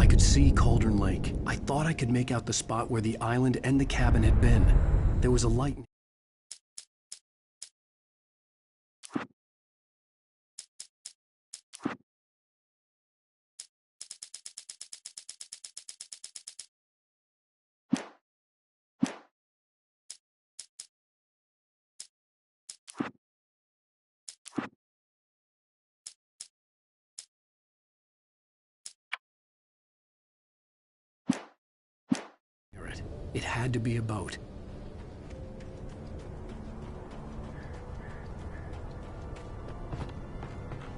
could see Cauldron Lake. I thought I could make out the spot where the island and the cabin had been. There was a light. It had to be a boat.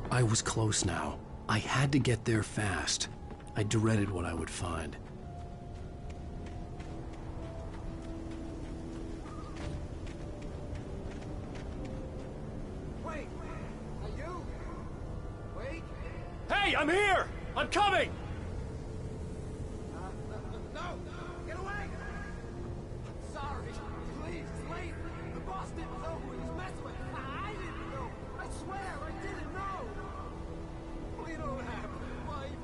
I was close now. I had to get there fast. I dreaded what I would find. Wait! Are you? Wait! Hey, I'm here! I'm coming! No! Get away! Sorry. Please, wait! The boss didn't know who he was messing with. I didn't know. I swear, I didn't know. We don't have a wife.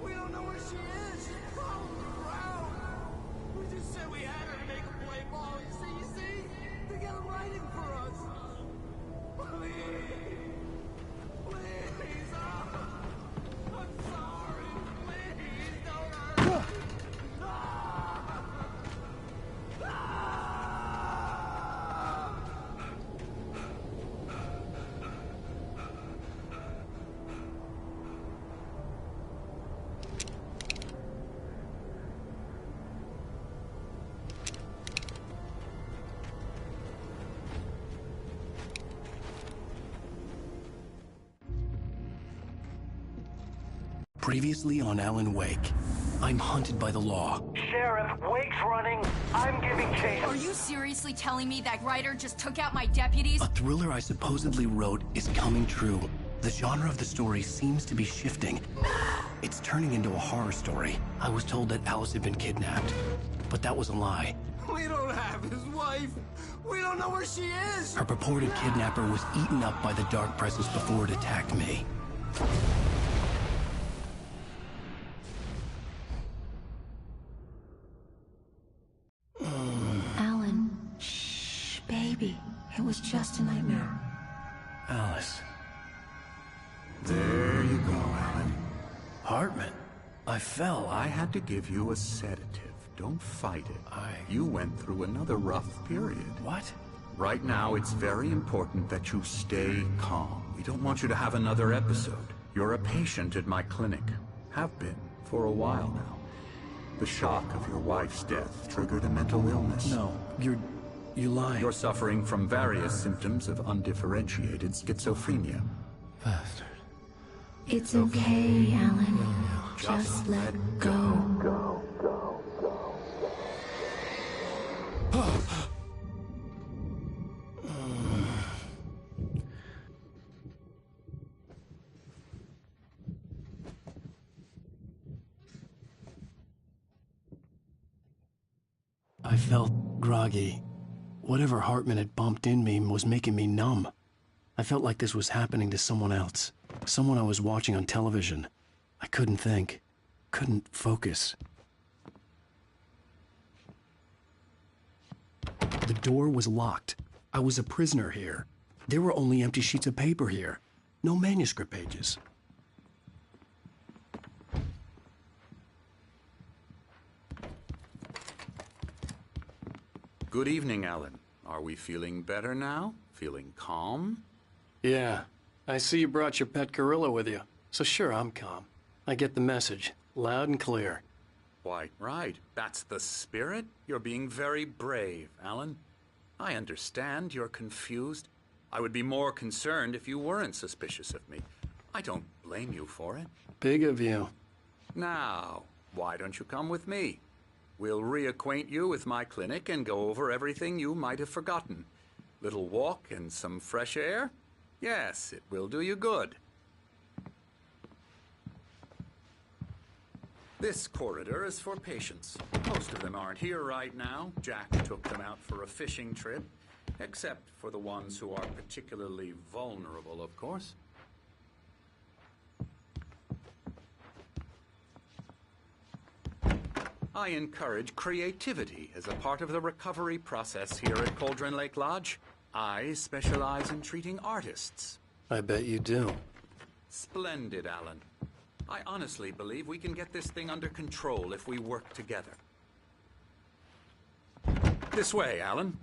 We don't know where she is. She's probably around. We just said we had her to make a play ball. You see? They got him writing for us. Please. Please. I'm sorry. Please don't hurt me. Previously on Alan Wake, I'm hunted by the law. Sheriff, Wake's running. I'm giving chase. Are you seriously telling me that writer just took out my deputies? A thriller I supposedly wrote is coming true. The genre of the story seems to be shifting. It's turning into a horror story. I was told that Alice had been kidnapped, but that was a lie. We don't have his wife. We don't know where she is. Her purported kidnapper was eaten up by the dark presence before it attacked me. Alan, shh, baby. It was just a nightmare. Alice. There you go, Alan. Hartman. I fell. I had to give you a sedative. Don't fight it. You went through another rough period. What? Right now, it's very important that you stay calm. We don't want you to have another episode. You're a patient at my clinic. Have been for a while now. The shock of your wife's death triggered a mental illness. No, you're lying. You're suffering from various symptoms of undifferentiated schizophrenia. Bastard. It's okay, Alan. Just let go. I felt groggy. Whatever Hartman had bumped in me was making me numb. I felt like this was happening to someone else. Someone I was watching on television. I couldn't think. Couldn't focus. The door was locked. I was a prisoner here. There were only empty sheets of paper here. No manuscript pages. Good evening, Alan. Are we feeling better now? Feeling calm? Yeah. I see you brought your pet gorilla with you. So sure, I'm calm. I get the message. Loud and clear. Why, right. That's the spirit. You're being very brave, Alan. I understand you're confused. I would be more concerned if you weren't suspicious of me. I don't blame you for it. Big of you. Now, why don't you come with me? We'll reacquaint you with my clinic and go over everything you might have forgotten. Little walk and some fresh air? Yes, it will do you good. This corridor is for patients. Most of them aren't here right now. Jack took them out for a fishing trip, except for the ones who are particularly vulnerable, of course. I encourage creativity as a part of the recovery process here at Cauldron Lake Lodge. I specialize in treating artists. I bet you do. Splendid, Alan. I honestly believe we can get this thing under control if we work together. This way, Alan.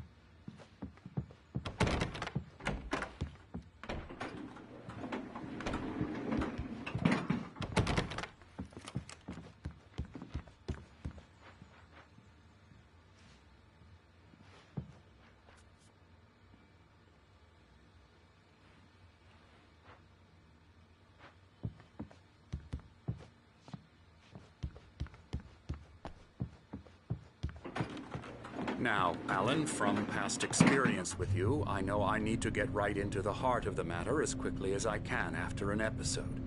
Now, Alan, from past experience with you, I know I need to get right into the heart of the matter as quickly as I can after an episode.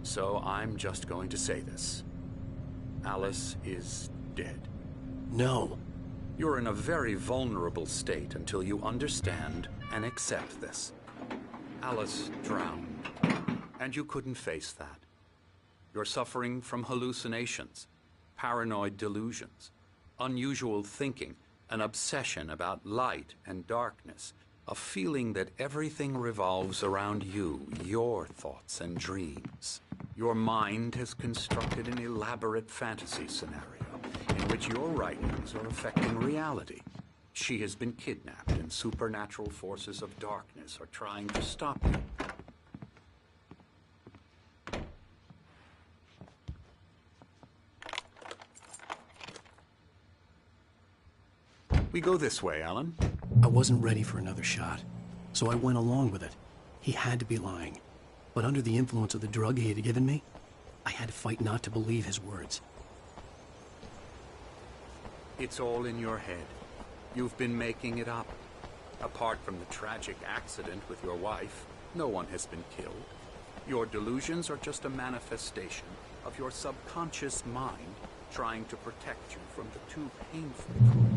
So I'm just going to say this. Alice is dead. No. You're in a very vulnerable state until you understand and accept this. Alice drowned, and you couldn't face that. You're suffering from hallucinations, paranoid delusions, unusual thinking, an obsession about light and darkness, a feeling that everything revolves around you, your thoughts and dreams. Your mind has constructed an elaborate fantasy scenario in which your writings are affecting reality. She has been kidnapped and supernatural forces of darkness are trying to stop you. We go this way, Alan. I wasn't ready for another shot, so I went along with it. He had to be lying. But under the influence of the drug he had given me, I had to fight not to believe his words. It's all in your head. You've been making it up. Apart from the tragic accident with your wife, no one has been killed. Your delusions are just a manifestation of your subconscious mind trying to protect you from the too painful truth.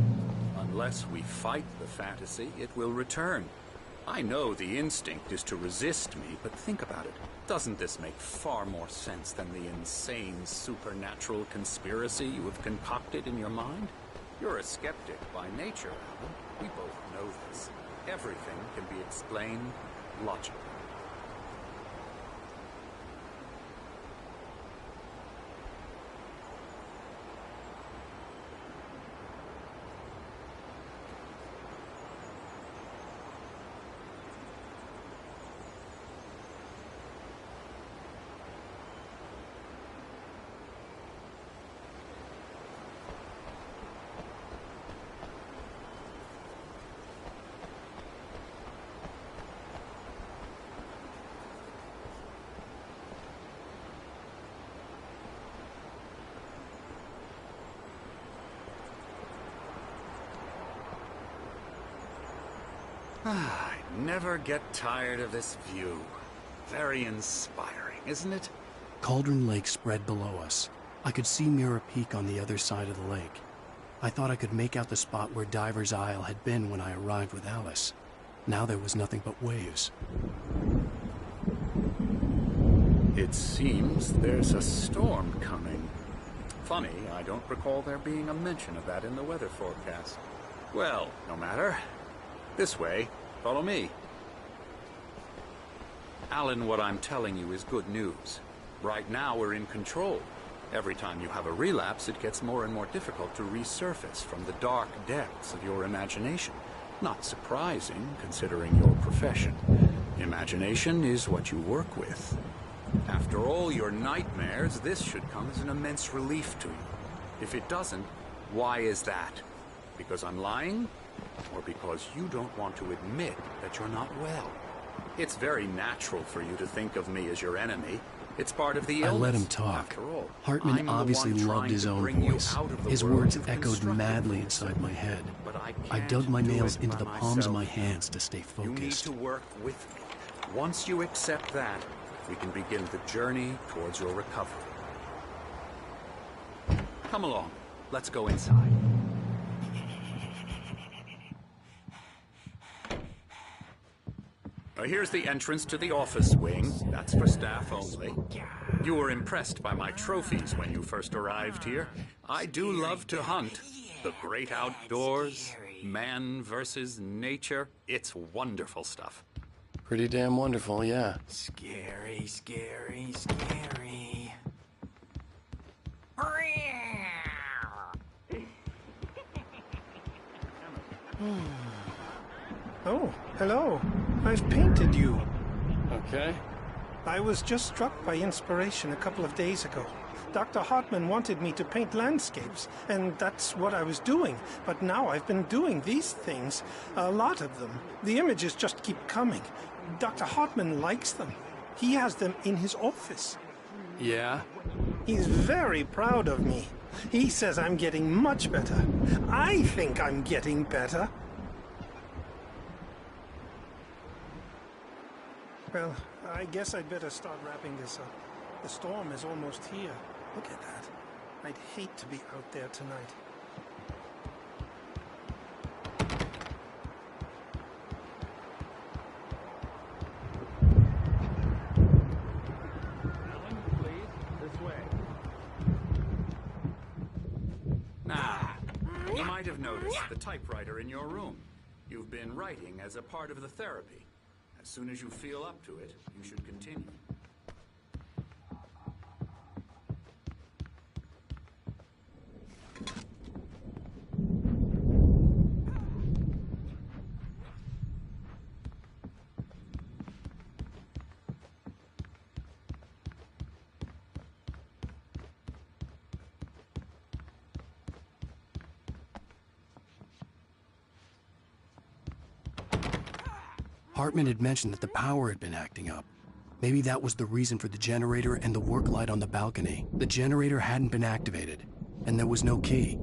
Unless we fight the fantasy, it will return. I know the instinct is to resist me, but think about it. Doesn't this make far more sense than the insane supernatural conspiracy you have concocted in your mind? You're a skeptic by nature, Alan. We both know this. Everything can be explained logically. I never get tired of this view. Very inspiring, isn't it? Cauldron Lake spread below us. I could see Mirror Peak on the other side of the lake. I thought I could make out the spot where Diver's Isle had been when I arrived with Alice. Now there was nothing but waves. It seems there's a storm coming. Funny, I don't recall there being a mention of that in the weather forecast. Well, no matter. This way. Follow me. Alan, what I'm telling you is good news. Right now, we're in control. Every time you have a relapse, it gets more and more difficult to resurface from the dark depths of your imagination. Not surprising, considering your profession. Imagination is what you work with. After all your nightmares, this should come as an immense relief to you. If it doesn't, why is that? Because I'm lying? Or because you don't want to admit that you're not well? It's very natural for you to think of me as your enemy. It's part of the illness. I let him talk. After all, Hartman I'm the obviously one loved trying his to own bring you voice. out of the His world words you've echoed constructed madly for inside yourself. my head. But I I can't dug my do nails it into by the palms of my myself. hands to stay You need focused. to work with me. Once you accept that, we can begin the journey towards your recovery. Come along. Let's go inside. Here's the entrance to the office wing. That's for staff only. You were impressed by my trophies when you first arrived here. I do love to hunt. The great outdoors, man versus nature. It's wonderful stuff. Pretty damn wonderful, yeah. Scary, scary, scary. Oh, hello. I've painted you. Okay. I was just struck by inspiration a couple of days ago. Dr. Hartman wanted me to paint landscapes, and that's what I was doing. But now I've been doing these things, a lot of them. The images just keep coming. Dr. Hartman likes them. He has them in his office. Yeah? He's very proud of me. He says I'm getting much better. I think I'm getting better. Well, I guess I'd better start wrapping this up. The storm is almost here. Look at that. I'd hate to be out there tonight. Now, you might have noticed the typewriter in your room. You've been writing as a part of the therapy. As soon as you feel up to it, you should continue. Hartman had mentioned that the power had been acting up. Maybe that was the reason for the generator and the work light on the balcony. The generator hadn't been activated, and there was no key.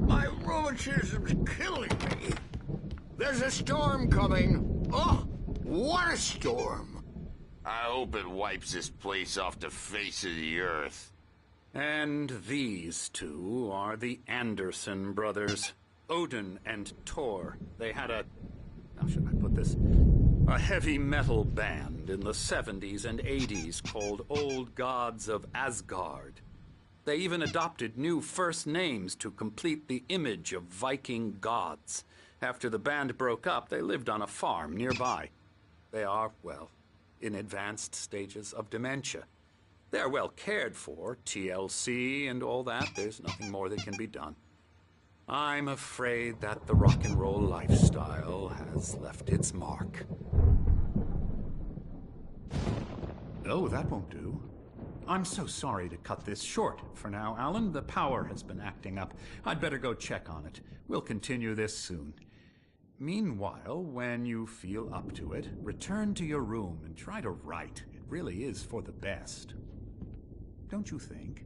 My rheumatism's killing me. There's a storm coming. Oh, what a storm. I hope it wipes this place off the face of the earth. And these two are the Anderson brothers, Odin and Thor. They had how should I put this? A heavy metal band in the 70s and 80s called Old Gods of Asgard. They even adopted new first names to complete the image of Viking gods. After the band broke up, they lived on a farm nearby. They are, well, in advanced stages of dementia. They're well cared for, TLC and all that. There's nothing more that can be done. I'm afraid that the rock and roll lifestyle has left its mark. Oh, that won't do. I'm so sorry to cut this short for now, Alan. The power has been acting up. I'd better go check on it. We'll continue this soon. Meanwhile, when you feel up to it, return to your room and try to write. It really is for the best. Don't you think?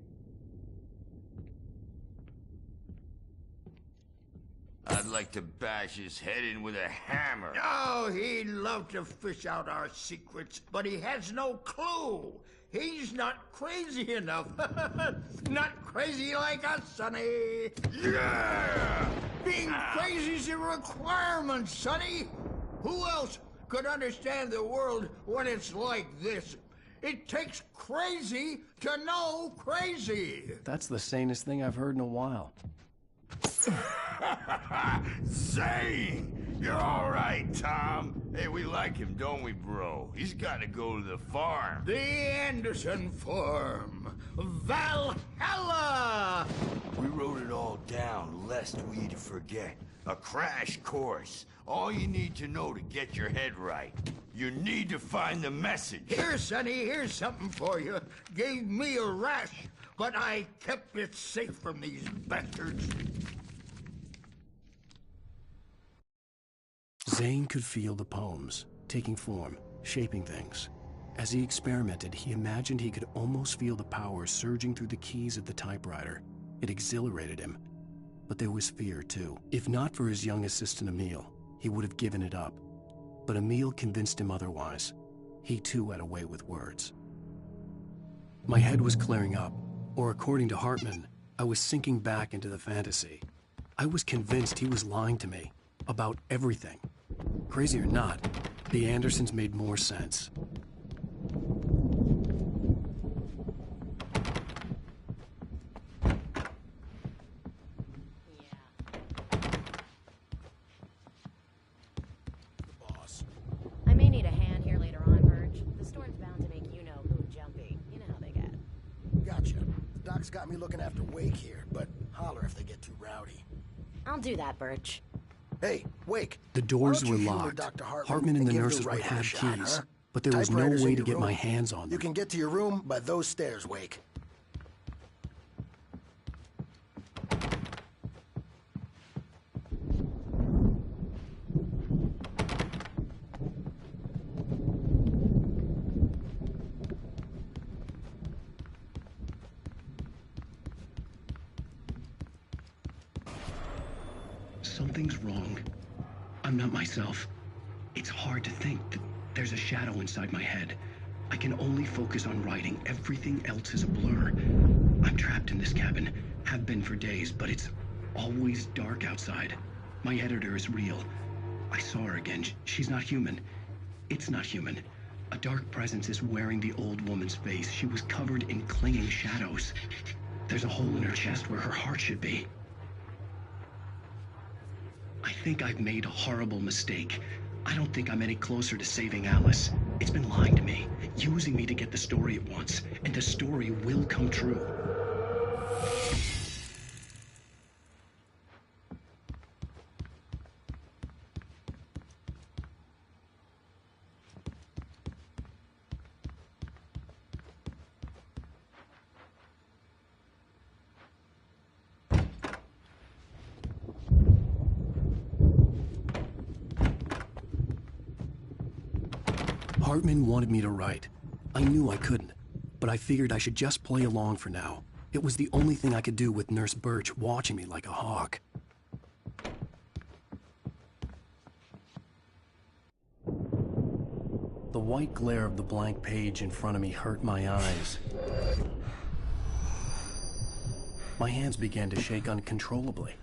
I'd like to bash his head in with a hammer. Oh, he'd love to fish out our secrets, but he has no clue. He's not crazy enough. Not crazy like us, Sonny. Yeah! Being crazy's a requirement, Sonny. Who else could understand the world when it's like this? It takes crazy to know crazy. That's the sanest thing I've heard in a while. Zane! You're all right, Tom. Hey, we like him, don't we, bro? He's got to go to the farm. The Anderson farm. Valhalla! We wrote it all down, lest we forget. A crash course. All you need to know to get your head right. You need to find the message. Here, Sonny, here's something for you. Gave me a rash, but I kept it safe from these bastards. Zane could feel the poems, taking form, shaping things. As he experimented, he imagined he could almost feel the power surging through the keys of the typewriter. It exhilarated him. But there was fear, too. If not for his young assistant Emil, he would have given it up. But Emil convinced him otherwise. He too had a way with words. My head was clearing up, or according to Hartman, I was sinking back into the fantasy. I was convinced he was lying to me about everything. Crazy or not, the Andersons made more sense. I may need a hand here later on, Verge. The storm's bound to make you-know-who jumpy. You know how they get. Gotcha. The doc's got me looking after Wake here, but holler if they get too rowdy. I'll do that, Birch. Hey, Wake. The doors were locked. Hartman and the nurses would have keys, but there was no way to get my hands on them. You can get to your room by those stairs, Wake. Something's wrong. I'm not myself. It's hard to think that there's a shadow inside my head. I can only focus on writing. Everything else is a blur. I'm trapped in this cabin. Have been for days, but it's always dark outside. My editor is real. I saw her again. She's not human. It's not human. A dark presence is wearing the old woman's face. She was covered in clinging shadows. There's a hole in her chest where her heart should be. I think I've made a horrible mistake. I don't think I'm any closer to saving Alice. It's been lying to me, using me to get the story it wants, and the story will come true. Hartman wanted me to write. I knew I couldn't, but I figured I should just play along for now. It was the only thing I could do with Nurse Birch watching me like a hawk. The white glare of the blank page in front of me hurt my eyes. My hands began to shake uncontrollably.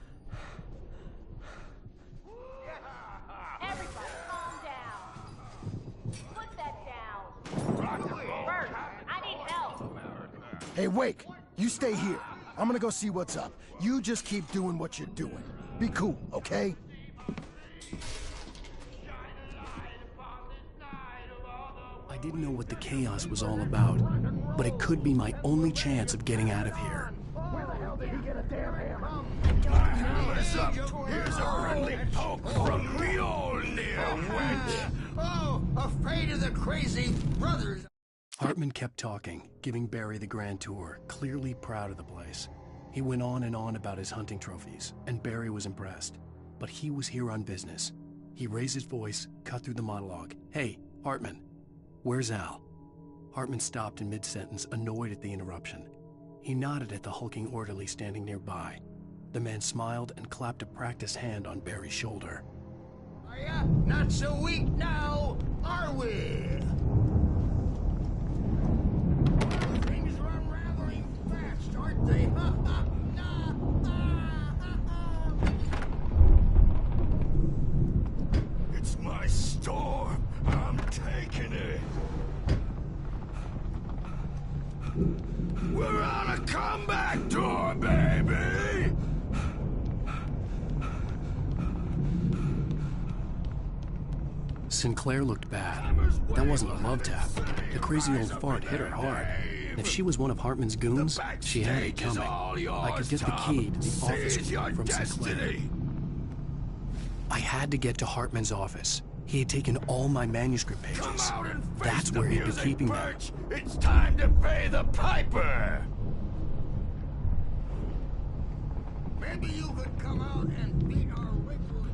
Hey, Wake, you stay here. I'm gonna go see what's up. You just keep doing what you're doing. Be cool, okay? I didn't know what the chaos was all about, but it could be my only chance of getting out of here. Where the hell did he get a damn hammer? What's up? Here's a friendly poke from Mjolnir, wench. Oh, afraid of the crazy brothers. Hartman kept talking, giving Barry the grand tour, clearly proud of the place. He went on and on about his hunting trophies, and Barry was impressed. But he was here on business. He raised his voice, cut through the monologue. "Hey, Hartman, where's Al?" Hartman stopped in mid-sentence, annoyed at the interruption. He nodded at the hulking orderly standing nearby. The man smiled and clapped a practice hand on Barry's shoulder. Are ya? Not so weak now, are we? Things are unraveling fast, aren't they? It's my storm. I'm taking it. We're on a comeback tour, baby! Sinclair looked bad. That wasn't a love tap. The crazy old fart hit her hard. And if she was one of Hartman's goons, she had it coming. I could get the key to the office from Sinclair. I had to get to Hartman's office. He had taken all my manuscript pages. That's where he'd be keeping them. It's time to pay the piper! Maybe you could come out and beat our ritual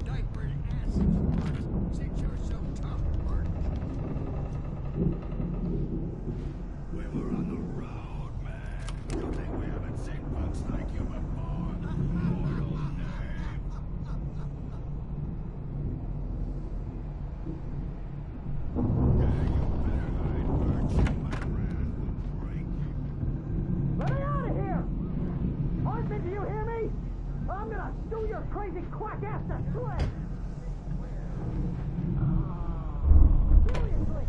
diapered asses since you're so tough, Bart. We were on the road, man. You think we haven't seen punks like you before? Let me out of here! Hartman, do you hear me? I'm gonna sue your crazy quack ass to shreds! Seriously!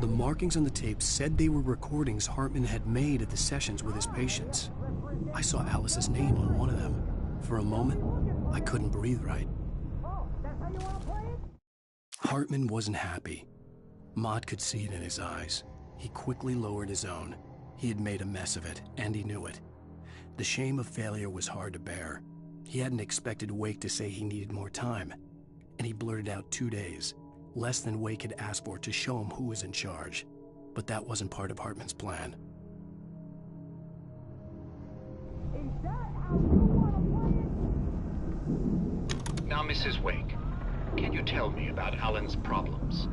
The markings on the tape said they were recordings Hartman had made at the sessions with his patients. I saw Alice's name on one of them. For a moment, I couldn't breathe right. Oh, that's how you wanna play it? Hartman wasn't happy. Maude could see it in his eyes. He quickly lowered his own. He had made a mess of it, and he knew it. The shame of failure was hard to bear. He hadn't expected Wake to say he needed more time, and he blurted out 2 days, less than Wake had asked for to show him who was in charge. But that wasn't part of Hartman's plan. Is that how you wanna play it? Now, Mrs. Wake, can you tell me about Alan's problems?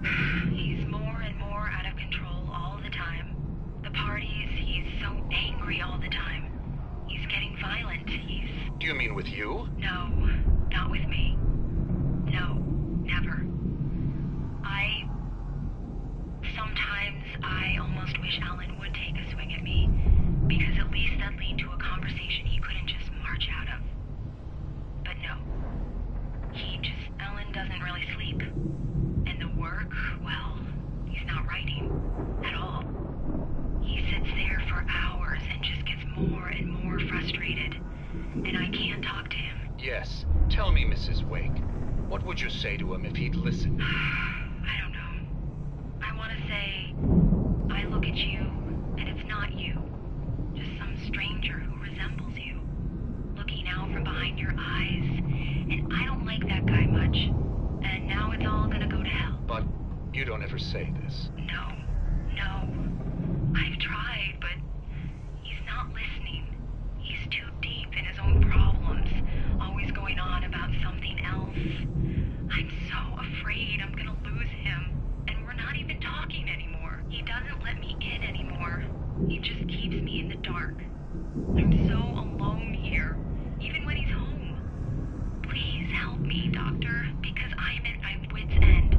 He's more and more out of control all the time. The parties, he's so angry all the time. He's getting violent. Do you mean with you? No, not with me. No, never. Sometimes I almost wish Alan would take a swing at me, because at least that lead to a conversation he couldn't just march out of. But no. Alan doesn't really sleep. And the work, well, he's not writing at all. He sits there for hours and just gets more and more frustrated. And I can't talk to him. Yes. Tell me, Mrs. Wake, what would you say to him if he'd listen? I don't know. I want to say, I look at you, and it's not you. Just some stranger who resembles you. Looking out from behind your eyes. And I don't like that guy much. And now it's all gonna go to hell. But you don't ever say this. No. I've tried, but he's not listening. He's too deep in his own problems, always going on about something else. I'm so afraid I'm gonna lose him, and we're not even talking anymore. He doesn't let me in anymore. He just keeps me in the dark. I'm so alone here, even when he's home. Please help me, Doctor, because I'm at my wit's end.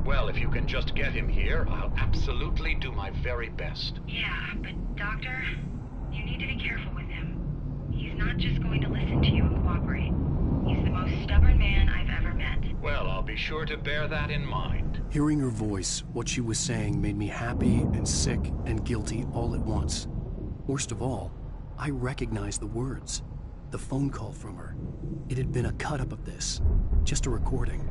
Well, if you can just get him here, I'll absolutely do my very best. Yeah, but Doctor, you need to be careful with him. He's not just going to listen to you and cooperate. He's the most stubborn man I've ever met. Well, I'll be sure to bear that in mind. Hearing her voice, what she was saying made me happy and sick and guilty all at once. Worst of all, I recognized the words. The phone call from her. It had been a cut-up of this. Just a recording.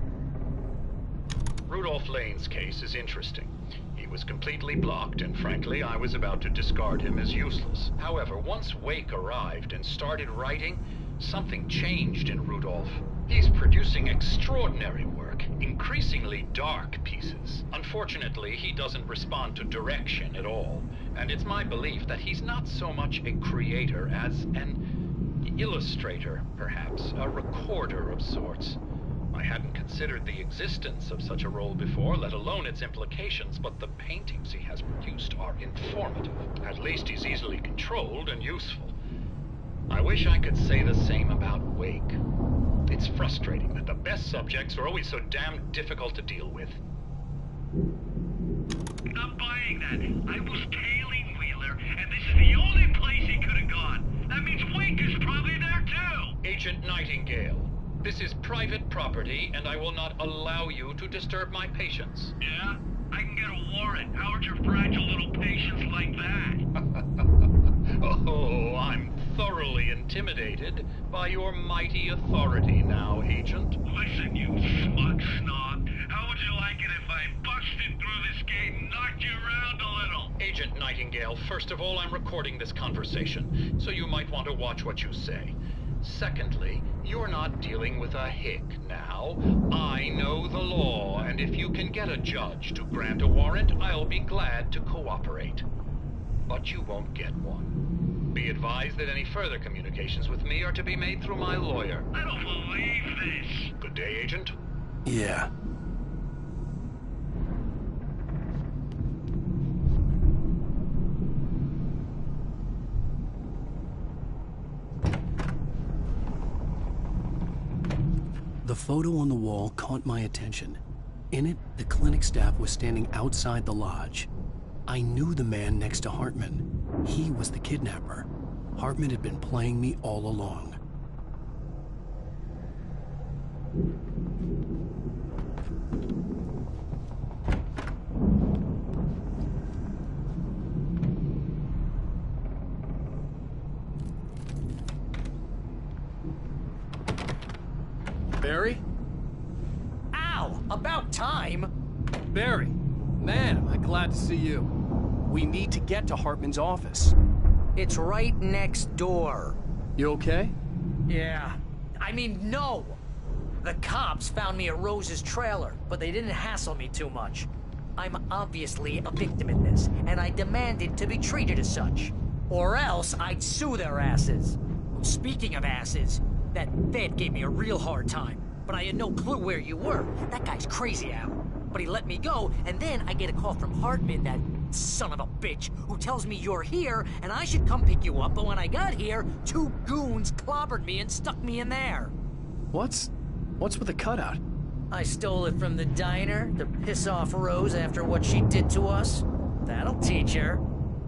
Rudolph Lane's case is interesting. He was completely blocked, and frankly, I was about to discard him as useless. However, once Wake arrived and started writing, Something changed in Rudolph. He's producing extraordinary work, increasingly dark pieces. Unfortunately, he doesn't respond to direction at all, and it's my belief that he's not so much a creator as an illustrator, perhaps, a recorder of sorts. I hadn't considered the existence of such a role before, let alone its implications, but the paintings he has produced are informative. At least he's easily controlled and useful. I wish I could say the same about Wake. It's frustrating that the best subjects are always so damn difficult to deal with. Not buying that. I was tailing Wheeler, and this is the only place he could have gone. That means Wake is probably there too! Agent Nightingale, this is private property, and I will not allow you to disturb my patients. Yeah? I can get a warrant. How would your fragile little patience like that? Oh, I'm thoroughly intimidated by your mighty authority now, Agent. Listen, you smug snob. How would you like it if I busted through this gate and knocked you around a little? Agent Nightingale, first of all, I'm recording this conversation, so you might want to watch what you say. Secondly, you're not dealing with a hick now. I know the law, and if you can get a judge to grant a warrant, I'll be glad to cooperate. But you won't get one. Be advised that any further communications with me are to be made through my lawyer. I don't believe this. Good day, Agent. Yeah. The photo on the wall caught my attention. In it, the clinic staff was standing outside the lodge. I knew the man next to Hartman. He was the kidnapper. Hartman had been playing me all along. Barry? Ow! About time! Barry, man, am I glad to see you. We need to get to Hartman's office. It's right next door. You okay? Yeah. I mean, no! The cops found me at Rose's trailer, but they didn't hassle me too much. I'm obviously a victim in this, and I demanded to be treated as such. Or else I'd sue their asses. Speaking of asses, that Fed gave me a real hard time, but I had no clue where you were. That guy's crazy, Al. But he let me go, and then I get a call from Hartman, that son of a bitch, who tells me you're here, and I should come pick you up, but when I got here, 2 goons clobbered me and stuck me in there. What's with the cutout? I stole it from the diner to piss off Rose after what she did to us. That'll teach her.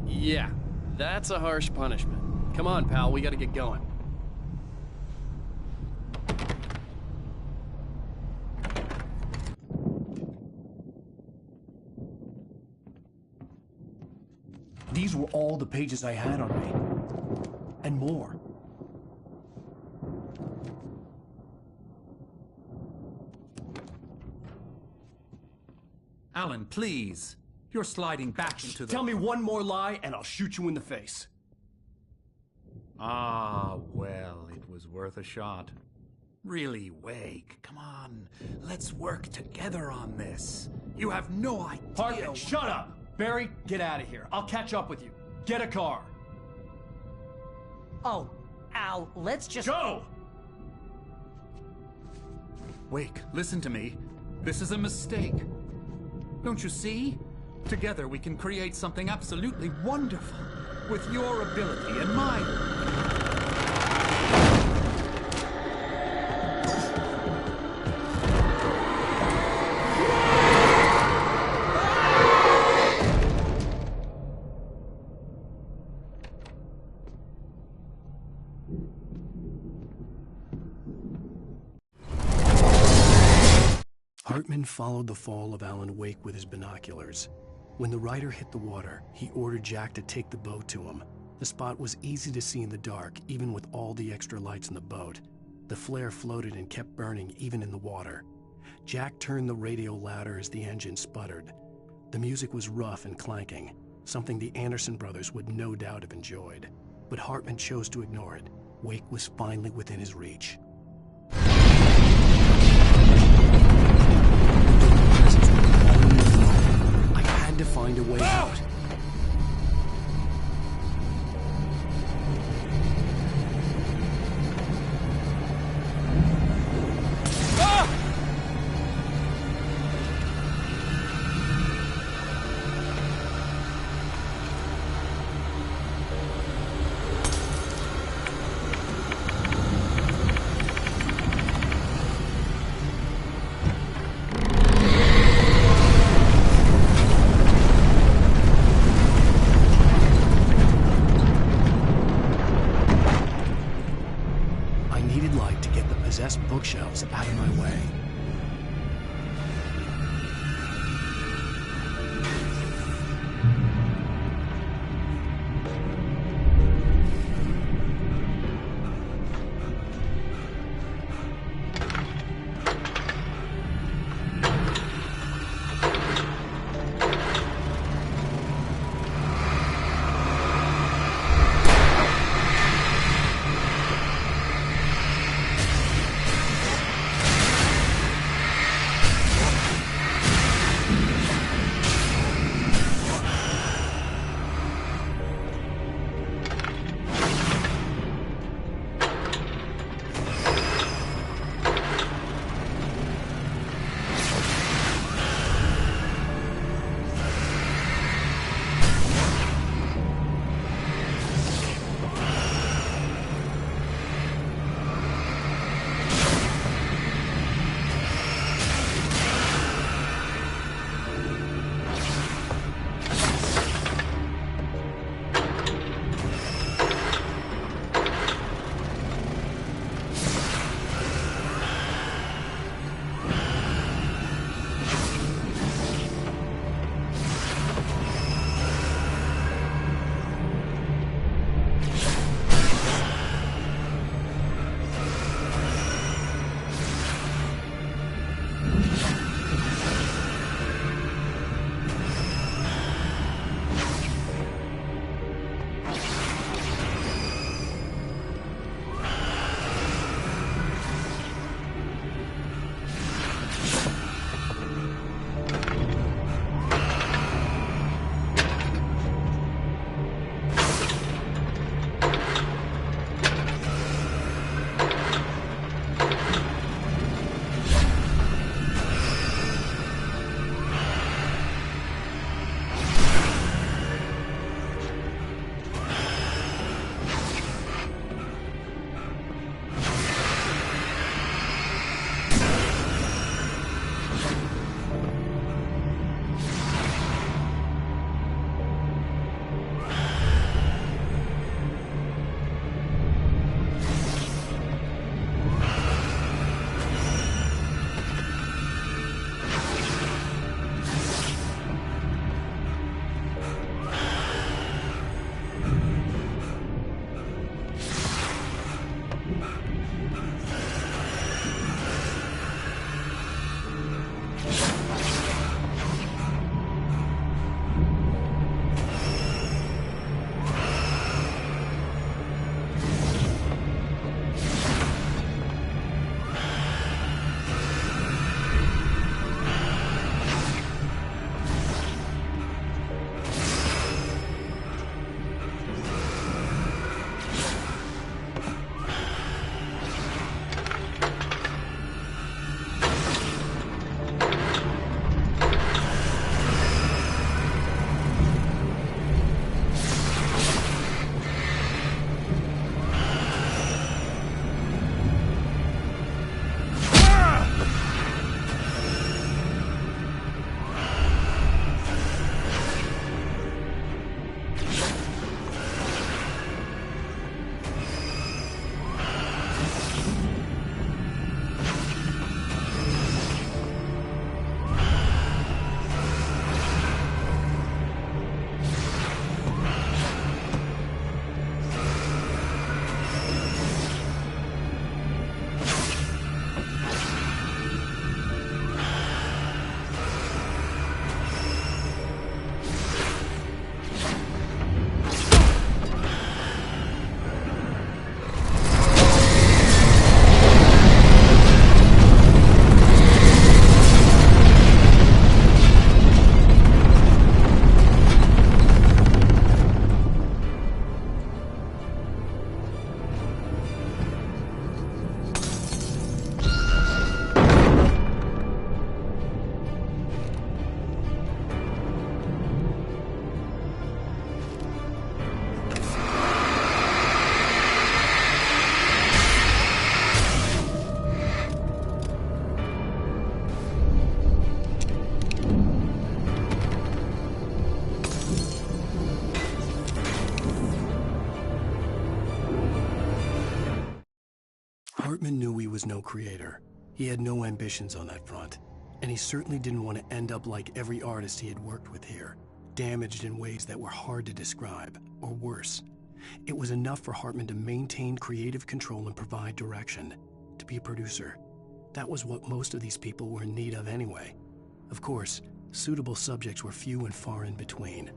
Yeah, that's a harsh punishment. Come on, pal, we gotta get going. These were all the pages I had on me. And more. Alan, please. You're sliding back into the... Tell me one more lie and I'll shoot you in the face. Ah, well, it was worth a shot. Really, Wake, come on. Let's work together on this. You have no idea... Hartman, shut up! Barry, get out of here. I'll catch up with you. Get a car. Oh, Al, let's just... Go! Wake, listen to me. This is a mistake. Don't you see? Together we can create something absolutely wonderful. With your ability and mine. Hartman followed the fall of Alan Wake with his binoculars. When the rider hit the water, he ordered Jack to take the boat to him. The spot was easy to see in the dark, even with all the extra lights in the boat. The flare floated and kept burning even in the water. Jack turned the radio louder as the engine sputtered. The music was rough and clanking, something the Anderson brothers would no doubt have enjoyed. But Hartman chose to ignore it. Wake was finally within his reach. I had to find a way out. Bookshelves out of my way. was no creator. He had no ambitions on that front. And he certainly didn't want to end up like every artist he had worked with here, damaged in ways that were hard to describe, or worse. It was enough for Hartman to maintain creative control and provide direction, to be a producer. That was what most of these people were in need of anyway. Of course, suitable subjects were few and far in between.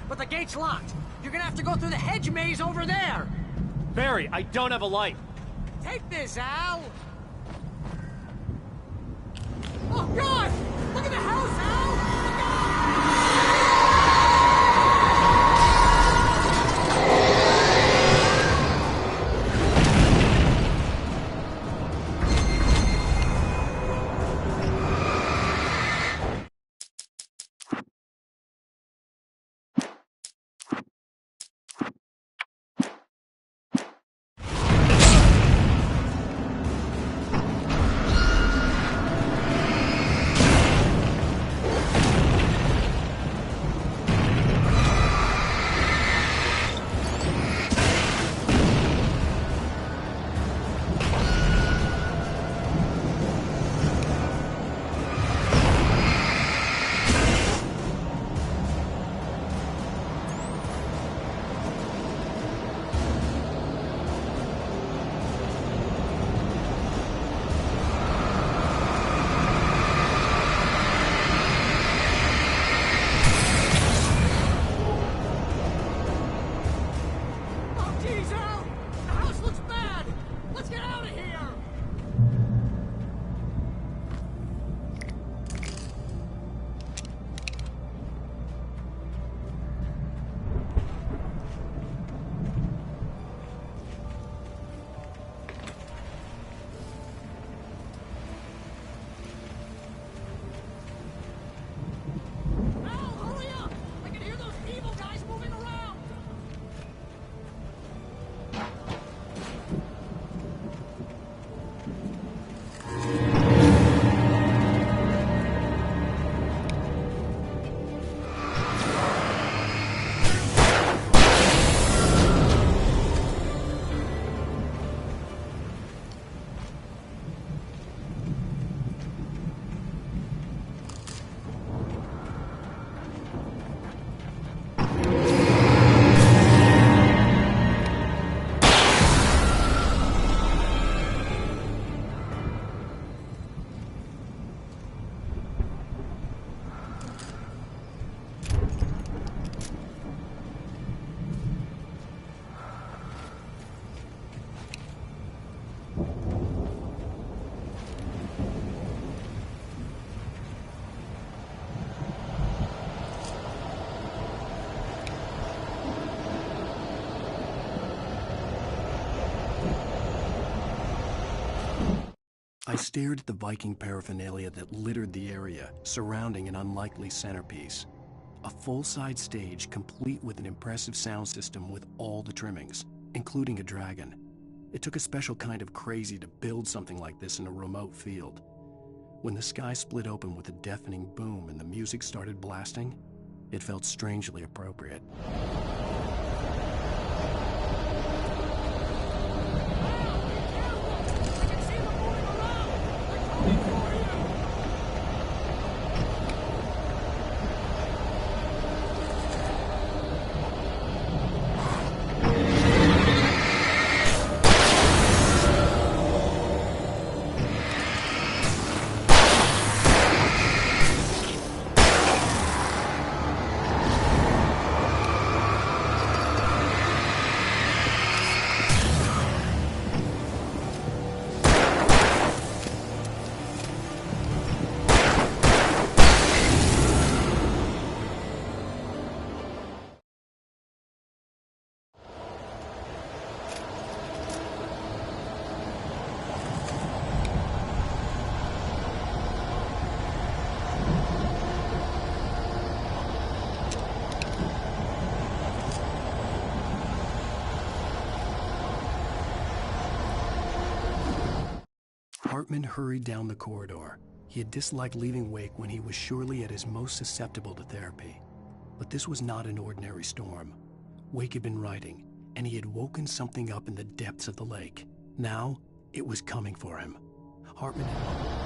But the gate's locked. You're gonna have to go through the hedge maze over there. Barry, I don't have a light. Take this, Al. Oh, God! Look at the house, Al! Look out! I stared at the Viking paraphernalia that littered the area, surrounding an unlikely centerpiece. A full-size stage complete with an impressive sound system with all the trimmings, including a dragon. It took a special kind of crazy to build something like this in a remote field. When the sky split open with a deafening boom and the music started blasting, it felt strangely appropriate. Hartman hurried down the corridor. He had disliked leaving Wake when he was surely at his most susceptible to therapy. But this was not an ordinary storm. Wake had been writing, and he had woken something up in the depths of the lake. Now, it was coming for him. Hartman had...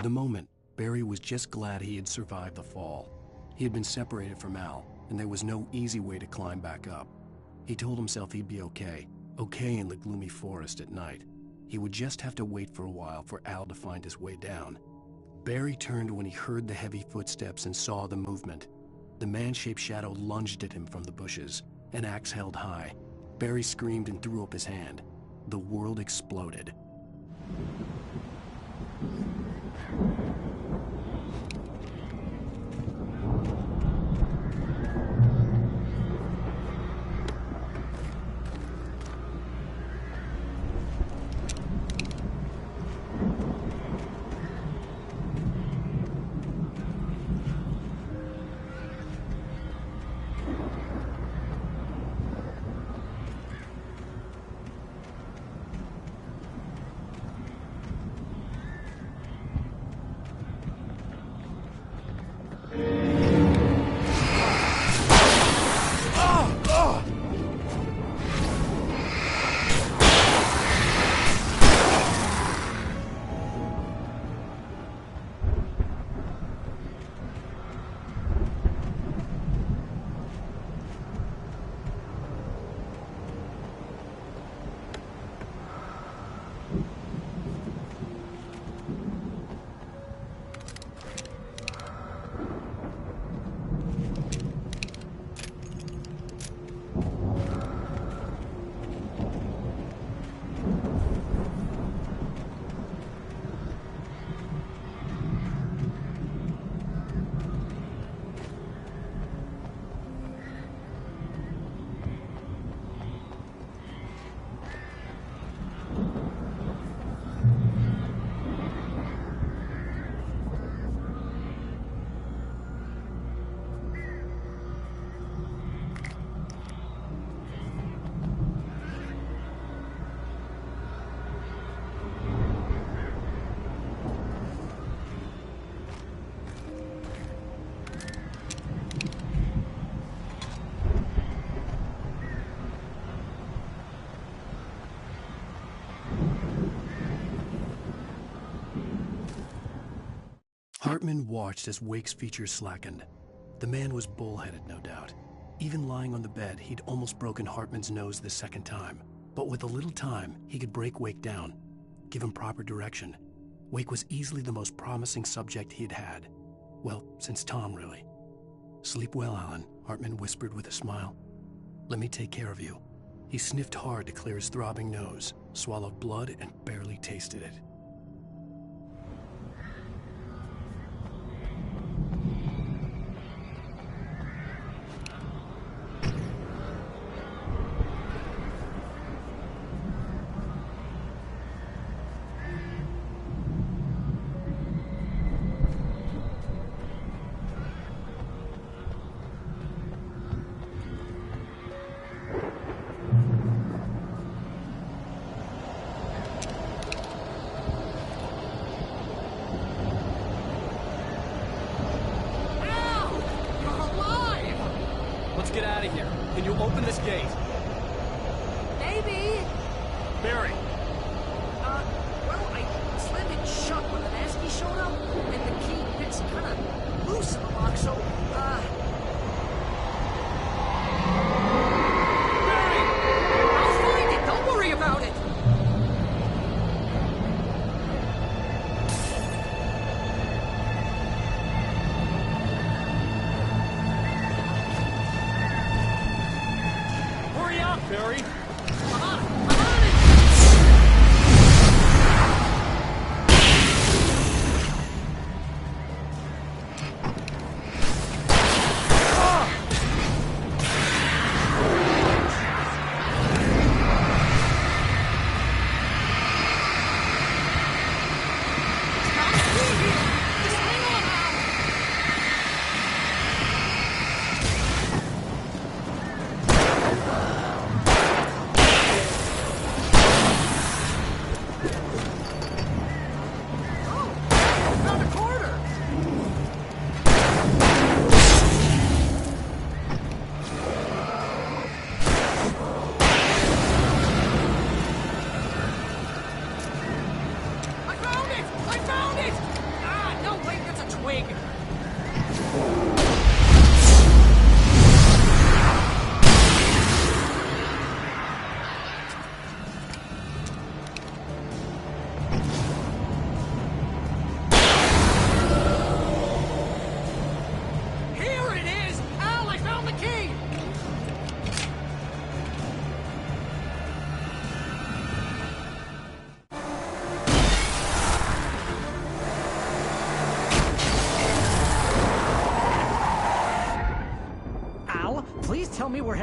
the moment, Barry was just glad he had survived the fall. He had been separated from Al, and there was no easy way to climb back up. He told himself he'd be okay in the gloomy forest at night. He would just have to wait for a while for Al to find his way down. Barry turned when he heard the heavy footsteps and saw the movement. The man-shaped shadow lunged at him from the bushes, an axe held high. Barry screamed and threw up his hand. The world exploded. Hartman watched as Wake's features slackened. The man was bullheaded, no doubt. Even lying on the bed, he'd almost broken Hartman's nose the second time. But with a little time, he could break Wake down, give him proper direction. Wake was easily the most promising subject he'd had. Well, since Tom, really. "Sleep well, Alan," Hartman whispered with a smile. "Let me take care of you." He sniffed hard to clear his throbbing nose, swallowed blood, and barely tasted it. Get out of here. Can you open this gate? Maybe. Barry. Well, I slammed it shut when the Nasty showed up, and the key fits kind of loose in the lock, so, Barry! I'll find it! Don't worry about it! Barry? I'm on it!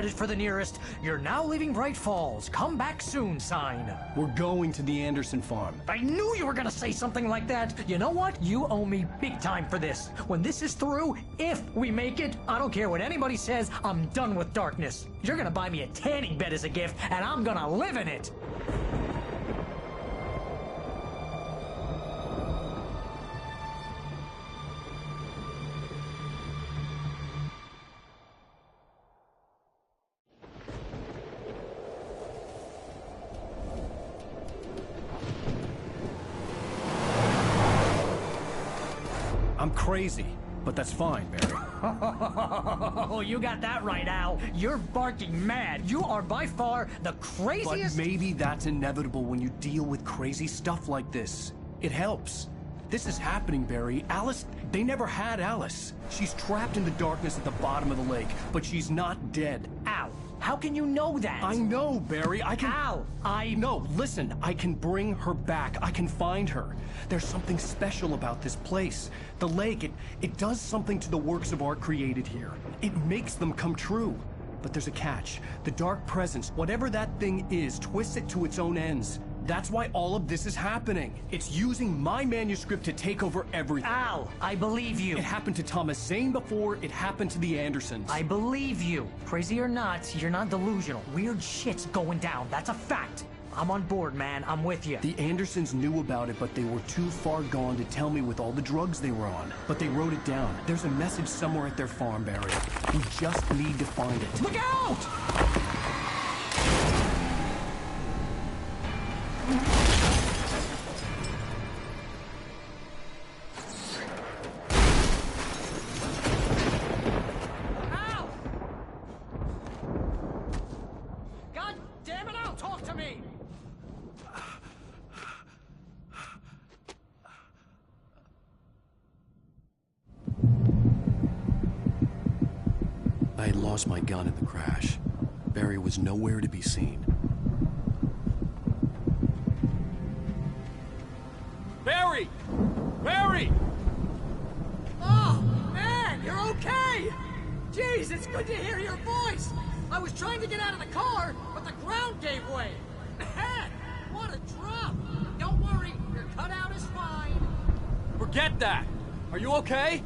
headed for the nearest "You're now leaving Bright Falls. Come back soon" sign. We're going to the Anderson farm. I knew you were gonna say something like that. You know what? You owe me big time for this. When this is through, if we make it, I don't care what anybody says, I'm done with darkness. You're gonna buy me a tanning bed as a gift, and I'm gonna live in it. I'm crazy, but that's fine, Barry. Oh, you got that right, Al. You're barking mad. You are by far the craziest... But maybe that's inevitable when you deal with crazy stuff like this. It helps. This is happening, Barry. Alice, they never had Alice. She's trapped in the darkness at the bottom of the lake, but she's not dead. Al, how can you know that? I know, Barry. I can... Al, No, listen. I can bring her back. I can find her. There's something special about this place. The lake, it does something to the works of art created here. It makes them come true. But there's a catch. The dark presence, whatever that thing is, twists it to its own ends. That's why all of this is happening. It's using my manuscript to take over everything. Al, I believe you. It happened to Thomas Zane before, it happened to the Andersons. I believe you. Crazy or not, you're not delusional. Weird shit's going down. That's a fact. I'm on board, man. I'm with you. The Andersons knew about it, but they were too far gone to tell me with all the drugs they were on. But they wrote it down. There's a message somewhere at their farm, Barry. We just need to find it. Look out! Al! God damn it, Al, talk to me! I had lost my gun in the crash. Barry was nowhere to be seen. Barry! Barry! Oh, man, you're okay! Jeez, it's good to hear your voice! I was trying to get out of the car, but the ground gave way. Man, what a drop! Don't worry, your cutout is fine. Forget that! Are you okay?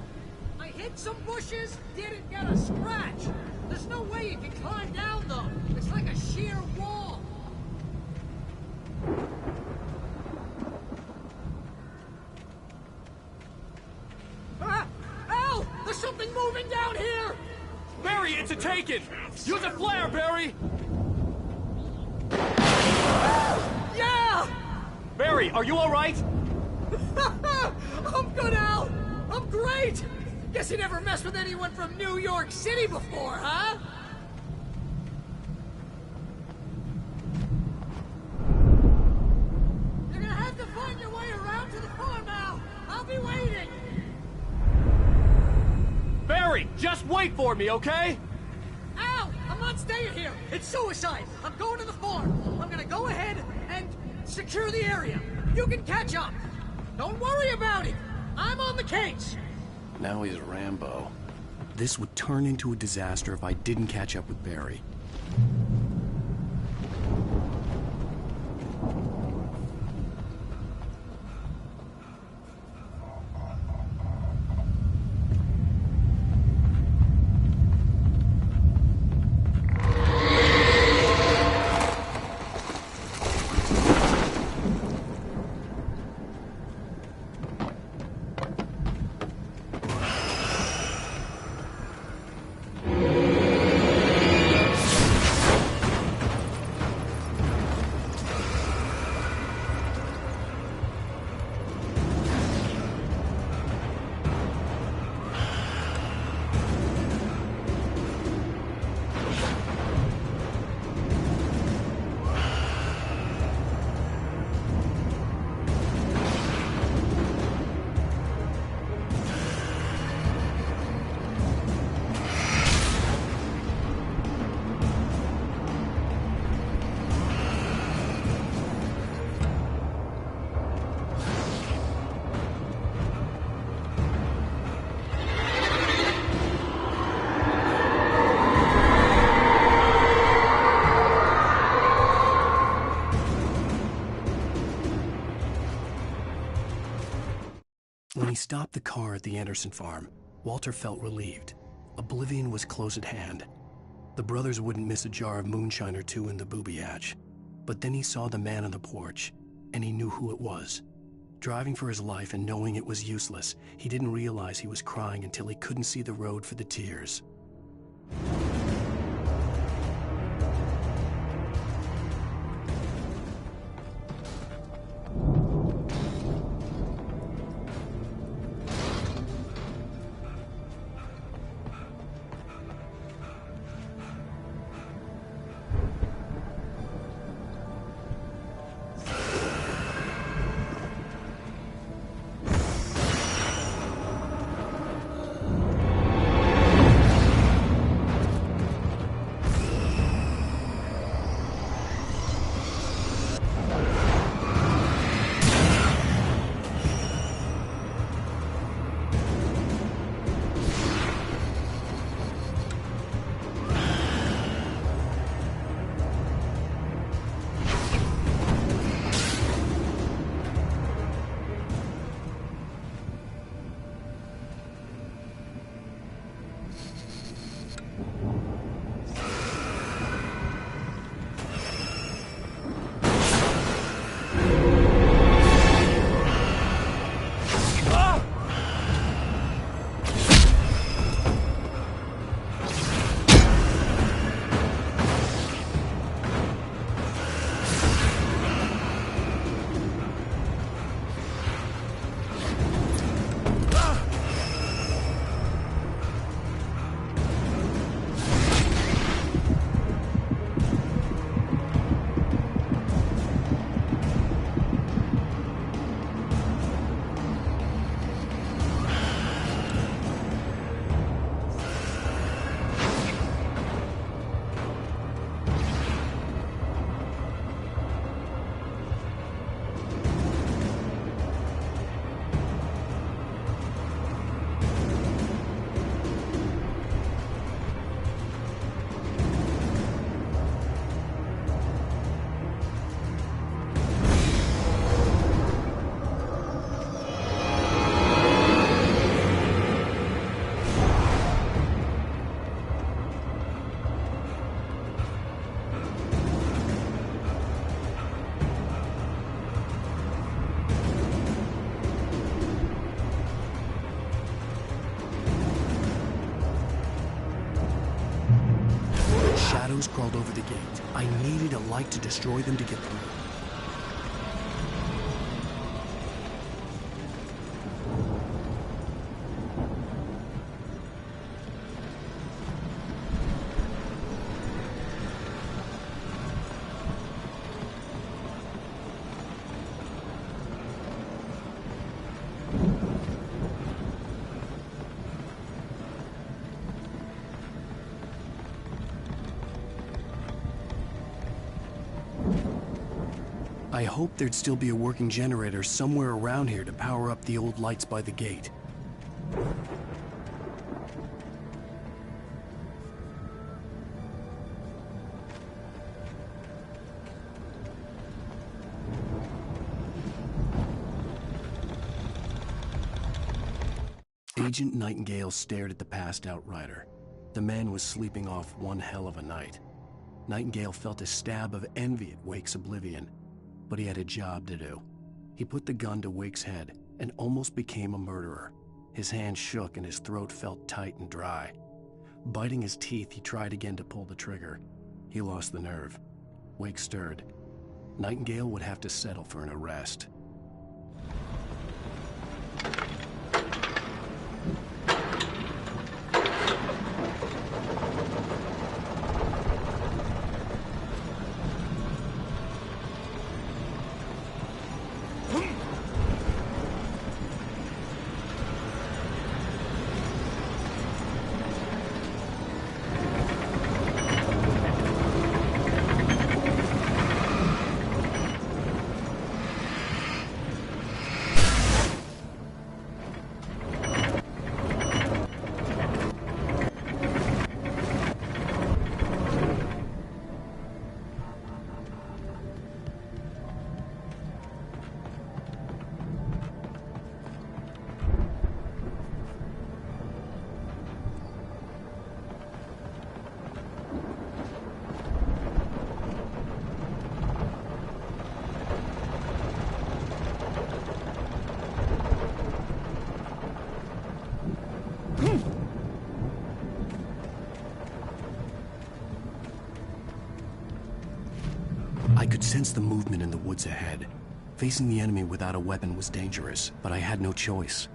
I hit some bushes, didn't get a scratch. There's no way you can climb down, though. It's like a sheer wall. Ah! Al! There's something moving down here! Barry, it's a taken! Use a flare, Barry! Yeah! Barry, are you alright? I'm good, Al! I'm great! Guess you never messed with anyone from New York City before, huh? You're gonna have to find your way around to the farm, Al! I'll be waiting! Barry, just wait for me, okay? Al! I'm not staying here! It's suicide! I'm going to the farm! I'm gonna go ahead and secure the area! You can catch up! Don't worry about it! I'm on the case! Now he's Rambo. This would turn into a disaster if I didn't catch up with Barry. stopped the car at the Anderson farm, Walter felt relieved. Oblivion was close at hand. The brothers wouldn't miss a jar of moonshine or two in the booby hatch. But then he saw the man on the porch, and he knew who it was. Driving for his life and knowing it was useless, he didn't realize he was crying until he couldn't see the road for the tears. Shadows crawled over the gate. I needed a light to destroy them to get through. I hoped there'd still be a working generator somewhere around here to power up the old lights by the gate. Agent Nightingale stared at the passed-out rider. The man was sleeping off one hell of a night. Nightingale felt a stab of envy at Wake's oblivion, but he had a job to do. He put the gun to Wake's head and almost became a murderer. His hand shook and his throat felt tight and dry. Biting his teeth, he tried again to pull the trigger. He lost the nerve. Wake stirred. Nightingale would have to settle for an arrest. I could sense the movement in the woods ahead. Facing the enemy without a weapon was dangerous, but I had no choice.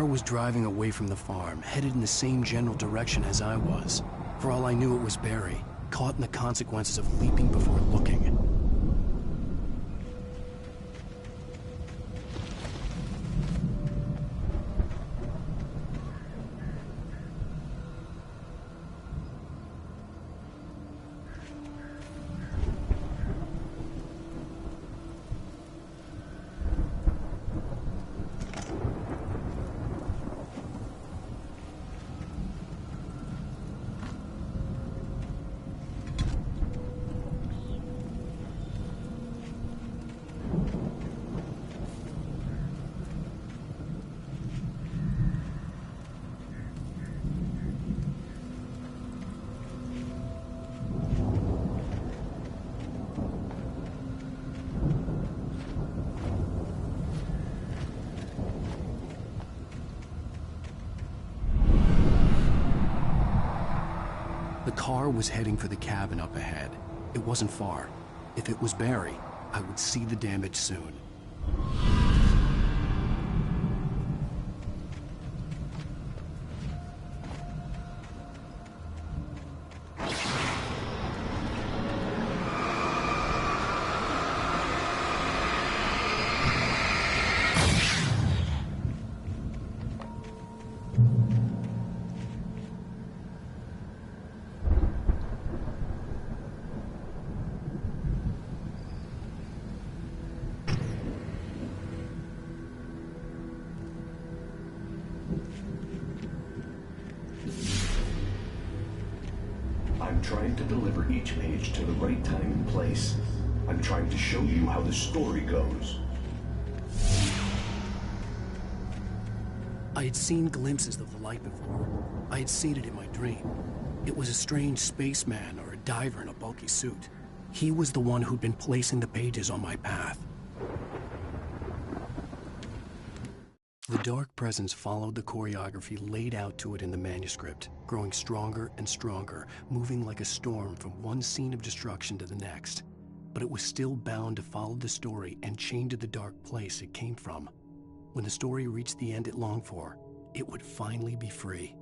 Was driving away from the farm, headed in the same general direction as I was. For all I knew, it was Barry, caught in the consequences of leaping before looking. The car was heading for the cabin up ahead. It wasn't far. If it was Barry, I would see the damage soon. I'm trying to deliver each page to the right time and place. I'm trying to show you how the story goes. I had seen glimpses of the light before. I had seen it in my dream. It was a strange spaceman or a diver in a bulky suit. He was the one who'd been placing the pages on my path. The dark presence followed the choreography laid out to it in the manuscript, growing stronger and stronger, moving like a storm from one scene of destruction to the next. But it was still bound to follow the story and chained to the dark place it came from. When the story reached the end it longed for, it would finally be free.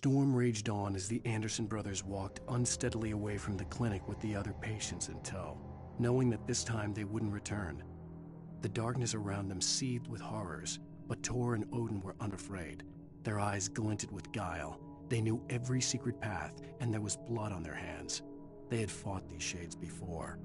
storm raged on as the Anderson brothers walked unsteadily away from the clinic with the other patients in tow, knowing that this time they wouldn't return. The darkness around them seethed with horrors, but Tor and Odin were unafraid. Their eyes glinted with guile. They knew every secret path, and there was blood on their hands. They had fought these shades before.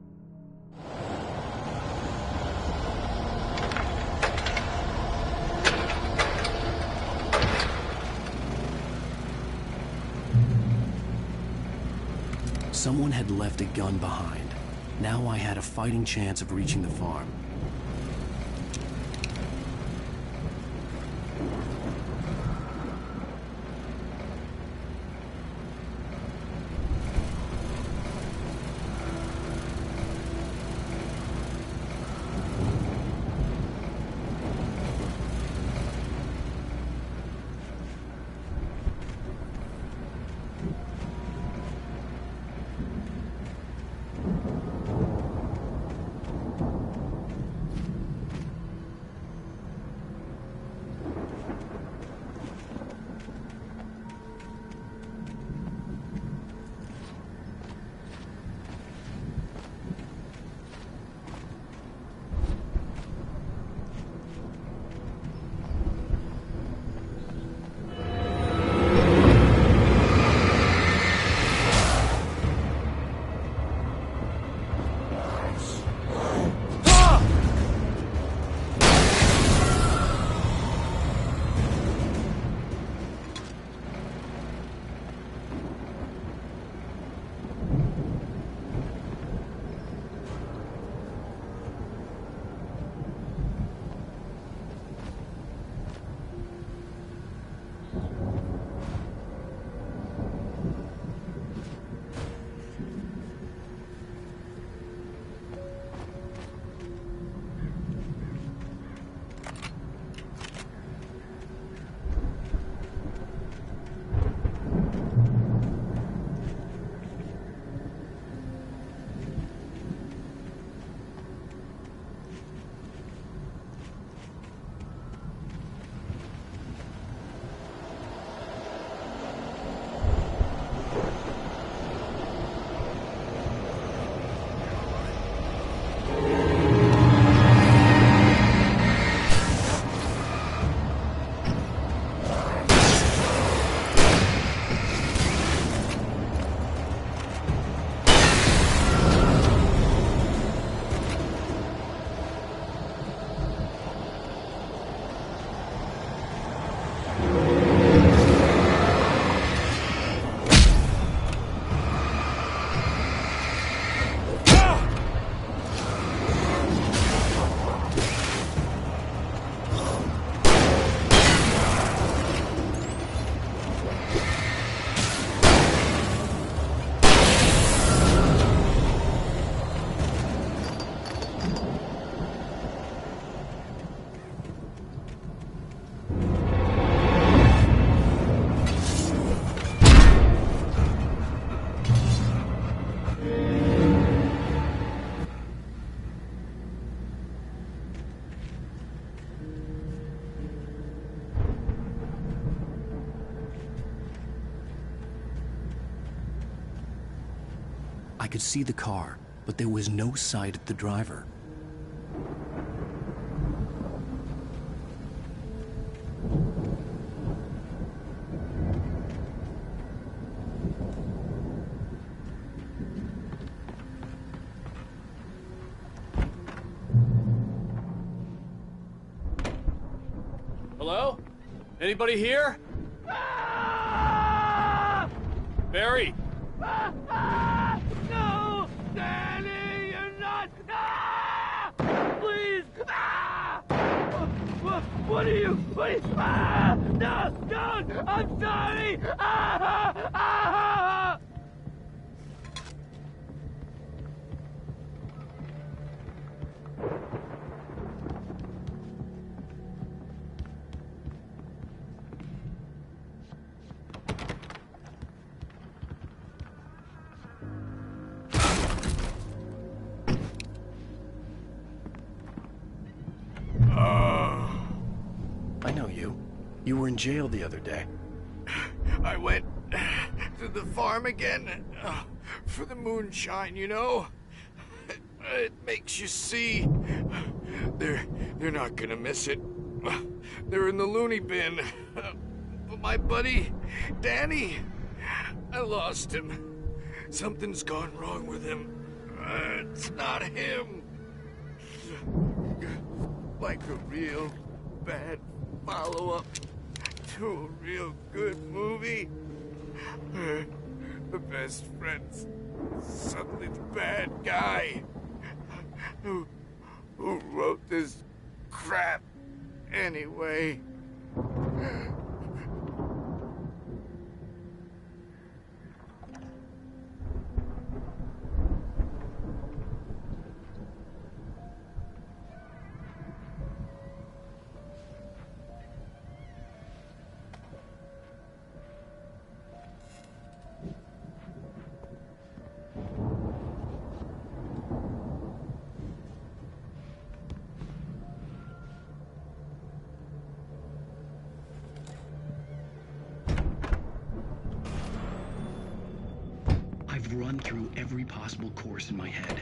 Someone had left a gun behind. Now I had a fighting chance of reaching the farm. I could see the car, but there was no sight of the driver. Hello? Anybody here? Barry! No! Danny, you're not! Please! What are you? No! Don't! I'm sorry! I know you. You were in jail the other day. I went farm again. For the moonshine, you know? It makes you see. They're not gonna miss it. They're in the loony bin. But my buddy, Danny, I lost him. Something's gone wrong with him. It's not him. Like a real bad follow-up to a real good movie. The best friend's suddenly the bad guy. Who wrote this crap anyway? I've run through every possible course in my head.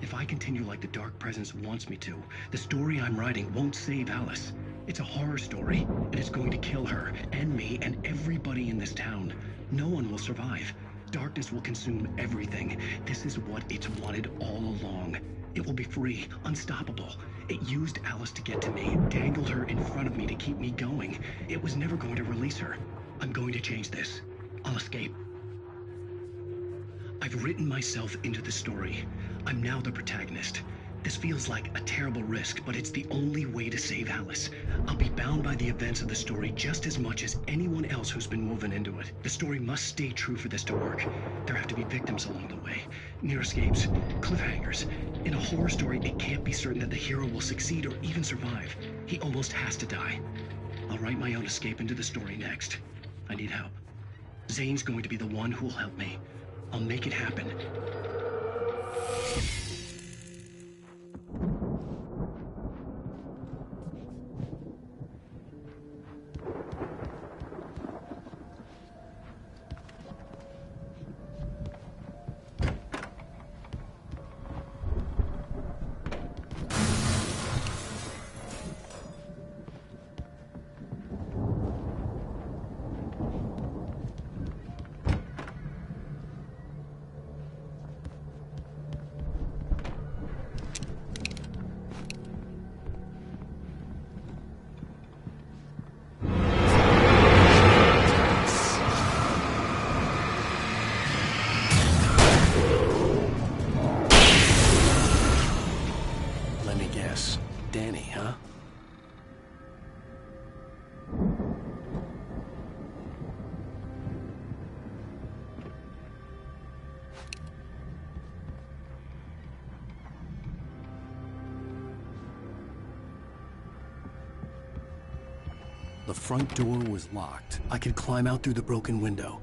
If I continue like the Dark Presence wants me to, the story I'm writing won't save Alice. It's a horror story, and it's going to kill her, and me, and everybody in this town. No one will survive. Darkness will consume everything. This is what it's wanted all along. It will be free, unstoppable. It used Alice to get to me, dangled her in front of me to keep me going. It was never going to release her. I'm going to change this. I'll escape. I've written myself into the story. I'm now the protagonist. This feels like a terrible risk, but it's the only way to save Alice. I'll be bound by the events of the story just as much as anyone else who's been woven into it. The story must stay true for this to work. There have to be victims along the way. Near escapes, cliffhangers. In a horror story, it can't be certain that the hero will succeed or even survive. He almost has to die. I'll write my own escape into the story next. I need help. Zane's going to be the one who'll help me. I'll make it happen. Danny, huh? The front door was locked. I could climb out through the broken window.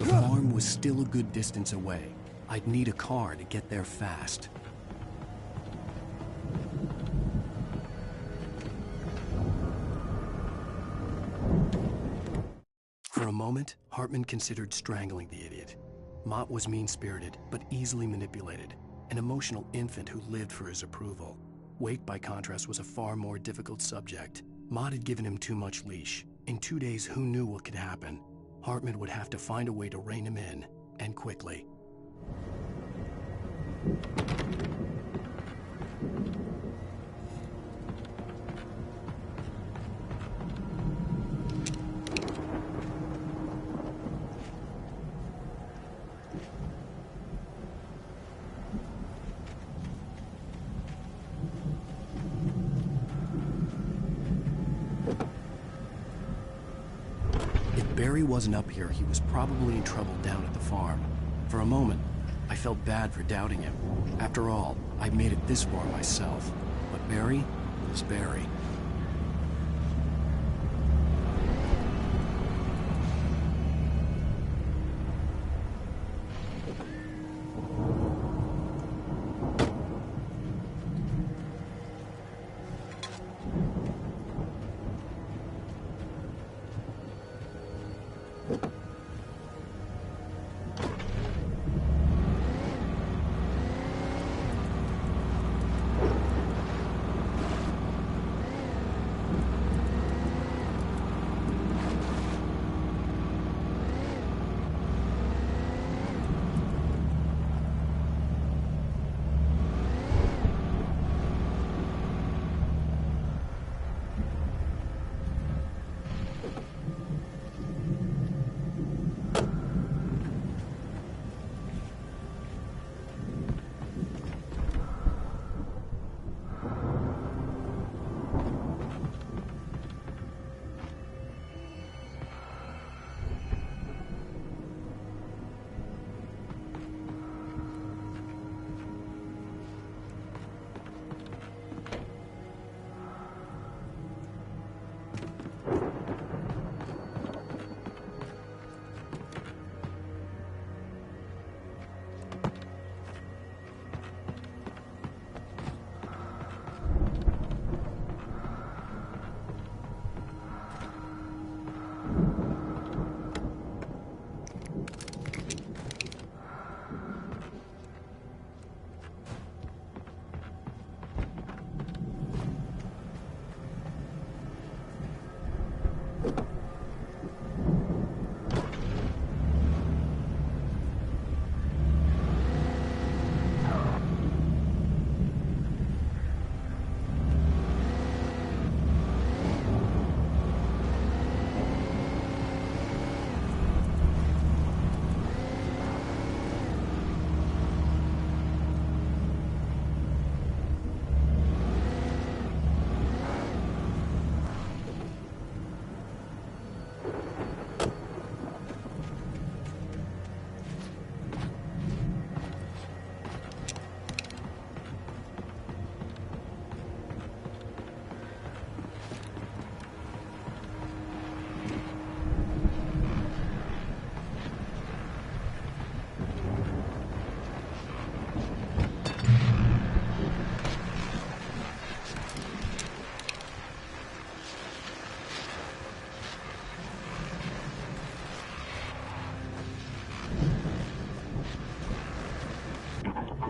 The farm was still a good distance away. I'd need a car to get there fast. For a moment, Hartman considered strangling the idiot. Mott was mean-spirited, but easily manipulated. An emotional infant who lived for his approval. Wake, by contrast, was a far more difficult subject. Mott had given him too much leash. In 2 days, who knew what could happen? Hartman would have to find a way to rein him in, and quickly. If Barry wasn't up here, he was probably in trouble down at the farm. For a moment, I felt bad for doubting him. After all, I'd made it this far myself. But Barry was Barry.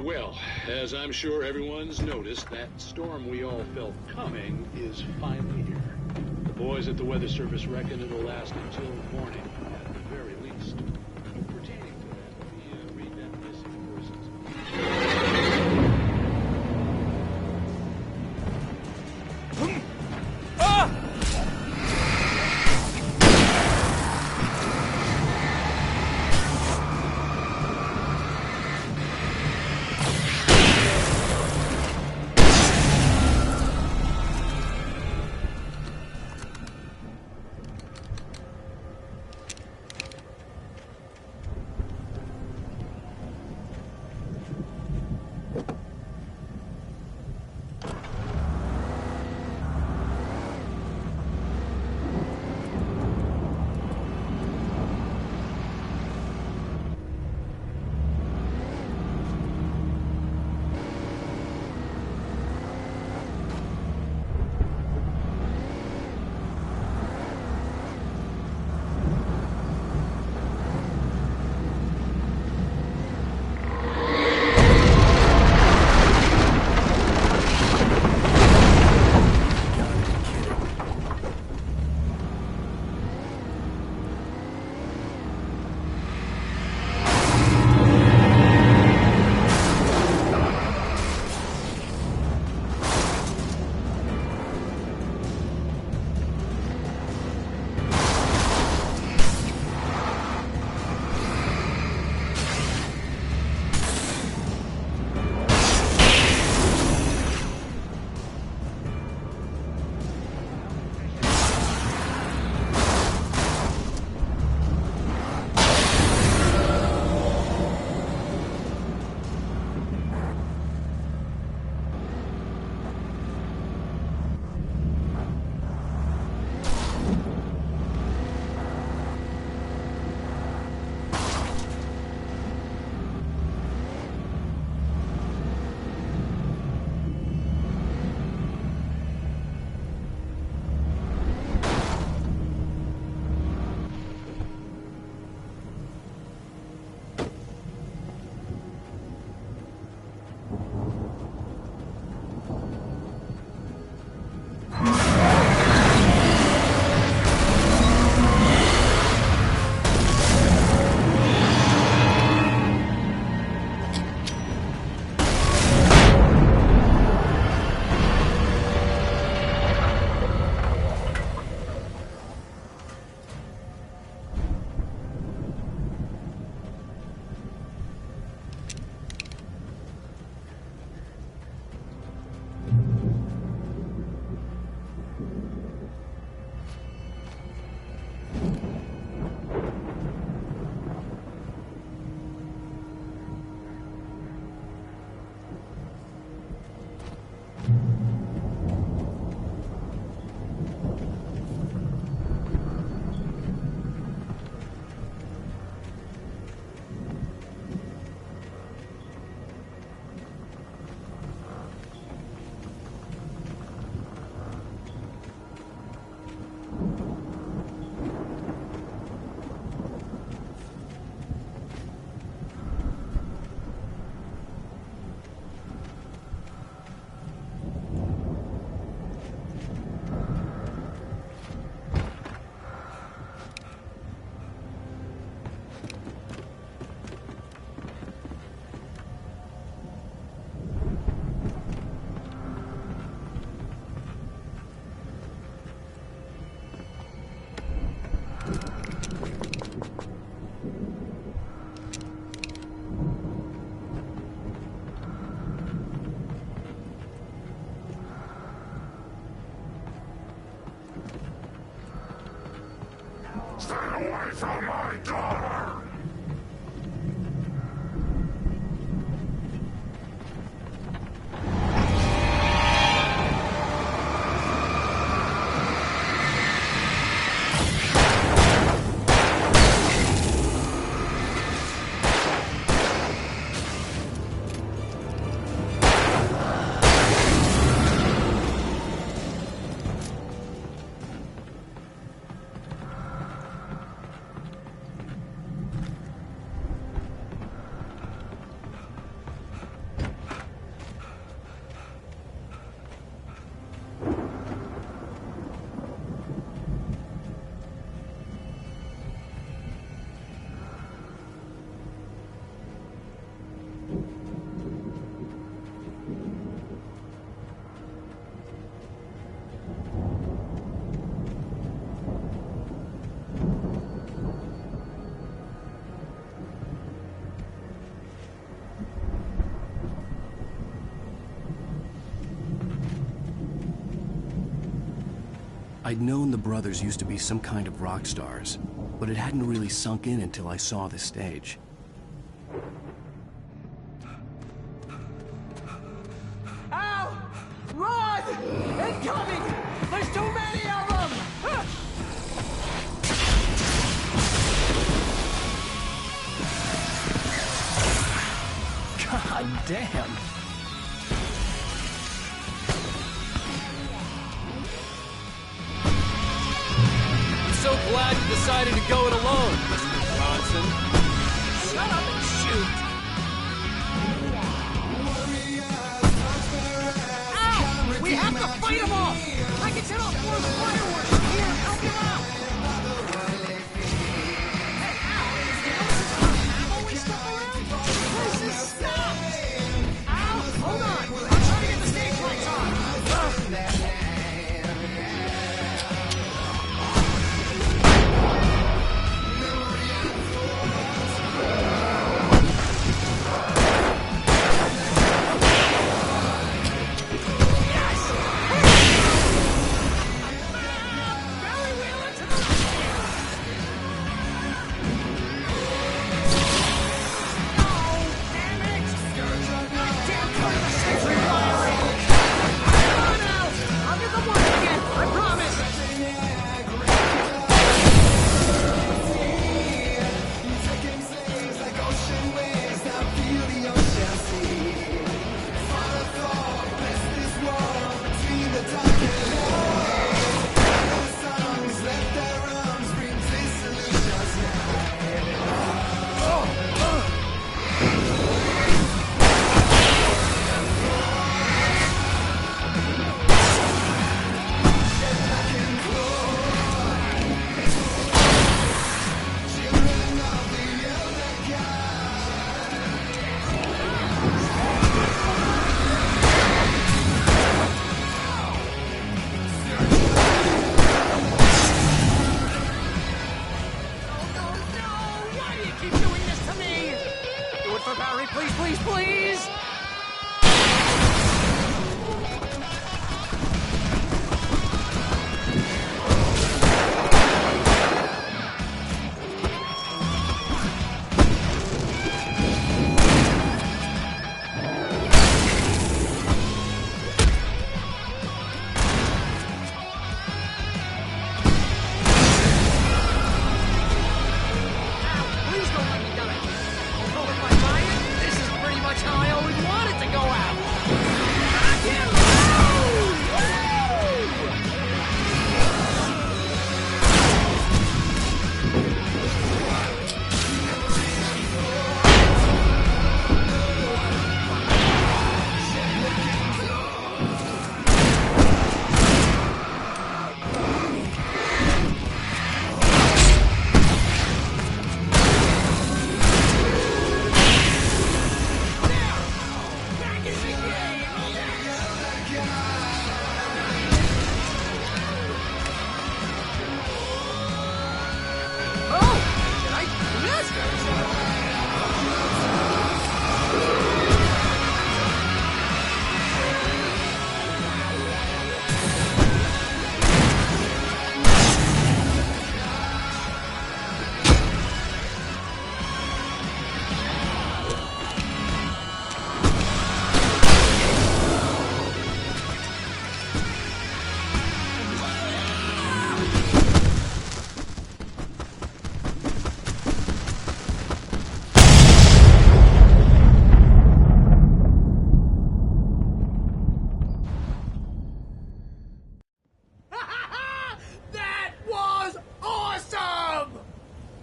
Well, as I'm sure everyone's noticed, that storm we all felt coming is finally here. The boys at the Weather Service reckon it'll last until morning, at the very least. Pertaining to that, let me read that missing persons. Stay away from my daughter! I'd known the brothers used to be some kind of rock stars, but it hadn't really sunk in until I saw the stage. Ow! Run! Incoming! There's too many of them! God damn! So glad you decided to go it alone, Mr. Johnson. Shut up and shoot! Ow! We have to fight them off! I can set off more fireworks! Here, help you out! Hey, ow! Ammo and stuff around? Where's this stuff? Ow! Hold on! I'm trying to get the stage lights on! Please, please, please! Please don't let me die. Although if I buy it, this is pretty much how I always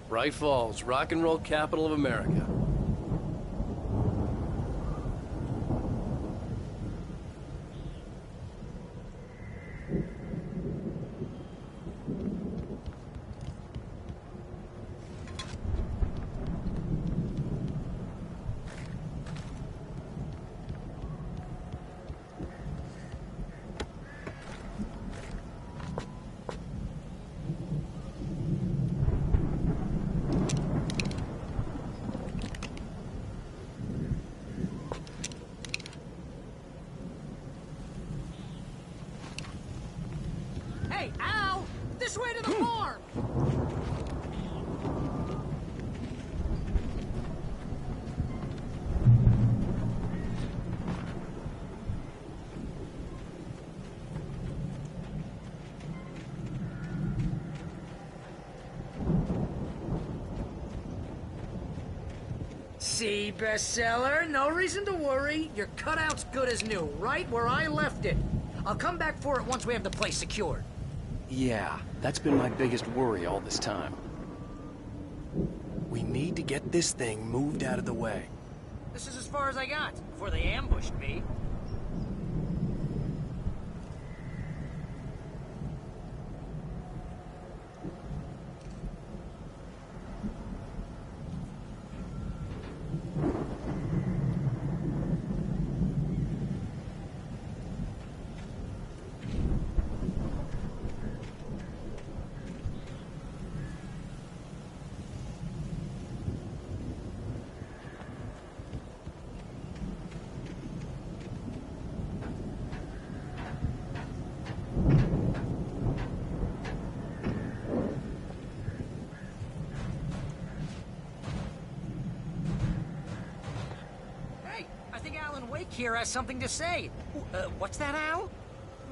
Bright Falls, rock and roll capital of America. Hey, Al! This way to the farm! See, bestseller? No reason to worry. Your cutout's good as new, right where I left it. I'll come back for it once we have the place secured. Yeah, that's been my biggest worry all this time. We need to get this thing moved out of the way. This is as far as I got before they ambushed me. Here has something to say. What's that, Al?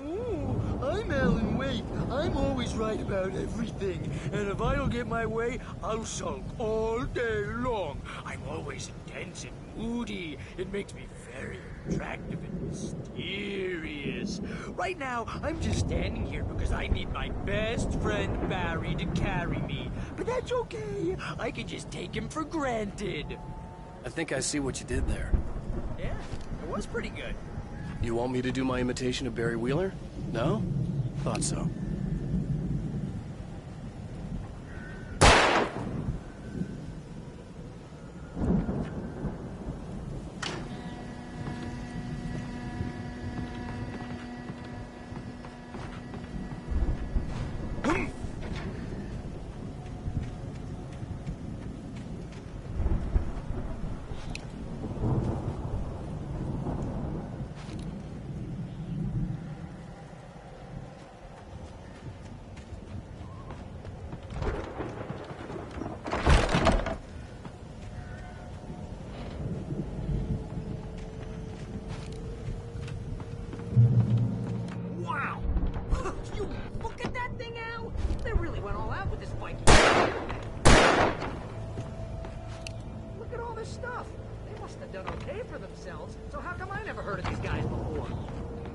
Ooh, I'm Alan Wake. I'm always right about everything. And if I don't get my way, I'll sulk all day long. I'm always intense and moody. It makes me very attractive and mysterious. Right now, I'm just standing here because I need my best friend Barry to carry me. But that's okay. I can just take him for granted. I think I see what you did there. Yeah, it was pretty good. You want me to do my imitation of Barry Wheeler? No? Thought so.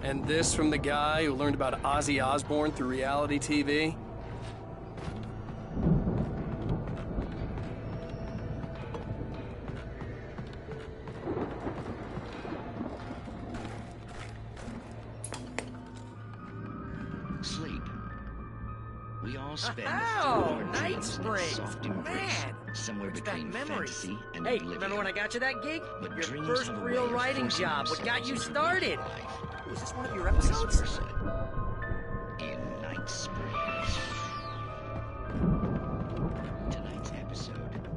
And this from the guy who learned about Ozzy Osbourne through reality TV? Sleep. We all spend Night Springs. soft embrace, Man, somewhere it's between got memories. fantasy and Hey, oblivion. remember when I got you that gig? But Your dreams first have a real way of writing forcing job. What got you themselves into started? life. Was this one of your Vice episodes? versa. In Night Springs. Tonight's episode,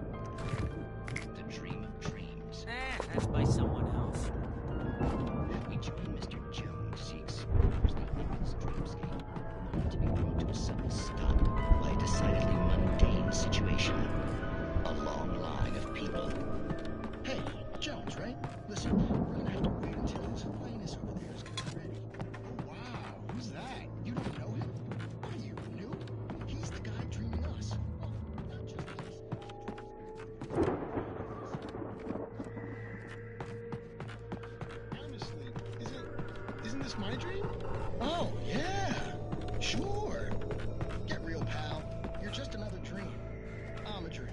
The Dream of Dreams. That's by someone else. We join Mr. Jones as he explores the immense dreamscape, only to be brought to a sudden stop by a decidedly mundane situation. A long line of people. Hey, Jones, right? Listen, we're gonna have to wait until his highness over there is ready. Oh, wow, who's that? You don't know him? Are you new? He's the guy dreaming us. Oh, not just us. Honestly, isn't this my dream? Oh, yeah, sure. Get real, pal. You're just another dream. I'm a dream.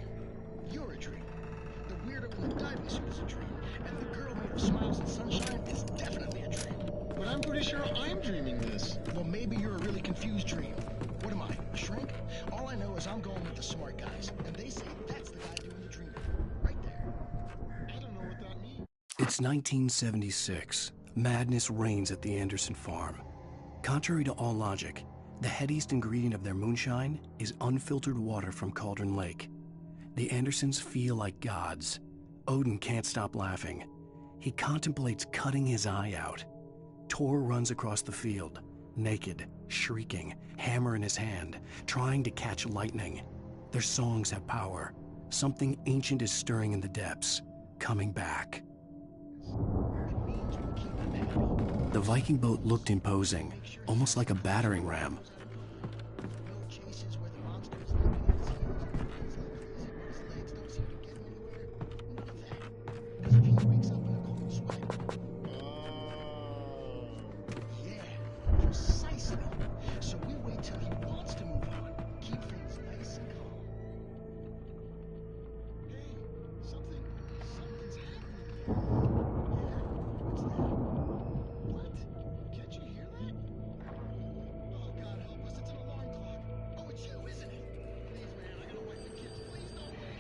I'm pretty sure I'm dreaming this. Well, maybe you're a really confused dream. What am I, a shrink? All I know is I'm going with the smart guys, and they say that's the guy doing the dreaming. Right there. I don't know what that means. It's 1976. Madness reigns at the Anderson farm. Contrary to all logic, the headiest ingredient of their moonshine is unfiltered water from Cauldron Lake. The Andersons feel like gods. Odin can't stop laughing. He contemplates cutting his eye out. Tor runs across the field, naked, shrieking, hammer in his hand, trying to catch lightning. Their songs have power. Something ancient is stirring in the depths, coming back. The Viking boat looked imposing, almost like a battering ram. Precisely. So we wait till he wants to move on. Keep things nice and calm. Hey, something's happening here. What's that? What? Can't you hear that? Oh, God help us, it's an alarm clock. Oh, it's you, isn't it? Please, man, I gotta wipe the kids. Please don't wait.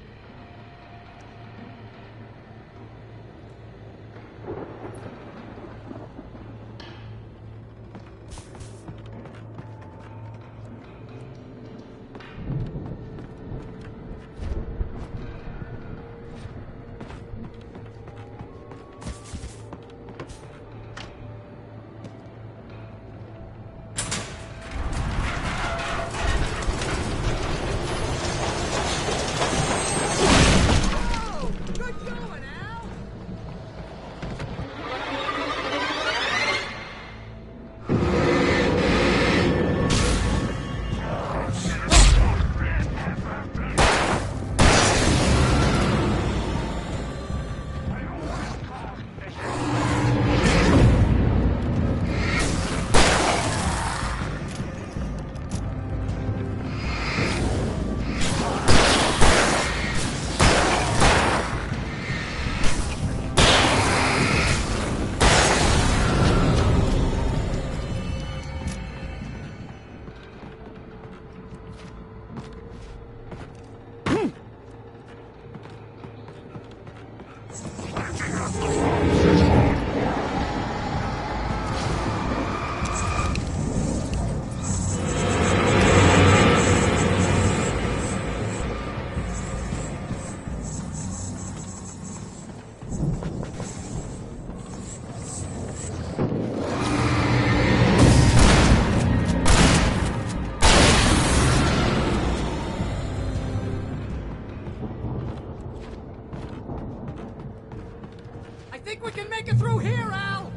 I think we can make it through here, Al!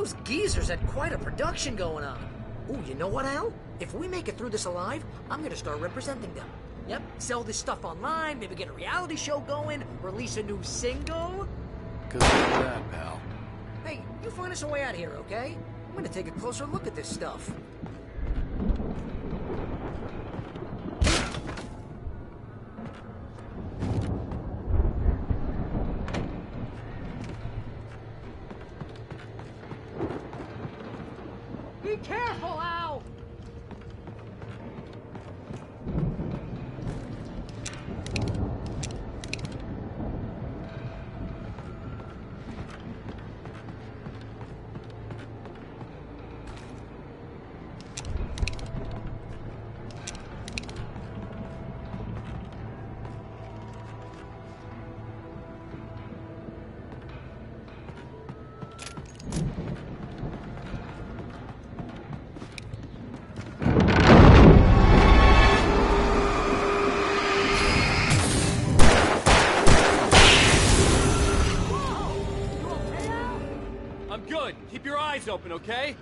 Those geezers had quite a production going on. Ooh, you know what, Al? If we make it through this alive, I'm gonna start representing them. Yep, sell this stuff online, maybe get a reality show going, release a new single. Good luck with that, pal. Hey, you find us a way out of here, okay? I'm gonna take a closer look at this stuff. Be careful, Al! I'm good. Keep your eyes open, okay?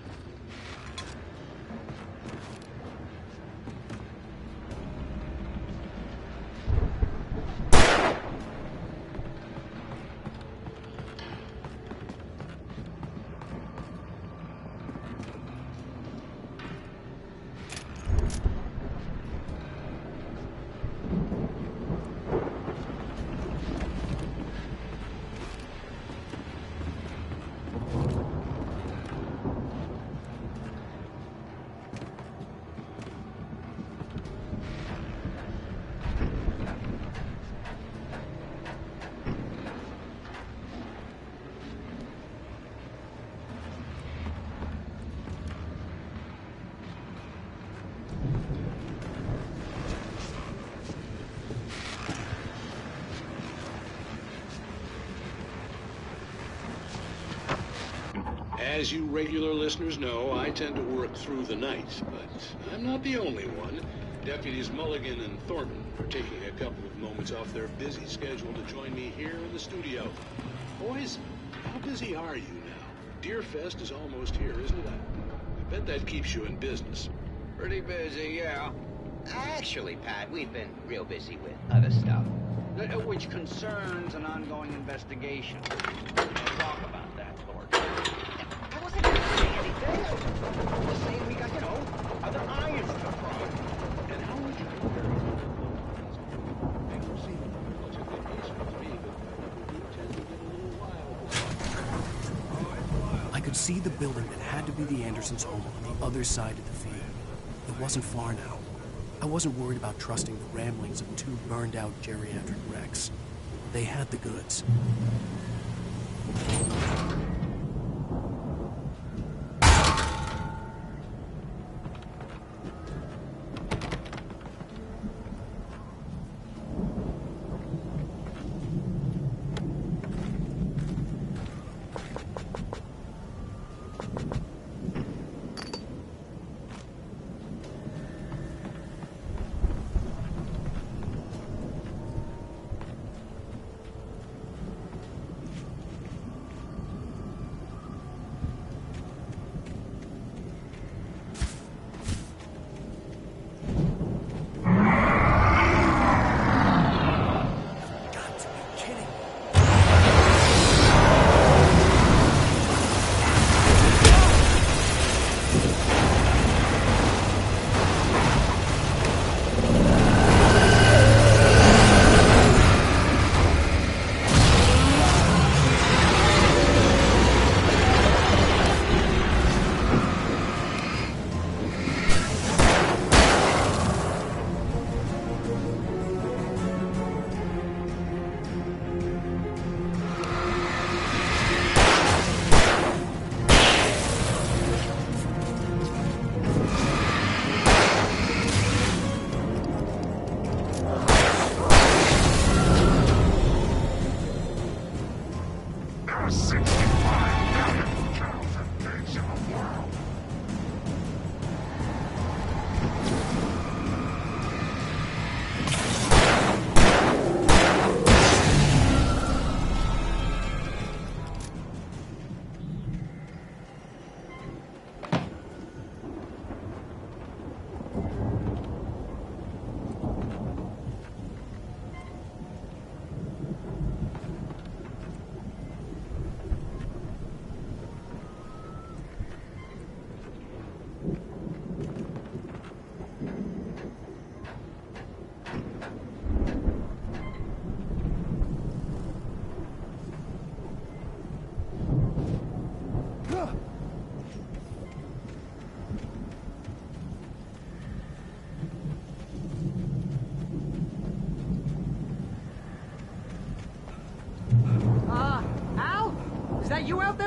As you regular listeners know, I tend to work through the night, but I'm not the only one. Deputies Mulligan and Thornton are taking a couple of moments off their busy schedule to join me here in the studio. Boys, how busy are you now? Deerfest is almost here, isn't it? I bet that keeps you in business. Pretty busy, yeah. Actually, Pat, we've been real busy with other stuff, which concerns an ongoing investigation. We'll talk about that, Thornton. I wasn't going to say anything. Just saying we got, other irons to fry. And how would you I could see the building that had to be the Andersons' home on the other side of the field. It wasn't far now. I wasn't worried about trusting the ramblings of two burned-out geriatric wrecks. They had the goods.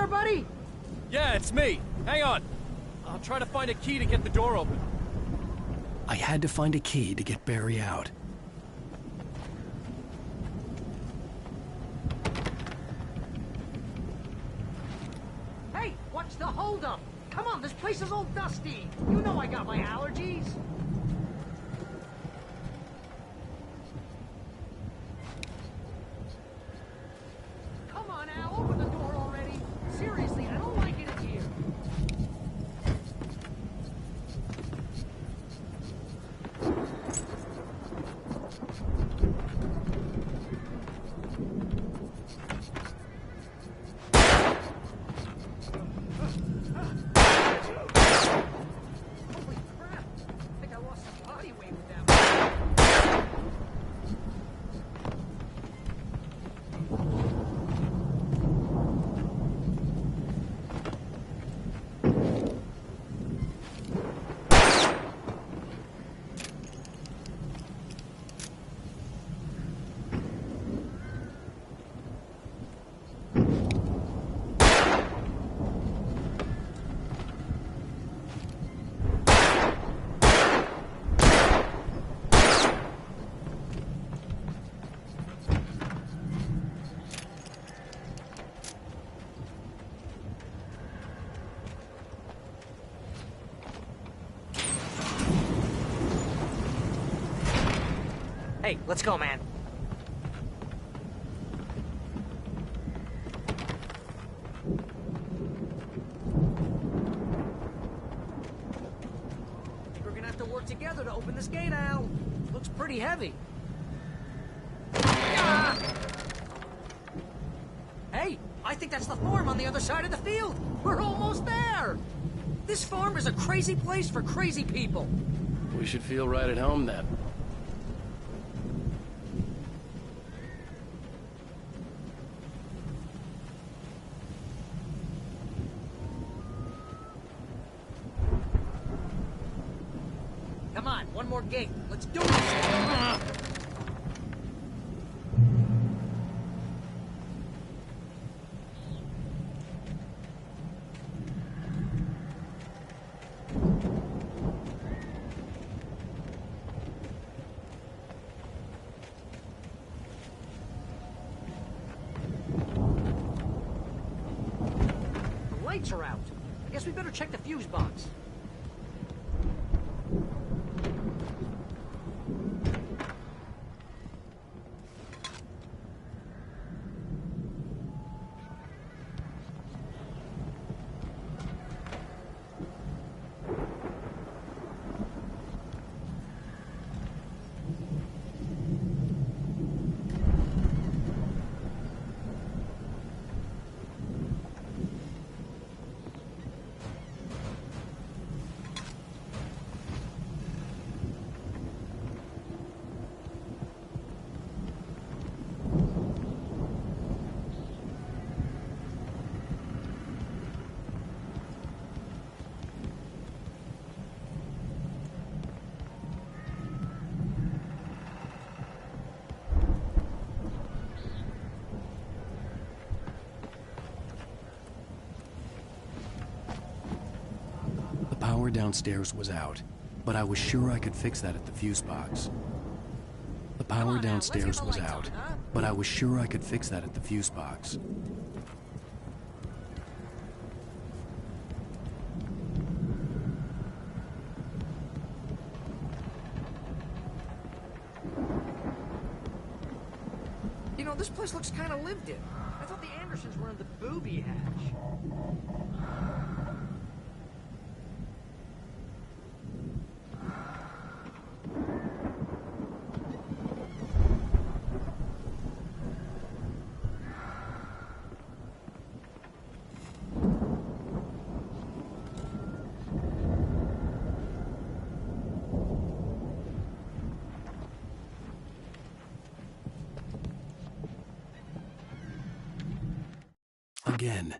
there, buddy? Yeah, it's me. Hang on. I'll try to find a key to get the door open. I had to find a key to get Barry out. Hey, what's the holdup? Come on, this place is all dusty. You know I got my allergies. Come on, Al, open the door already. Seriously, I don't like it in here. Holy crap! I think I lost some body weight with that one. Hey, let's go, man. Think we're gonna have to work together to open this gate, Al. Looks pretty heavy. Ah! Hey, I think that's the farm on the other side of the field. We're almost there. This farm is a crazy place for crazy people. We should feel right at home then. Come on, one more gate. Let's do this. The lights are out. I guess we better check the fuse box. The power downstairs was out, but I was sure I could fix that at the fuse box. The power downstairs was out, but I was sure I could fix that at the fuse box. You know, this place looks kind of lived in. I thought the Andersons were in the booby hatch. Again,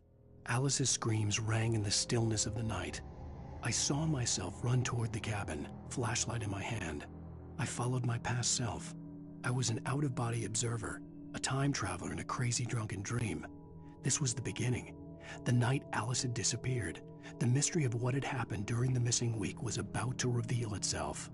Alice's screams rang in the stillness of the night. I saw myself run toward the cabin, flashlight in my hand. I followed my past self. I was an out-of-body observer, a time traveler in a crazy drunken dream. This was the beginning. The night Alice had disappeared. The mystery of what had happened during the missing week was about to reveal itself.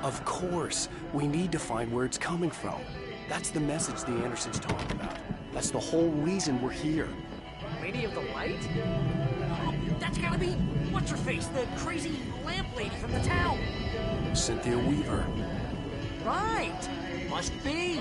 Of course. We need to find where it's coming from. That's the message the Andersons talked about. That's the whole reason we're here. Lady of the Light? Oh, that's gotta be... what's-her-face? The crazy lamp lady from the town. Cynthia Weaver. Right. Must be.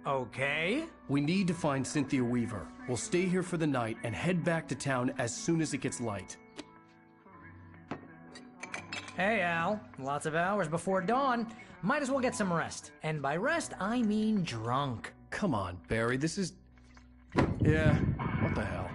Okay. We need to find Cynthia Weaver. We'll stay here for the night and head back to town as soon as it gets light. Hey, Al. Lots of hours before dawn. Might as well get some rest. And by rest, I mean drunk. Come on, Barry, this is... Yeah, what the hell?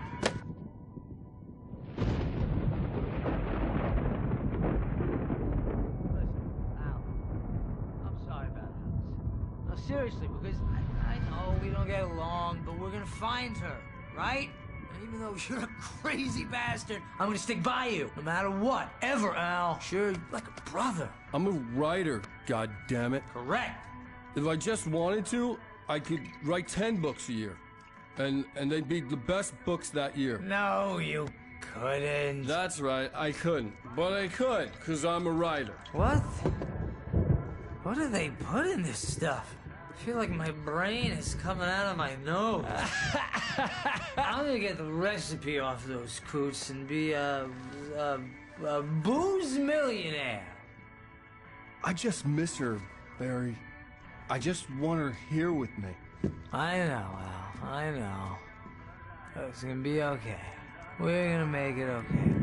Seriously, because I know we don't get along, but we're gonna find her, right? And even though you're a crazy bastard, I'm gonna stick by you, no matter what, ever, Al. Sure, like a brother. I'm a writer, goddammit. Correct. If I just wanted to, I could write 10 books a year. And they'd be the best books that year. No, you couldn't. That's right, I couldn't. But I could, because I'm a writer. What? What do they put in this stuff? I feel like my brain is coming out of my nose. I'm gonna get the recipe off those coots and be a booze millionaire. I just miss her, Barry. I just want her here with me. I know, Al. I know. It's gonna be okay. We're gonna make it okay.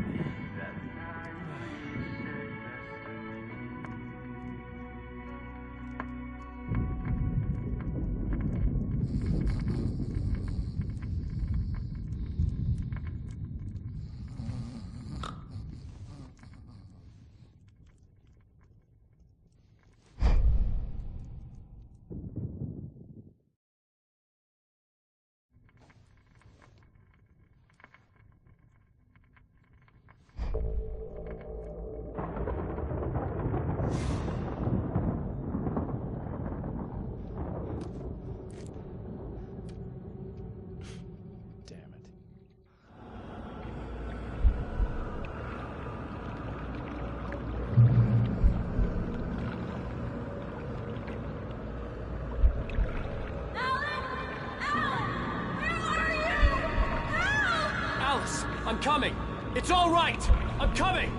I'm coming! It's all right! I'm coming!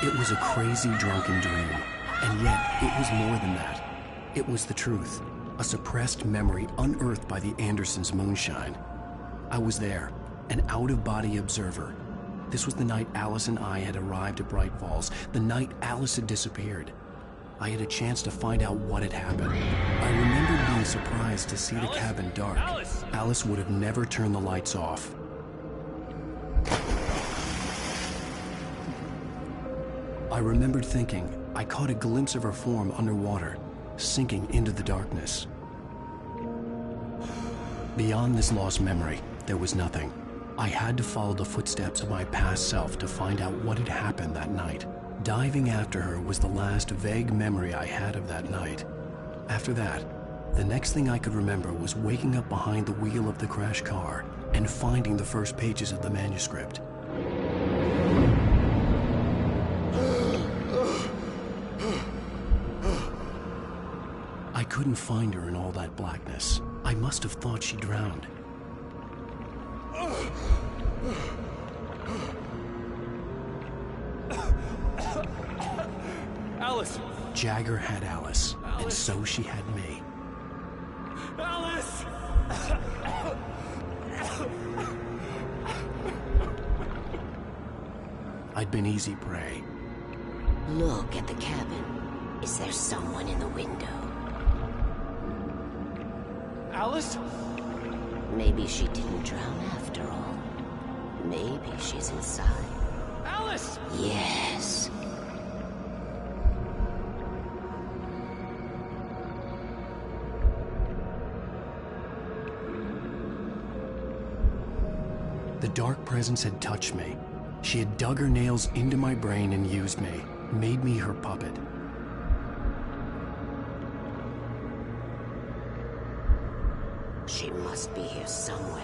It was a crazy, drunken dream. And yet, it was more than that. It was the truth. A suppressed memory unearthed by the Andersons' moonshine. I was there, an out-of-body observer. This was the night Alice and I had arrived at Bright Falls, the night Alice had disappeared. I had a chance to find out what had happened. I remembered being surprised to see the cabin dark. Alice would have never turned the lights off. I remembered thinking I caught a glimpse of her form underwater, sinking into the darkness. Beyond this lost memory, there was nothing. I had to follow the footsteps of my past self to find out what had happened that night. Diving after her was the last vague memory I had of that night. After that, the next thing I could remember was waking up behind the wheel of the crashed car and finding the first pages of the manuscript. I couldn't find her in all that blackness. I must have thought she drowned. Alice! Jagger had Alice, and so she had me. Alice! I'd been easy prey. Look at the cabin. Is there someone in the window? Alice? Maybe she didn't drown after all. Maybe she's inside. Alice! Yes. The dark presence had touched me. She had dug her nails into my brain and used me, made me her puppet. She must be here somewhere.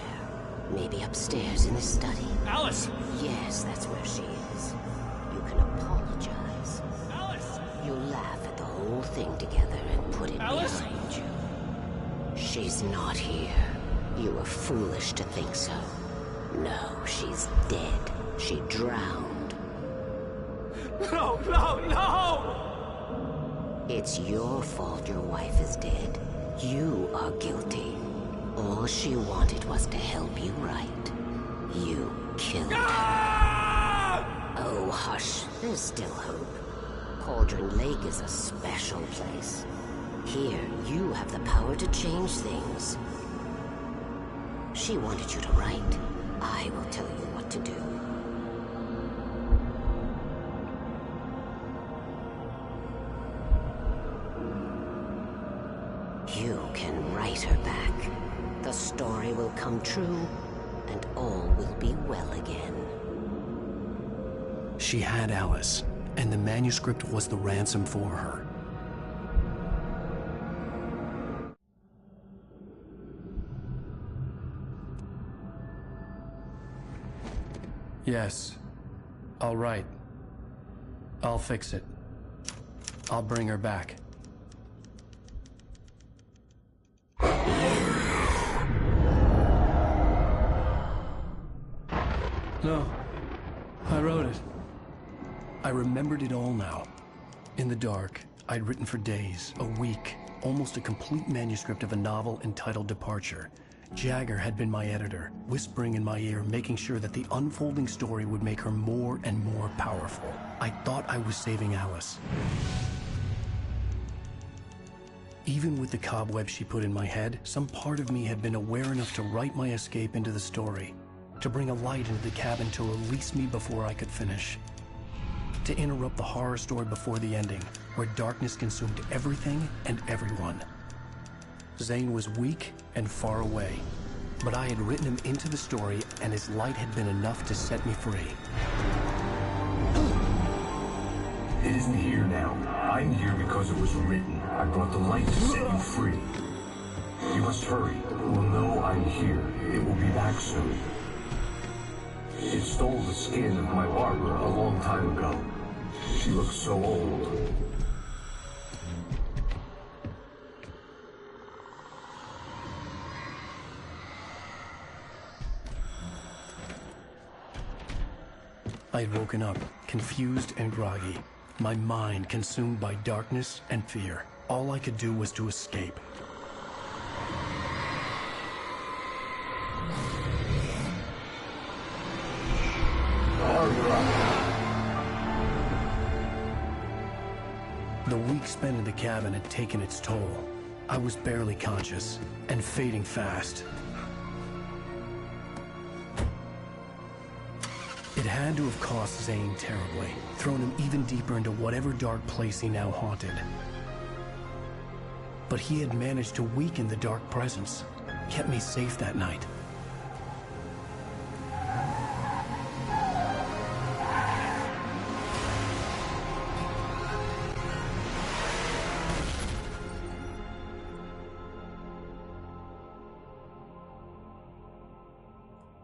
Maybe upstairs in the study. Alice! Yes, that's where she is. You can apologize. Alice! You laugh at the whole thing together and put it Alice? behind you. She's not here. You were foolish to think so. No, she's dead. She drowned. No, no, no! It's your fault your wife is dead. You are guilty. All she wanted was to help you right. You killed her. Oh, hush. There's still hope. Cauldron Lake is a special place. Here, you have the power to change things. She wanted you to write. I will tell you what to do. You can write her back. The story will come true, and all will be well again. She had Alice, and the manuscript was the ransom for her. Yes. All right. I'll fix it. I'll bring her back. No. I wrote it. I remembered it all now. In the dark, I'd written for days, a week, almost a complete manuscript of a novel entitled Departure. Jagger had been my editor, whispering in my ear, making sure that the unfolding story would make her more and more powerful. I thought I was saving Alice. Even with the cobweb she put in my head, some part of me had been aware enough to write my escape into the story, to bring a light into the cabin to release me before I could finish, to interrupt the horror story before the ending, where darkness consumed everything and everyone. Zane was weak and far away, but I had written him into the story, and his light had been enough to set me free. It isn't here now. I'm here because it was written. I brought the light to set you free. You must hurry. It will know I'm here. It will be back soon. It stole the skin of my Barbara a long time ago. She looks so old. I had woken up, confused and groggy, my mind consumed by darkness and fear. All I could do was to escape. The week spent in the cabin had taken its toll. I was barely conscious, and fading fast. It had to have cost Zane terribly, thrown him even deeper into whatever dark place he now haunted. But he had managed to weaken the dark presence, kept me safe that night.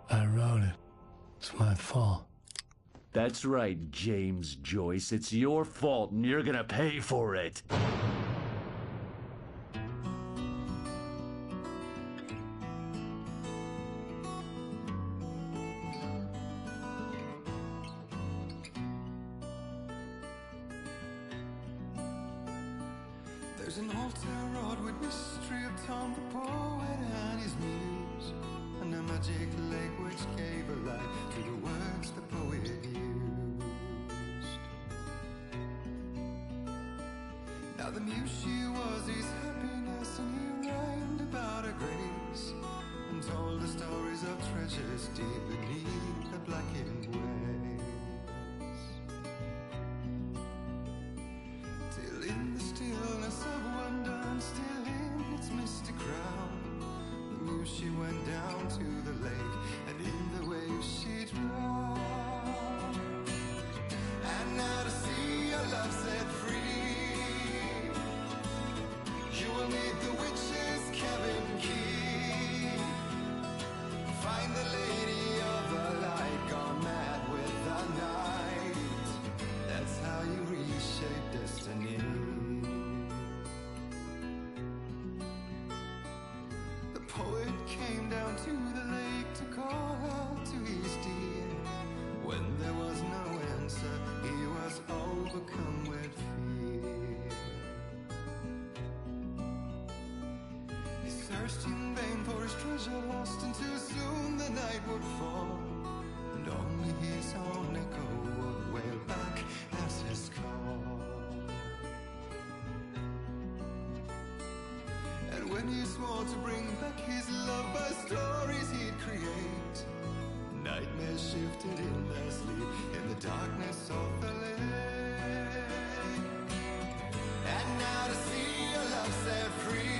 I wrote it. It's my fault. That's right, James Joyce. It's your fault, and you're gonna pay for it. There's an altar wrought with mystery of Tom the poet and his muse, and a magic lake which gave a light to the words the poet used. Now the muse she was his happiness, and he rhymed about her grace, and told the stories of treasures deep beneath the blackened waves. Till in the stillness of wonder, and still in its misty crown, the muse she went down to the lake, and in the waves she drowned. And now to see your love set free, you will need the witch's cabin key. Find the lady of the light, gone mad with the night. That's how you reshape destiny. The poet came down to the lake to call out to his dear. When there was no answer, he was overcome with fear. He searched in vain for his treasure lost, and too soon the night would fall, and only his own echo would wail back as his call. And when he swore to bring back his love by stories he'd create, nightmares shifted in their sleep in the darkness of the lake. And now to see your love set free,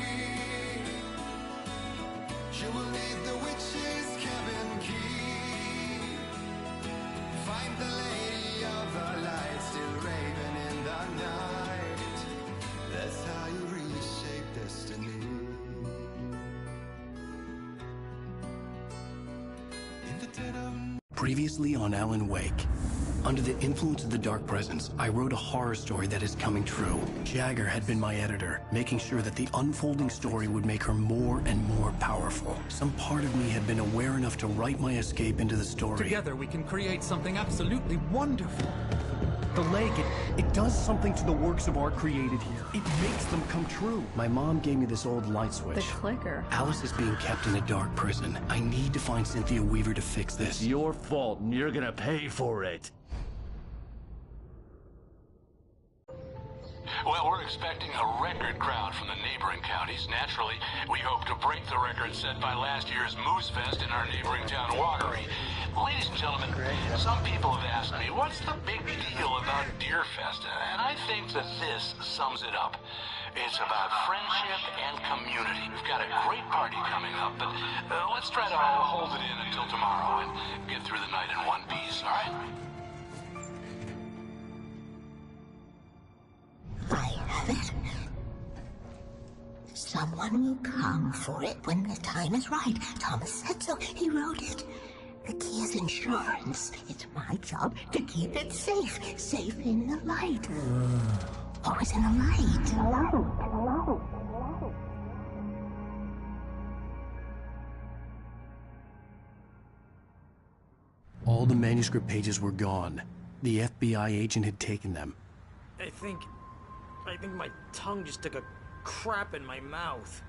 you will need the witch's cabin key. Find the lady of the light, still raving in the night. That's how you reshape destiny. In the dead of Previously on Alan Wake. Under the influence of the dark presence, I wrote a horror story that is coming true. Jagger had been my editor, making sure that the unfolding story would make her more and more powerful. Some part of me had been aware enough to write my escape into the story. Together we can create something absolutely wonderful. The lake, it does something to the works of art created here. It makes them come true. My mom gave me this old light switch. The clicker. Alice is being kept in a dark prison. I need to find Cynthia Weaver to fix this. It's your fault, and you're gonna pay for it. Well, we're expecting a record crowd from the neighboring counties. Naturally, we hope to break the record set by last year's Moose Fest in our neighboring town, Watery. Ladies and gentlemen, some people have asked me, what's the big deal about Deer Fest? And I think that this sums it up. It's about friendship and community. We've got a great party coming up, but let's try to hold it in until tomorrow and get through the night in one piece, all right? I have it. Someone will come for it when the time is right. Thomas said so. He wrote it. The key is insurance. It's my job to keep it safe. Safe in the light. Always in the light. All the manuscript pages were gone. The FBI agent had taken them. I think my tongue just took a crap in my mouth.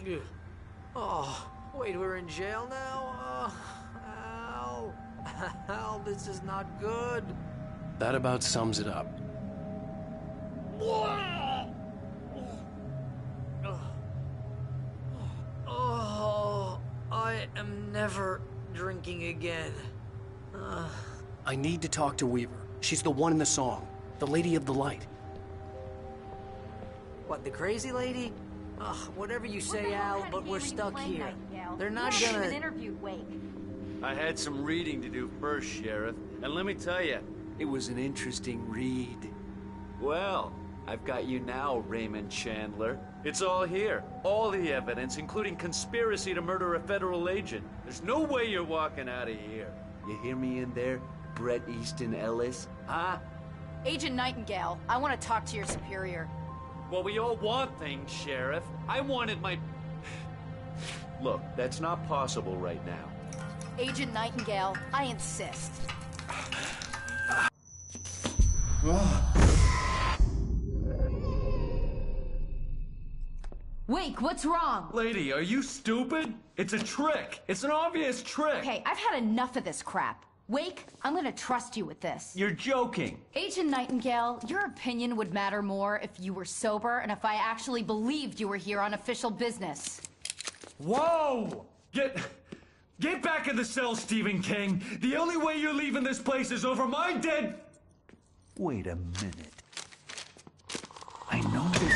Ugh. Oh, wait, we're in jail now? Al. Al, this is not good. That about sums it up. Oh, I am never drinking again. I need to talk to Weaver. She's the one in the song. The Lady of the Light. What, the crazy lady? Ugh, whatever you say, Al, but we're stuck here. They're not gonna... interviewed Wake. I had some reading to do first, Sheriff. And let me tell you, it was an interesting read. Well, I've got you now, Raymond Chandler. It's all here. All the evidence, including conspiracy to murder a federal agent. There's no way you're walking out of here. You hear me in there, Bret Easton Ellis? Huh? Agent Nightingale, I want to talk to your superior. Well, we all want things, Sheriff. I wanted my... Look, that's not possible right now. Agent Nightingale, I insist. Wake, what's wrong? Lady, are you stupid? It's a trick. It's an obvious trick. Okay, I've had enough of this crap. Wake, I'm gonna trust you with this. You're joking. Agent Nightingale, your opinion would matter more if you were sober and if I actually believed you were here on official business. Whoa! Get back in the cell, Stephen King. The only way you're leaving this place is over my dead... Wait a minute. I know this...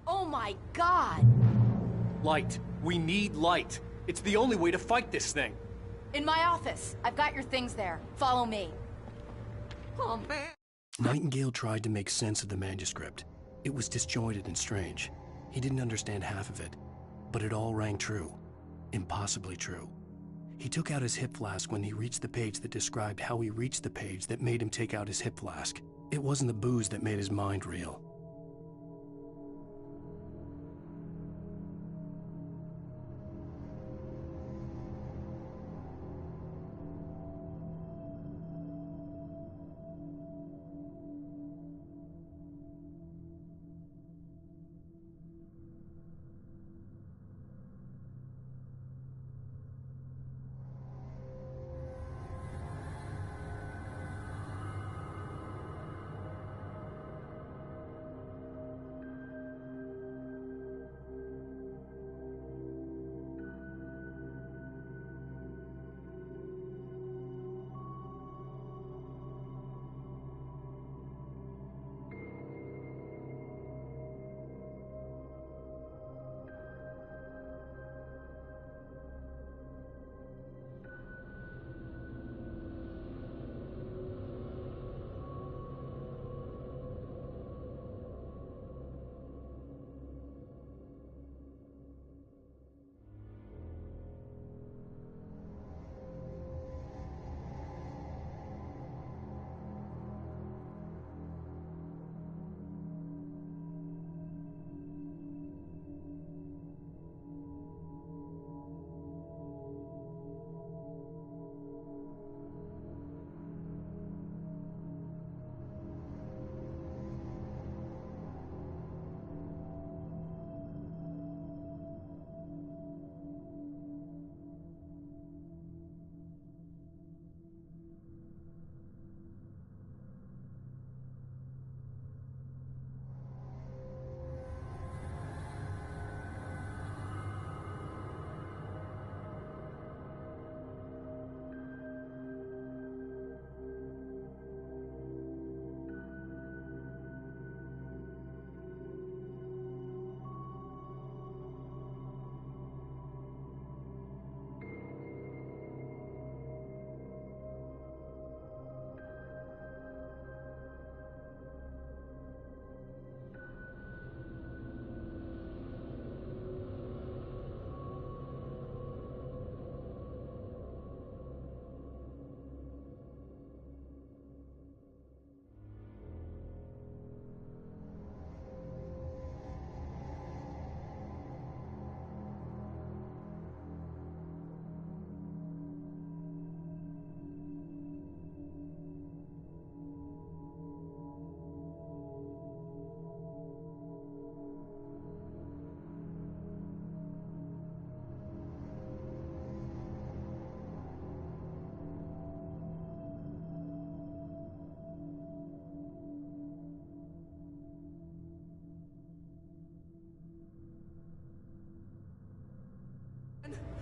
Oh my God! Light. We need light. It's the only way to fight this thing. In my office. I've got your things there. Follow me. Oh, man. Nightingale tried to make sense of the manuscript. It was disjointed and strange. He didn't understand half of it, but it all rang true. Impossibly true. He took out his hip flask when he reached the page that described how he reached the page that made him take out his hip flask. It wasn't the booze that made his mind reel.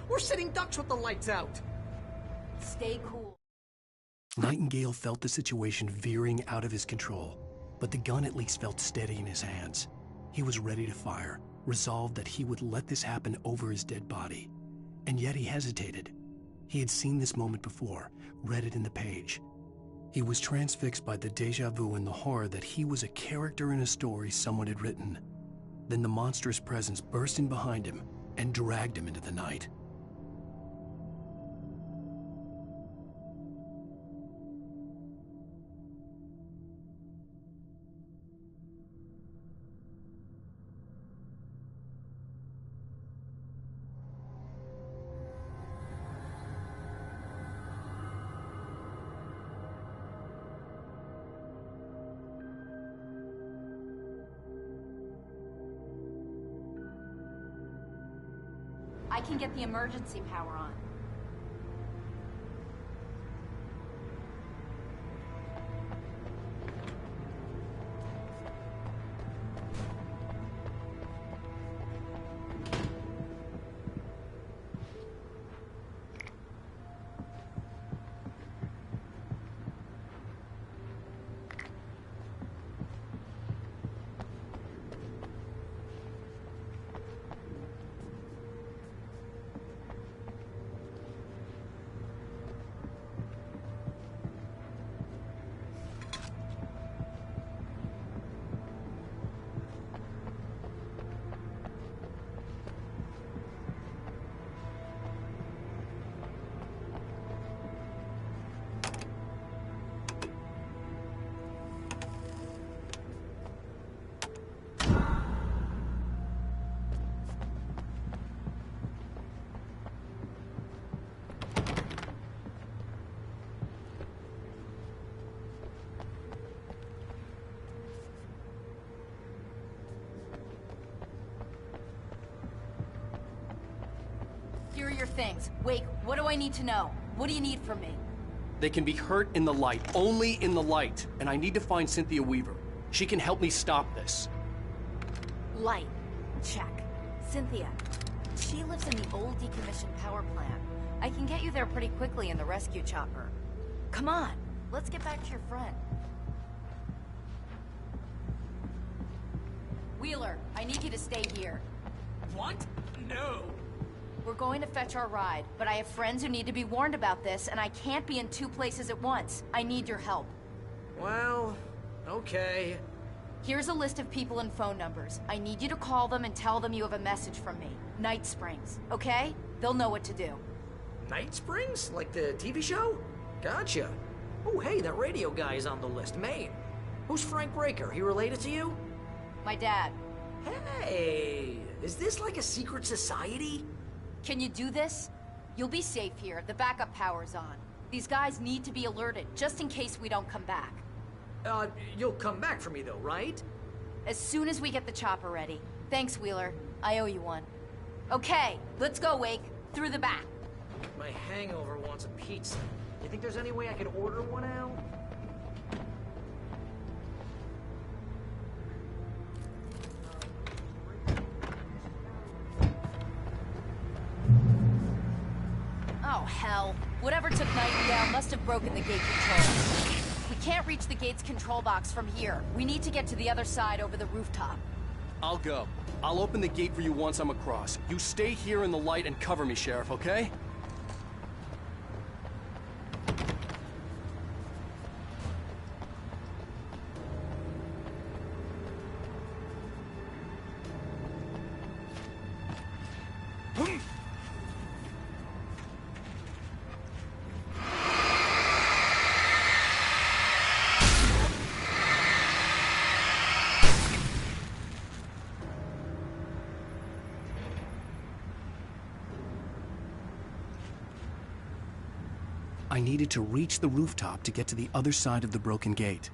We're sitting ducks with the lights out. Stay cool. Nightingale felt the situation veering out of his control, but the gun at least felt steady in his hands. He was ready to fire, resolved that he would let this happen over his dead body. And yet he hesitated. He had seen this moment before, read it in the page. He was transfixed by the déjà vu and the horror that he was a character in a story someone had written. Then the monstrous presence burst in behind him and dragged him into the night. I can get the emergency power on. Here are your things. Wait, what do I need to know? What do you need from me? They can be hurt in the light, only in the light. And I need to find Cynthia Weaver. She can help me stop this. Light. Check. Cynthia. She lives in the old decommissioned power plant. I can get you there pretty quickly in the rescue chopper. Come on, let's get back to your friend. Wheeler, I need you to stay here. What? No. We're going to fetch our ride, but I have friends who need to be warned about this, and I can't be in 2 places at once. I need your help. Well, okay. Here's a list of people and phone numbers. I need you to call them and tell them you have a message from me. Night Springs, okay? They'll know what to do. Night Springs? Like the TV show? Gotcha. Oh, hey, that radio guy is on the list. Maine. Who's Frank Breaker? He related to you? My dad. Hey, is this like a secret society? Can you do this? You'll be safe here. The backup power's on. These guys need to be alerted, just in case we don't come back. You'll come back for me though, right? As soon as we get the chopper ready. Thanks, Wheeler. I owe you one. Okay, let's go, Wake. Through the back. My hangover wants a pizza. You think there's any way I could order one out? Oh, hell. Whatever took Knight down must have broken the gate control. We can't reach the gate's control box from here. We need to get to the other side over the rooftop. I'll go. I'll open the gate for you once I'm across. You stay here in the light and cover me, Sheriff, okay? I needed to reach the rooftop to get to the other side of the broken gate.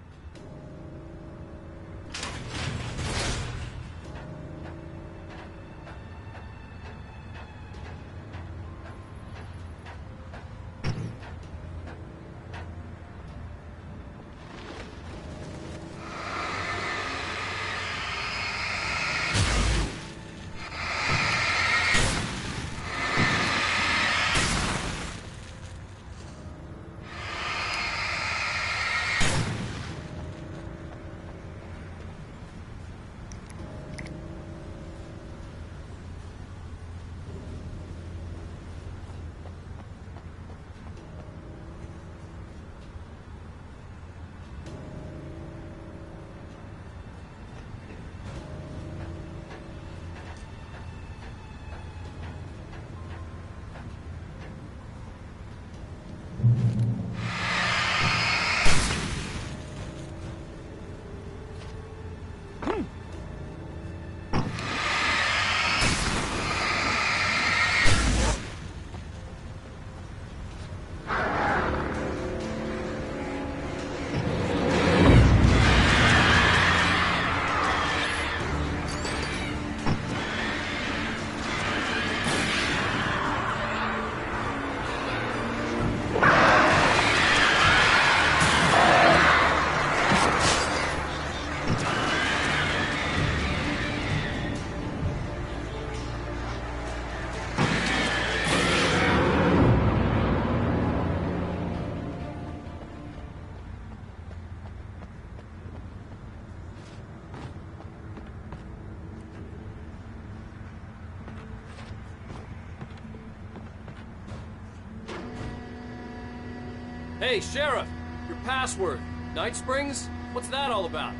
Hey, Sheriff! Your password. Night Springs? What's that all about?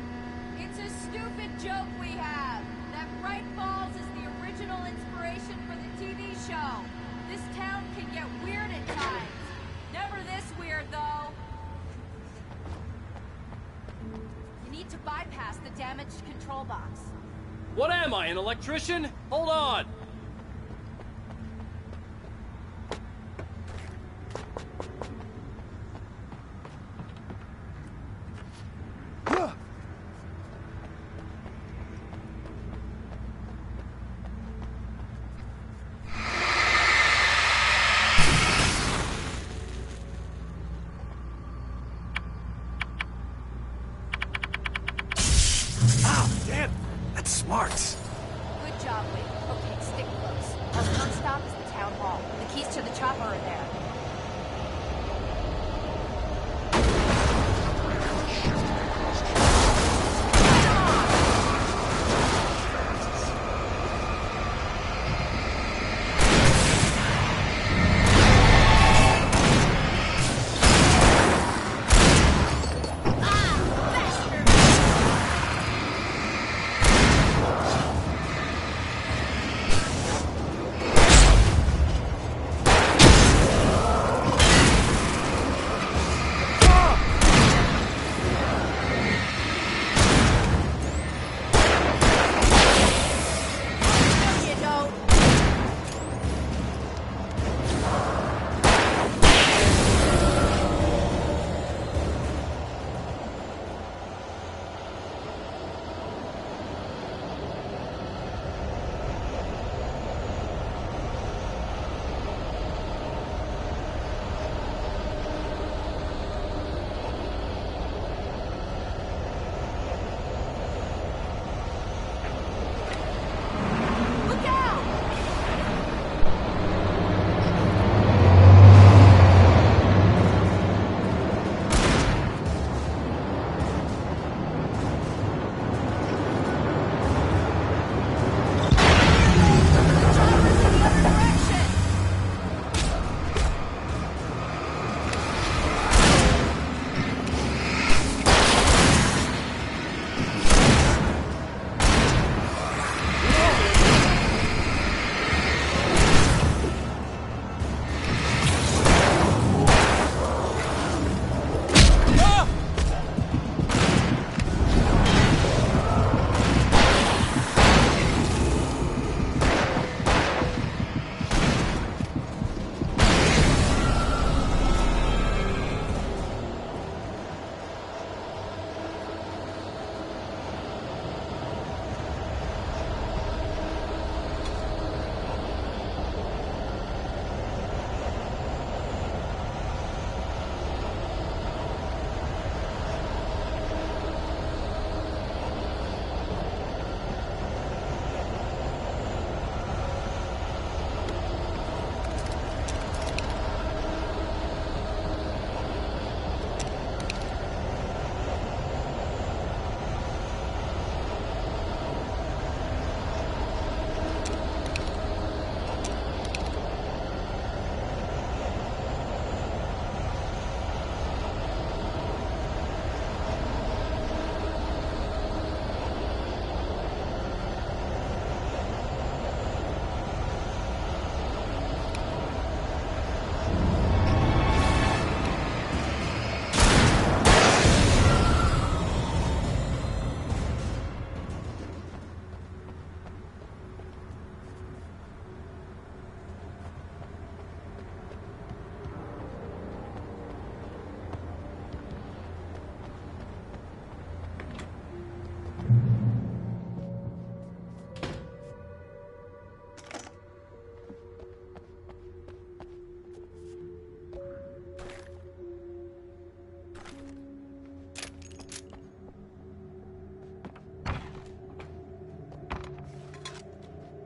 It's a stupid joke we have. That Bright Falls is the original inspiration for the TV show. This town can get weird at times. Never this weird, though. You need to bypass the damaged control box. What am I, an electrician? Hold on! Smart. Good job, Wade. Okay, stick close. Our first stop is the town hall. The keys to the chopper are there.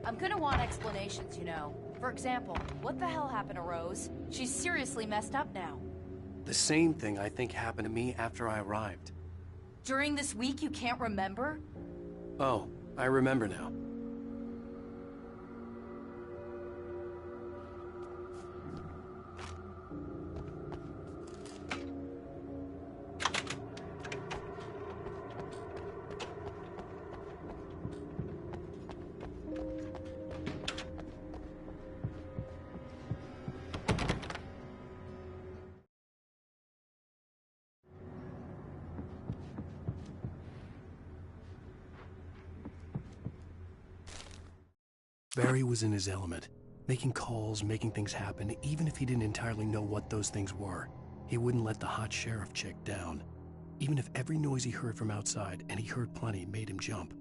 I'm gonna want explanations, you know. For example, what the hell happened to Rose? She's seriously messed up now. The same thing I think happened to me after I arrived. During this week you can't remember? Oh, I remember now. Barry was in his element, making calls, making things happen, even if he didn't entirely know what those things were. He wouldn't let the hot sheriff chick down. Even if every noise he heard from outside, and he heard plenty, made him jump.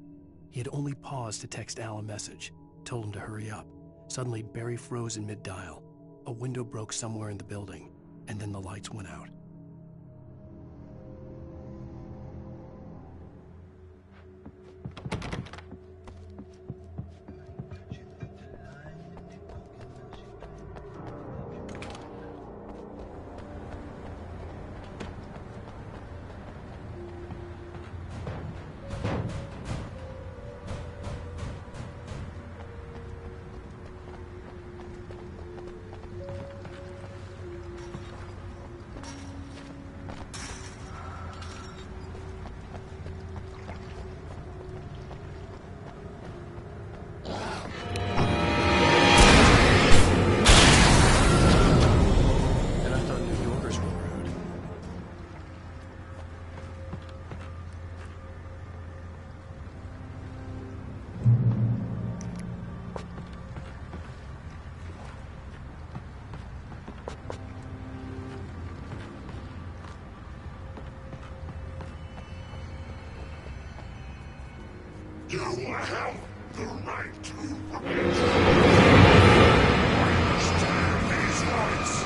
He had only paused to text Al a message, told him to hurry up. Suddenly, Barry froze in mid-dial. A window broke somewhere in the building, and then the lights went out. You have the right to understand these rights.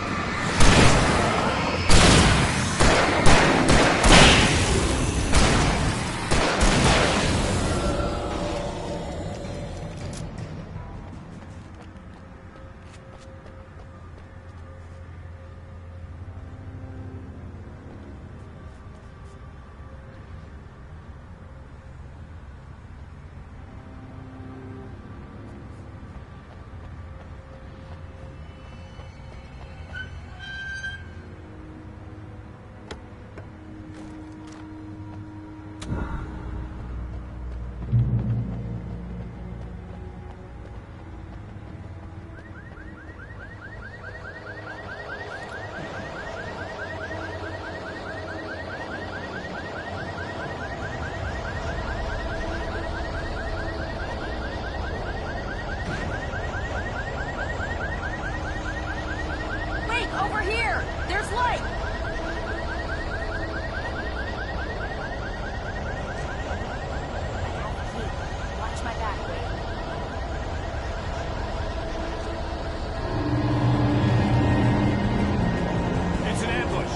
Over here! There's light! Watch my back, Wade. It's an ambush!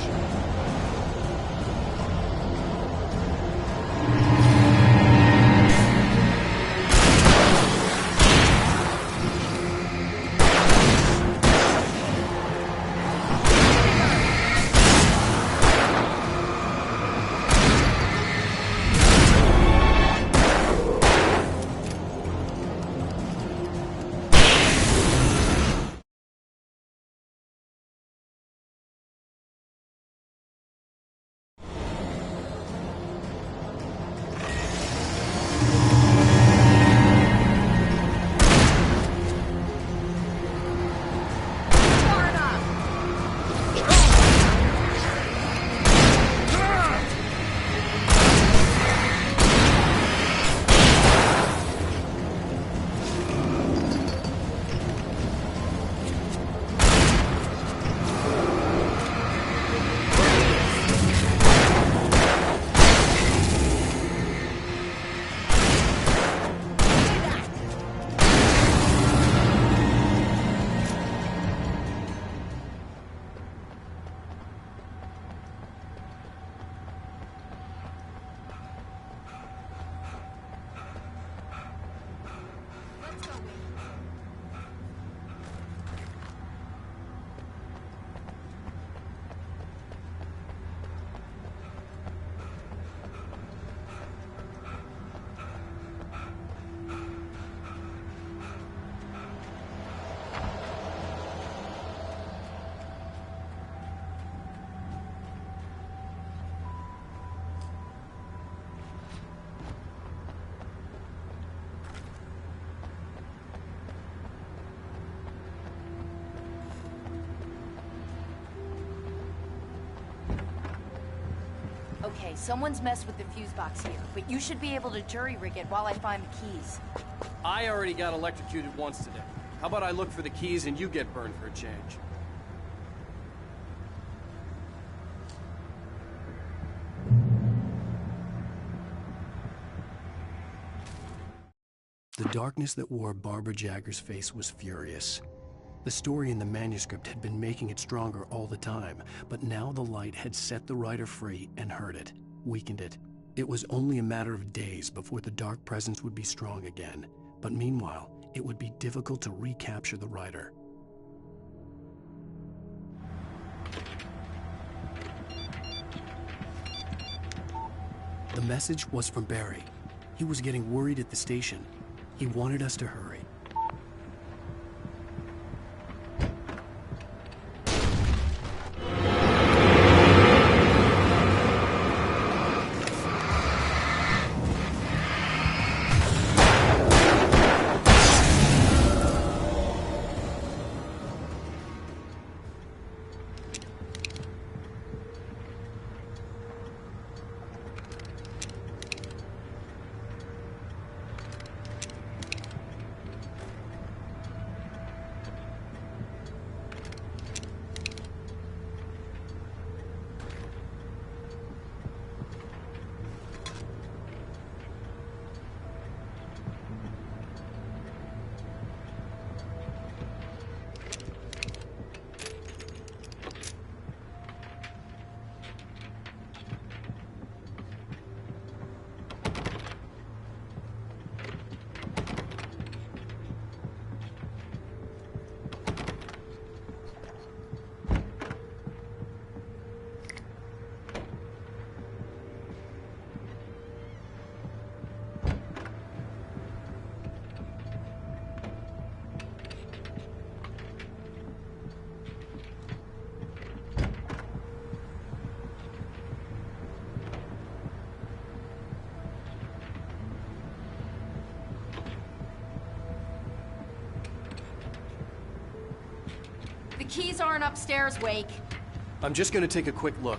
Okay, someone's messed with the fuse box here, but you should be able to jury-rig it while I find the keys. I already got electrocuted once today. How about I look for the keys and you get burned for a change? The darkness that wore Barbara Jagger's face was furious. The story in the manuscript had been making it stronger all the time, but now the light had set the writer free and hurt it, weakened it. It was only a matter of days before the dark presence would be strong again, but meanwhile, it would be difficult to recapture the writer. The message was from Barry. He was getting worried at the station. He wanted us to hurry. The keys aren't upstairs, Wake. I'm just gonna take a quick look.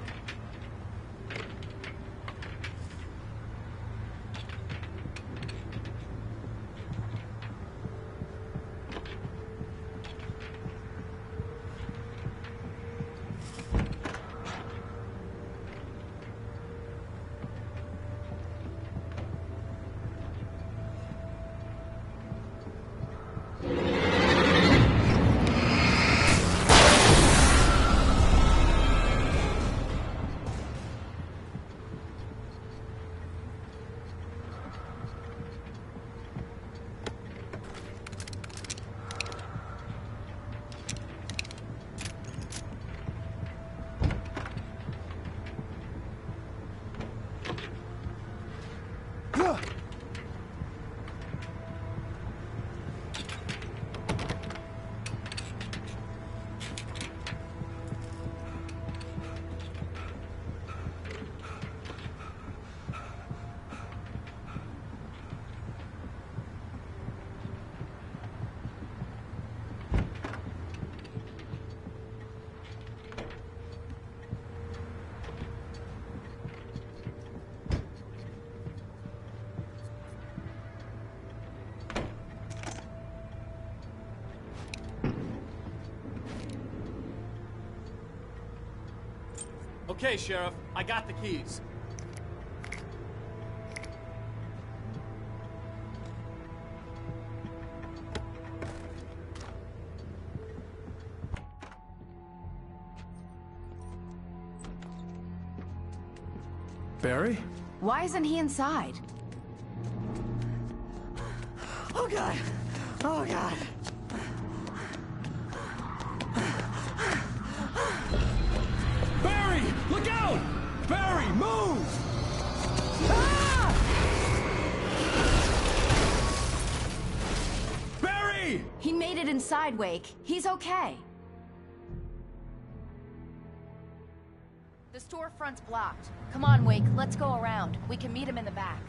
Okay, Sheriff, I got the keys. Barry? Why isn't he inside? Oh, God. Oh, God. Barry! Look out! Barry, move! Ah! Barry! He made it inside, Wake. He's okay. The storefront's blocked. Come on, Wake. Let's go around. We can meet him in the back.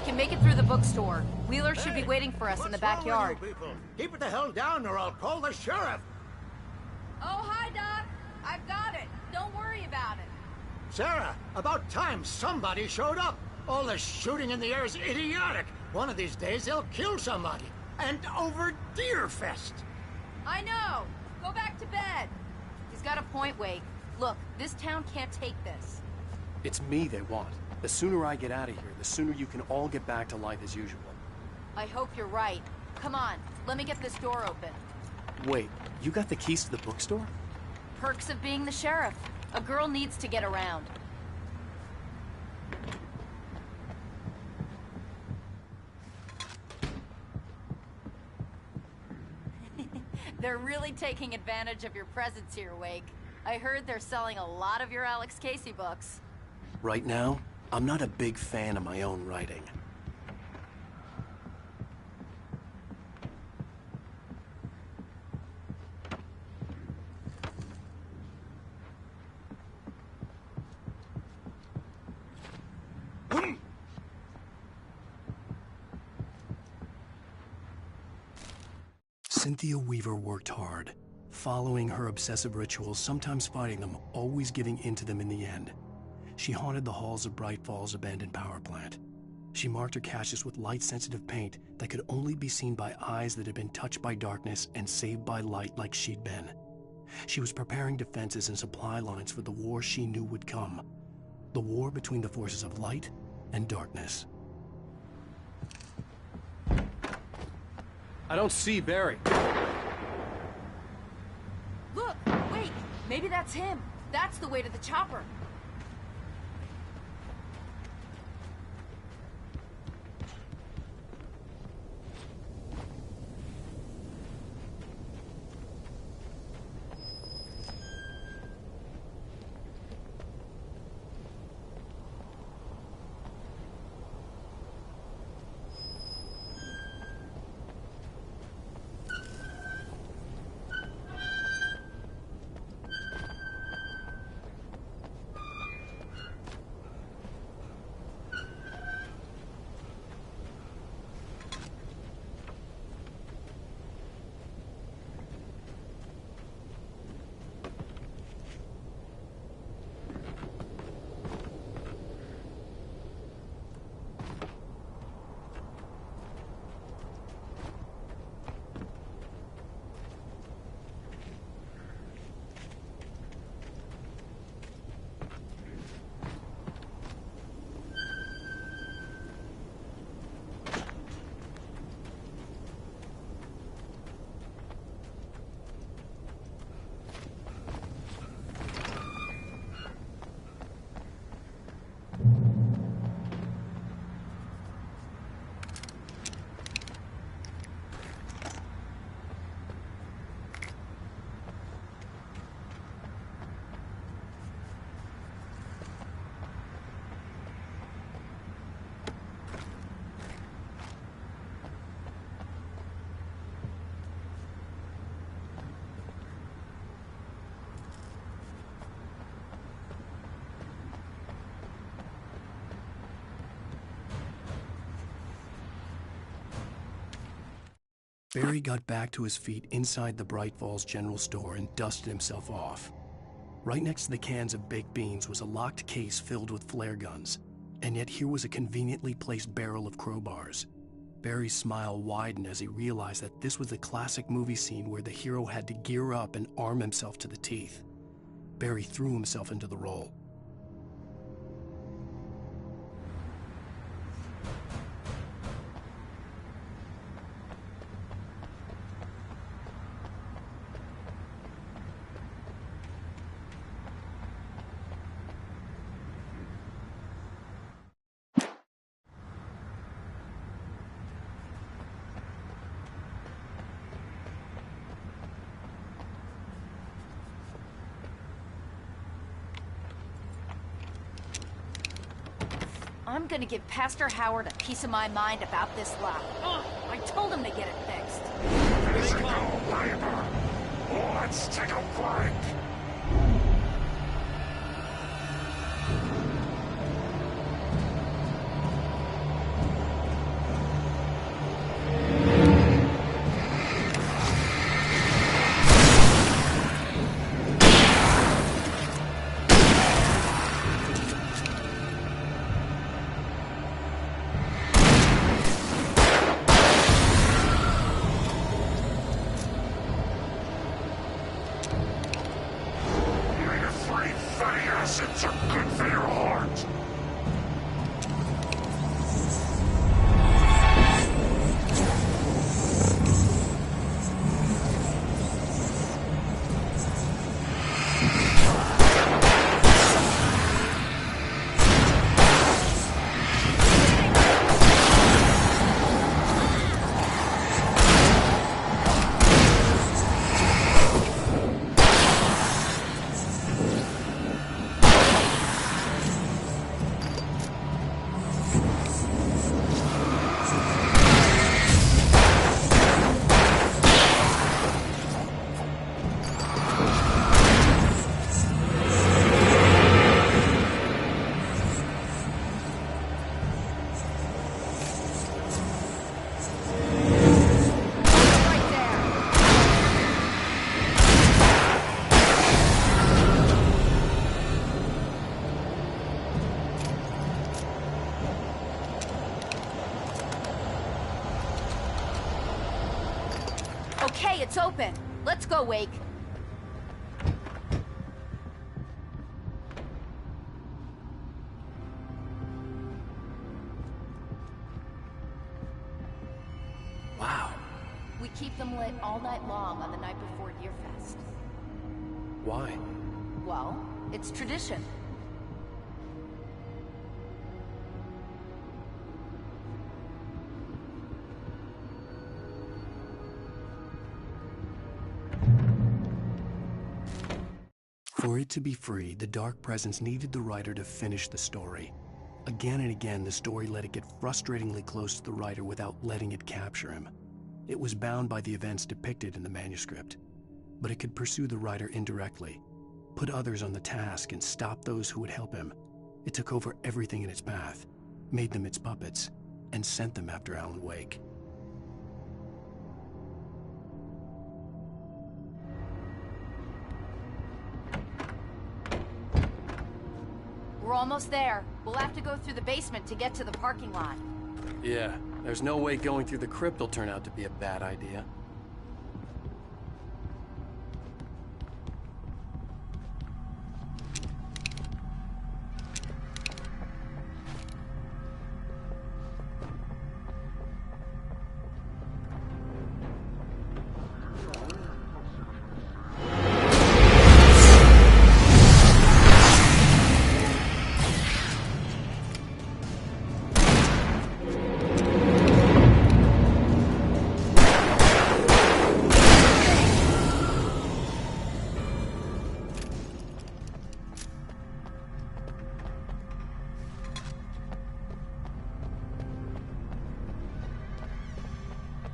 can make it through the bookstore. Wheeler should be waiting for us in the backyard. What's wrong with you people? Keep it the hell down or I'll call the sheriff. Oh, hi, Doc. I've got it. Don't worry about it. Sarah, about time somebody showed up. All this shooting in the air is idiotic. One of these days they'll kill somebody. And over Deerfest. I know. Go back to bed. He's got a point, Wake. Look, this town can't take this. It's me they want. The sooner I get out of here, the sooner you can all get back to life as usual. I hope you're right. Come on, let me get this door open. Wait, you got the keys to the bookstore? Perks of being the sheriff. A girl needs to get around. They're really taking advantage of your presence here, Wake. I heard they're selling a lot of your Alex Casey books. Right now, I'm not a big fan of my own writing. Cynthia Weaver worked hard, following her obsessive rituals, sometimes fighting them, always giving in to them in the end. She haunted the halls of Bright Falls' abandoned power plant. She marked her caches with light-sensitive paint that could only be seen by eyes that had been touched by darkness and saved by light like she'd been. She was preparing defenses and supply lines for the war she knew would come. The war between the forces of light and darkness. I don't see Barry. Look, wait, maybe that's him. That's the way to the chopper. Barry got back to his feet inside the Bright Falls General Store and dusted himself off. Right next to the cans of baked beans was a locked case filled with flare guns, and yet here was a conveniently placed barrel of crowbars. Barry's smile widened as he realized that this was the classic movie scene where the hero had to gear up and arm himself to the teeth. Barry threw himself into the role. I'm gonna give Pastor Howard a piece of my mind about this lot. I told him to get it fixed. Physical labor. Let's take a break. Okay, it's open. Let's go, Wake. Wow. We keep them lit all night long on the night before Deerfest. Why? Well, it's tradition. For it to be free, the Dark Presence needed the writer to finish the story. Again and again, the story let it get frustratingly close to the writer without letting it capture him. It was bound by the events depicted in the manuscript, but it could pursue the writer indirectly, put others on the task, and stop those who would help him. It took over everything in its path, made them its puppets, and sent them after Alan Wake. We're almost there. We'll have to go through the basement to get to the parking lot. Yeah, there's no way going through the crypt will turn out to be a bad idea.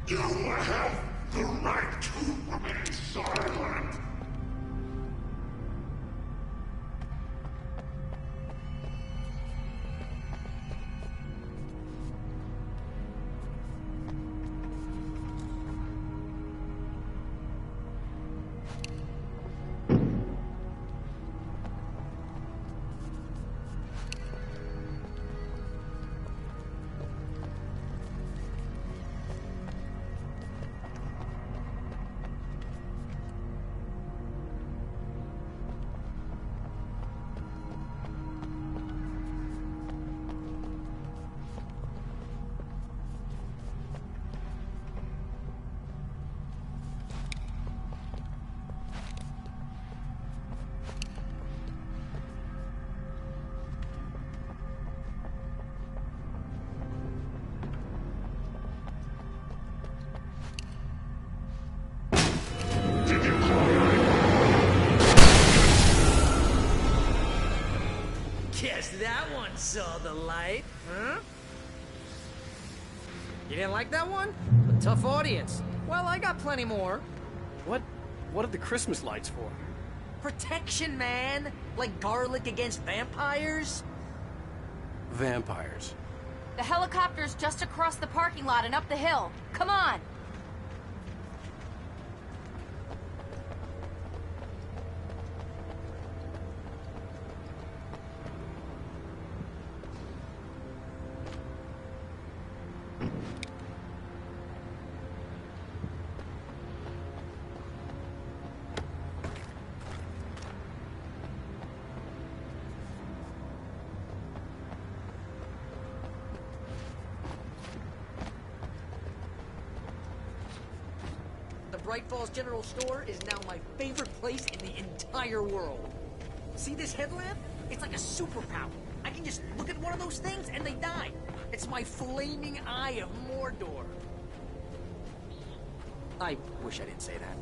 You have the right to remain silent. Guess that one saw the light, huh? You didn't like that one? A tough audience. Well, I got plenty more. What are the Christmas lights for? Protection, man! Like garlic against vampires? Vampires. The helicopter's just across the parking lot and up the hill. Come on! Bright Falls General Store is now my favorite place in the entire world. See this headlamp? It's like a superpower. I can just look at one of those things and they die. It's my flaming eye of Mordor. I wish I didn't say that.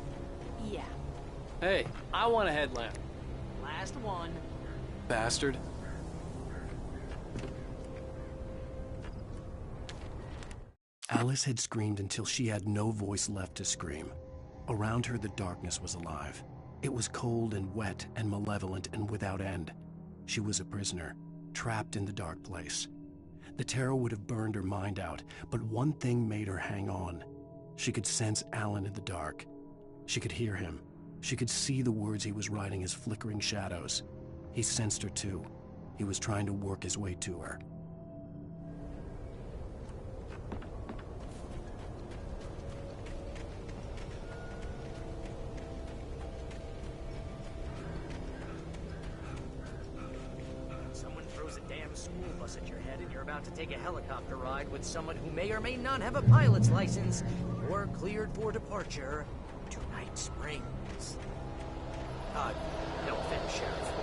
Yeah. Hey, I want a headlamp. Last one. Bastard. Alice had screamed until she had no voice left to scream. Around her, the darkness was alive. It was cold and wet and malevolent and without end. She was a prisoner, trapped in the dark place. The terror would have burned her mind out, but one thing made her hang on. She could sense Alan in the dark. She could hear him. She could see the words he was writing as flickering shadows. He sensed her too. He was trying to work his way to her. a school bus at your head and you're about to take a helicopter ride with someone who may or may not have a pilot's license, you're cleared for departure to Night Springs. No offense, Sheriff.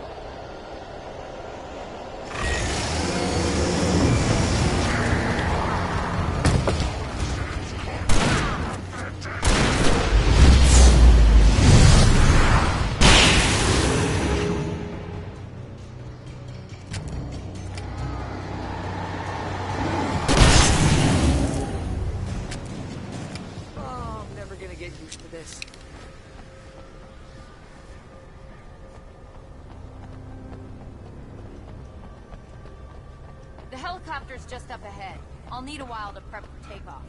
The helicopter's just up ahead. I'll need a while to prep for takeoff.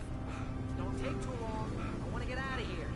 Don't take too long. I want to get out of here.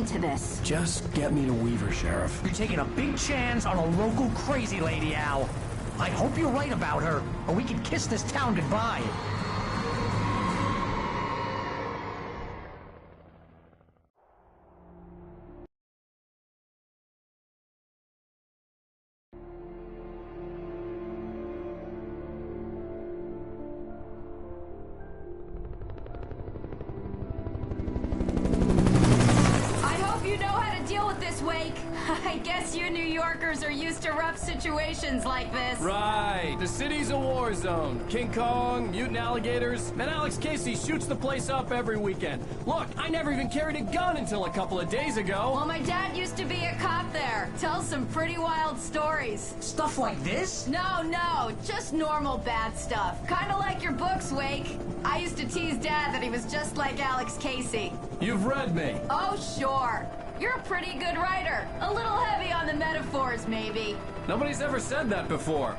into this. Just get me to Weaver, Sheriff. You're taking a big chance on a local crazy lady, Al. I hope you're right about her, or we can kiss this town goodbye. I guess you New Yorkers are used to rough situations like this. Right. The city's a war zone. King Kong, mutant alligators, and Alex Casey shoots the place up every weekend. Look, I never even carried a gun until a couple of days ago. Well, my dad used to be a cop there. Tells some pretty wild stories. Stuff like this? No, just normal bad stuff. Kinda like your books, Wake. I used to tease Dad that he was just like Alex Casey. You've read me. Oh, sure. You're a pretty good writer. A little heavy on the metaphors, maybe. Nobody's ever said that before.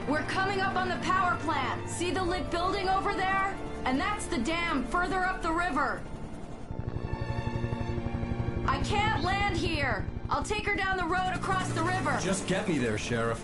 We're coming up on the power plant. See the lit building over there? And that's the dam further up the river. I can't land here. I'll take her down the road across the river. Just get me there, Sheriff.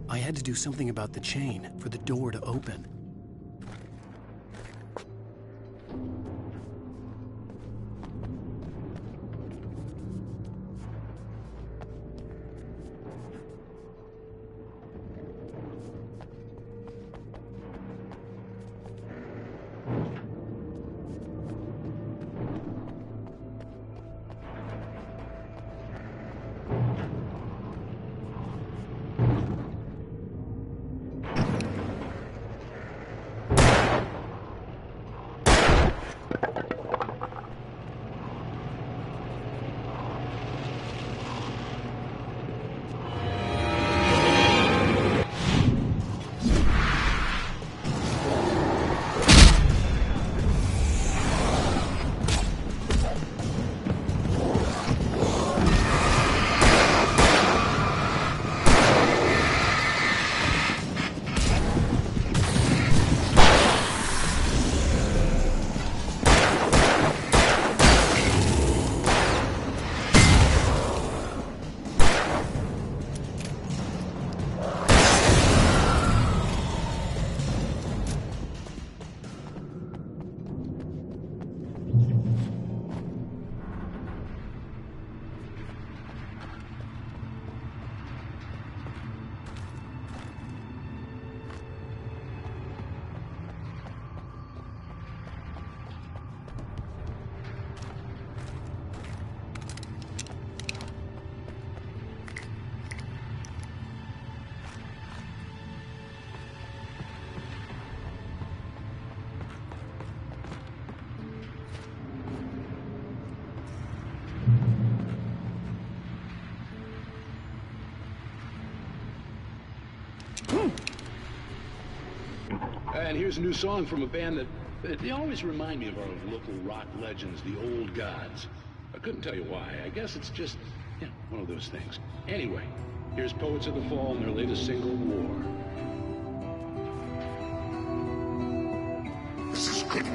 I had to do something about the chain for the door to open. And here's a new song from a band that they always remind me of our local rock legends, the Old Gods. I couldn't tell you why. I guess it's just, one of those things. Anyway, here's Poets of the Fall and their latest single, War. This is good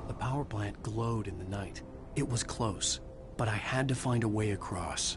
The power plant glowed in the night. It was close, but I had to find a way across.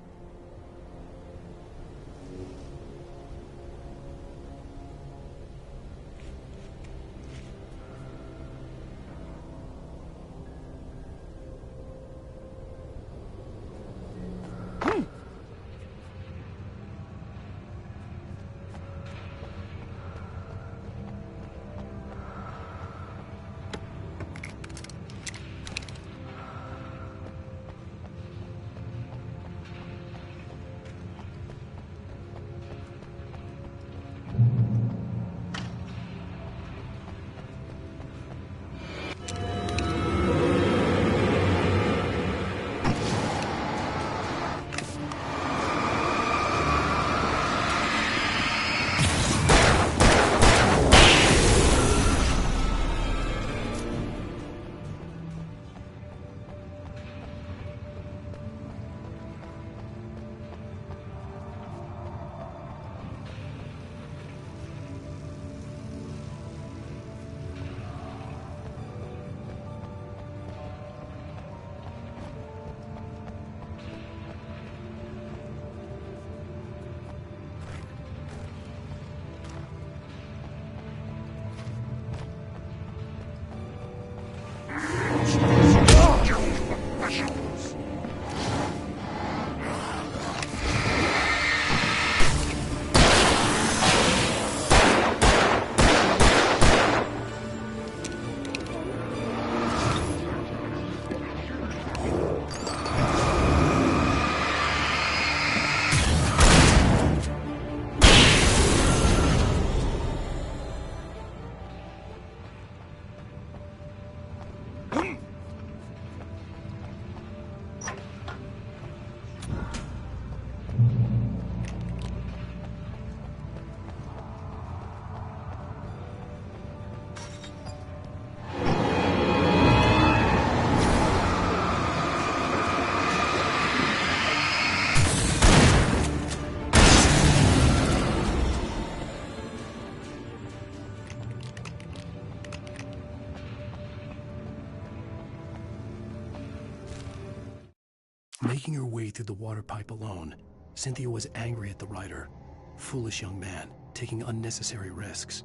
Making her way through the water pipe alone, Cynthia was angry at the writer. Foolish young man, taking unnecessary risks.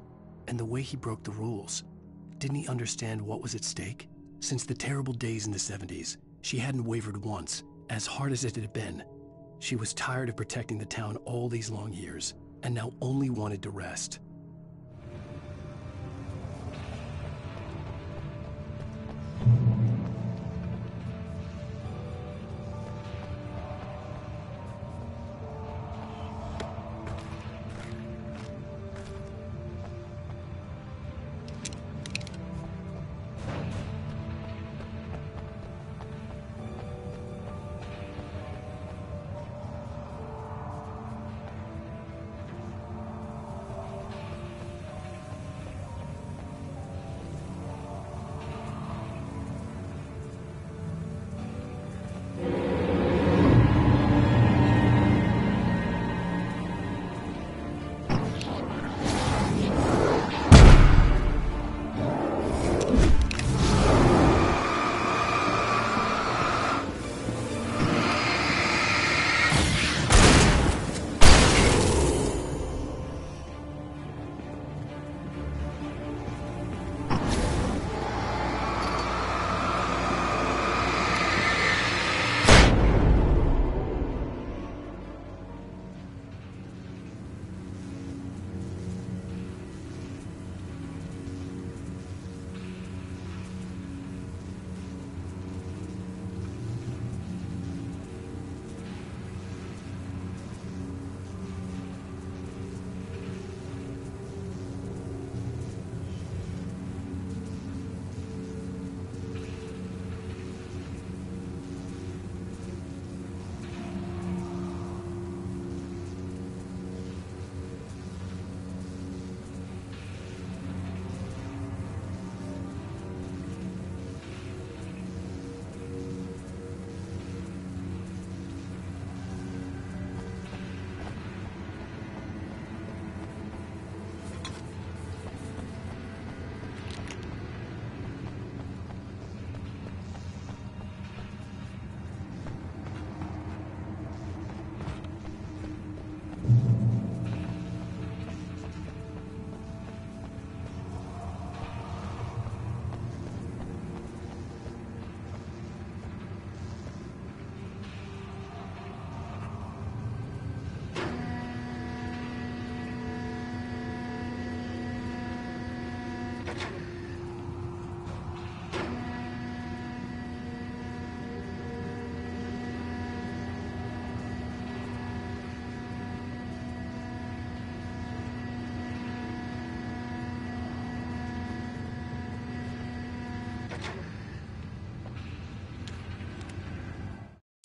And the way he broke the rules. Didn't he understand what was at stake? Since the terrible days in the 70s, she hadn't wavered once, as hard as it had been. She was tired of protecting the town all these long years, and now only wanted to rest.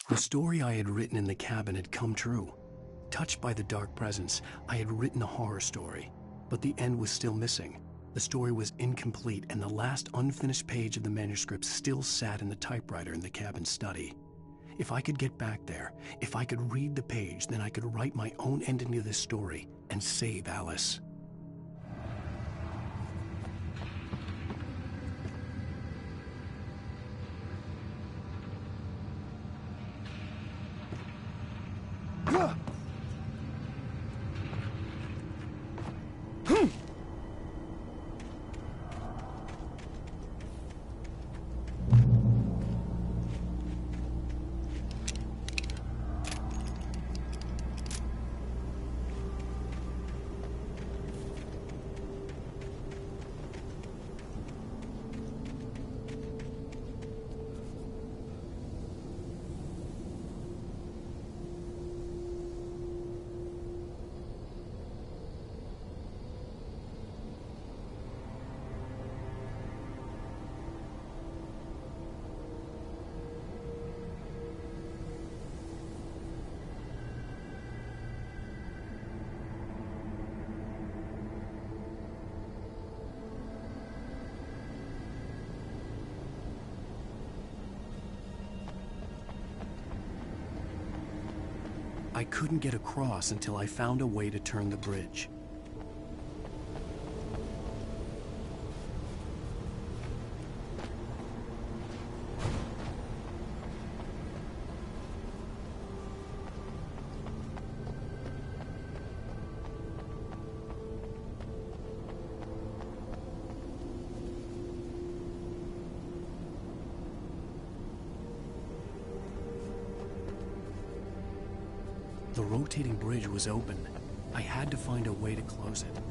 The story I had written in the cabin had come true. Touched by the dark presence, I had written a horror story, but the end was still missing. The story was incomplete, and the last unfinished page of the manuscript still sat in the typewriter in the cabin study. If I could get back there, if I could read the page, then I could write my own ending to this story and save Alice. I couldn't get across until I found a way to turn the bridge. The rotating bridge was open. I had to find a way to close it.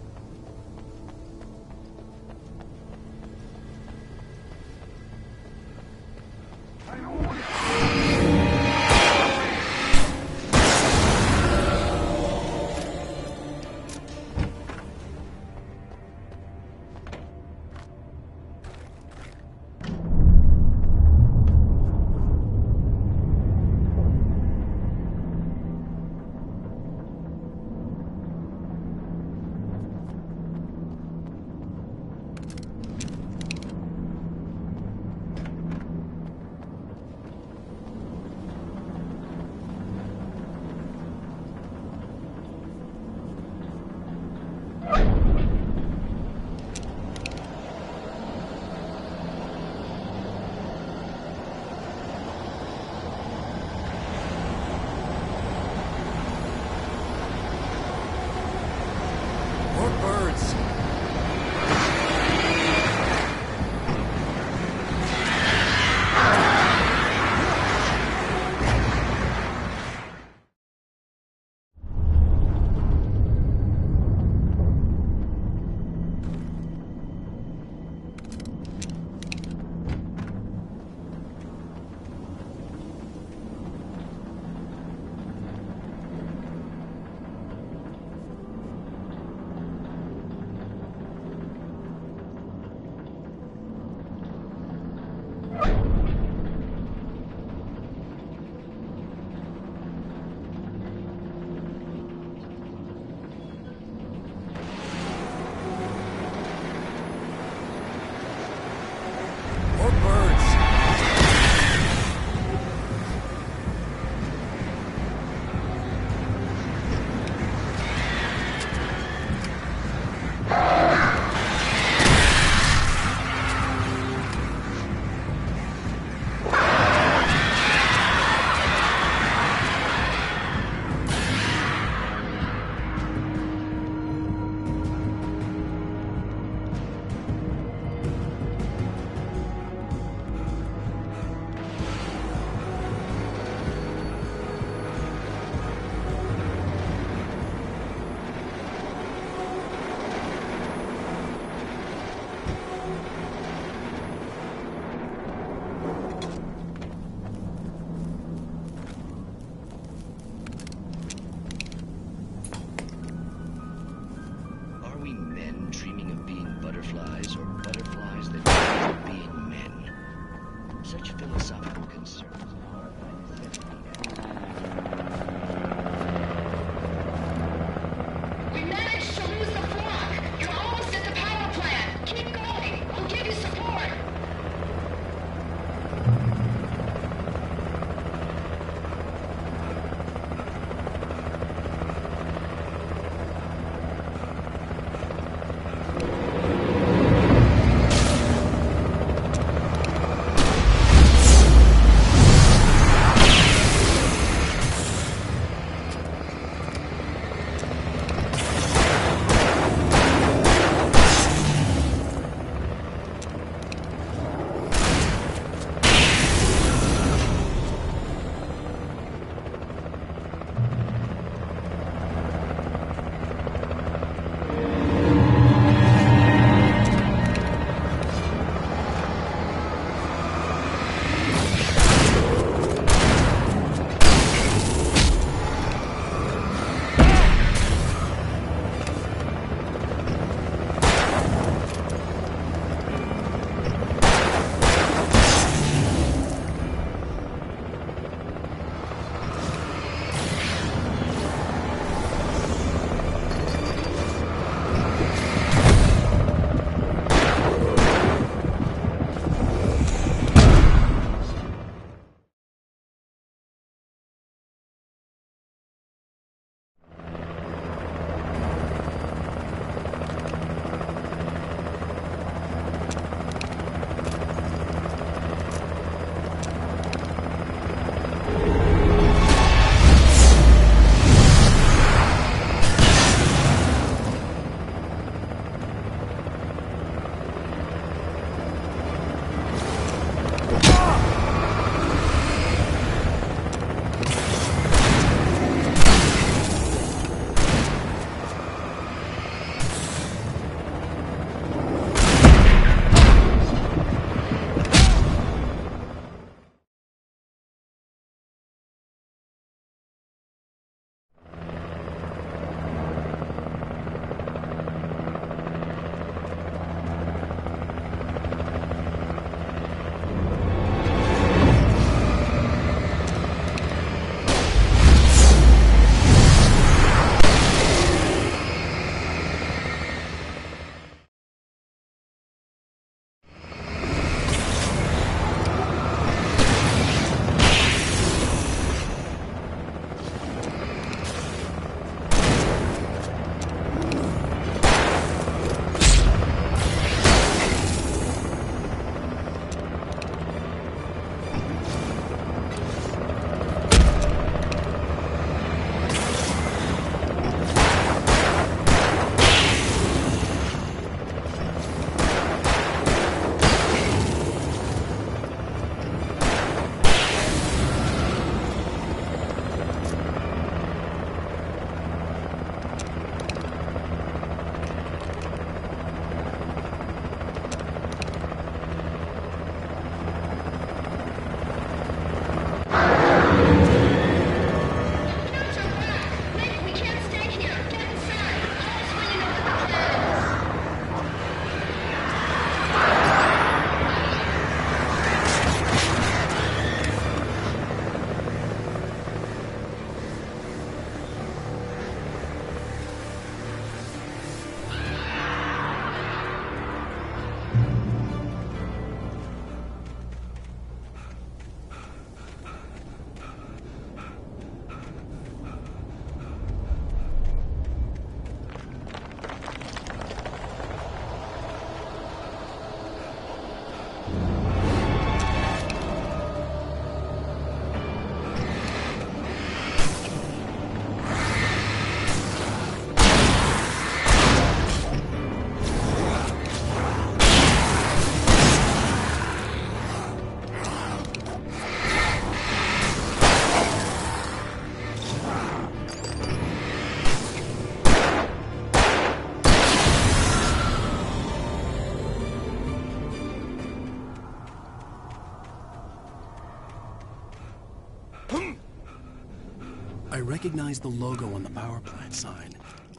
I recognized the logo on the power plant sign.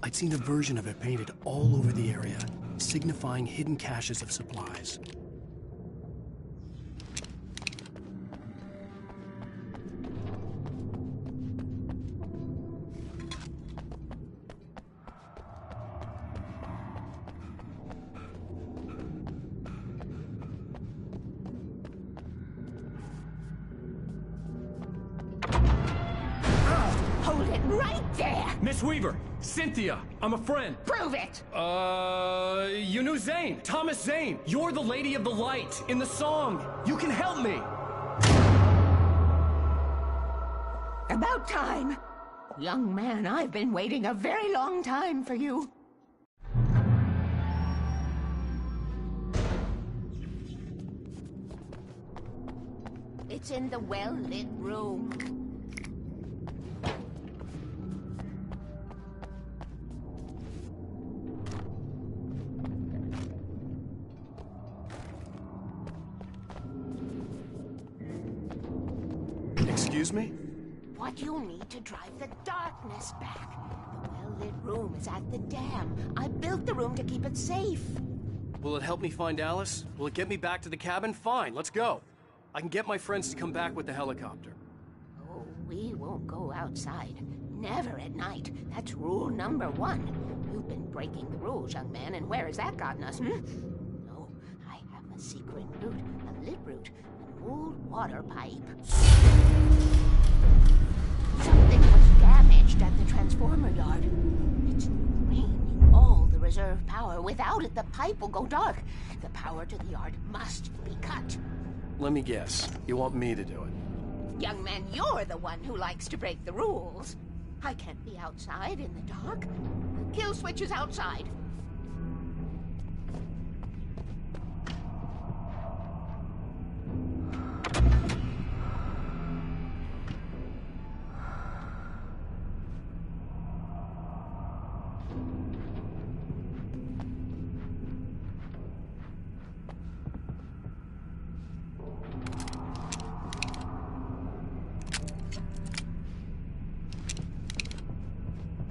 I'd seen a version of it painted all over the area, signifying hidden caches of supplies. Hold it right there! Miss Weaver! Cynthia! I'm a friend! Prove it! You knew Zane! Thomas Zane! You're the Lady of the Light in the song! You can help me! About time! Young man, I've been waiting a very long time for you. It's in the well-lit room. Excuse me? What you'll need to drive the darkness back. The well-lit room is at the dam. I built the room to keep it safe. Will it help me find Alice? Will it get me back to the cabin? Fine, let's go. I can get my friends to come back with the helicopter. Oh, we won't go outside. Never at night. That's rule number 1. You've been breaking the rules, young man, and where has that gotten us, No, I have a secret route, a lit route, an old water pipe. Something was damaged at the transformer yard. It's draining all the reserve power. Without it, the pipe will go dark. The power to the yard must be cut. Let me guess. You want me to do it? Young man, you're the one who likes to break the rules. I can't be outside in the dark. The kill switch is outside.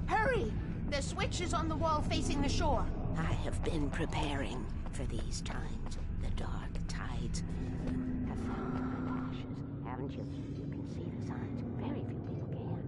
Hurry! The switch is on the wall facing the shore. I have been preparing for these times. The dark tides have found my ashes, haven't you? You can see the signs. Very few people can.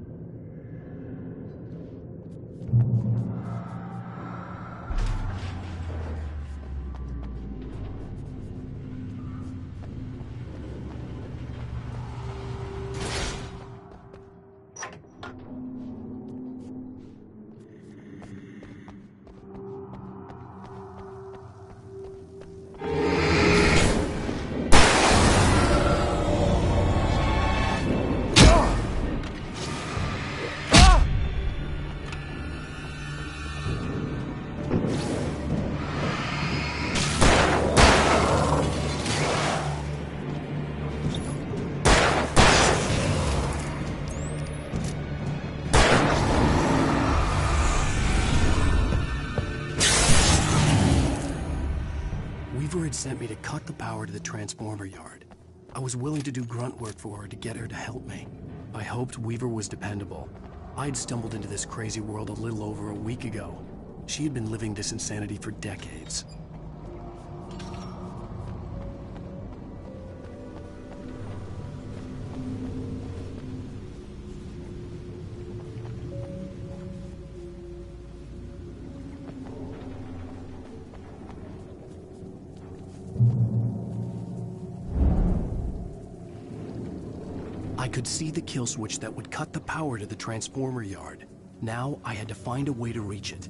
Weaver had sent me to cut the power to the transformer yard. I was willing to do grunt work for her to get her to help me. I hoped Weaver was dependable. I'd stumbled into this crazy world a little over a week ago. She had been living this insanity for decades. I could see the kill switch that would cut the power to the transformer yard. Now I had to find a way to reach it.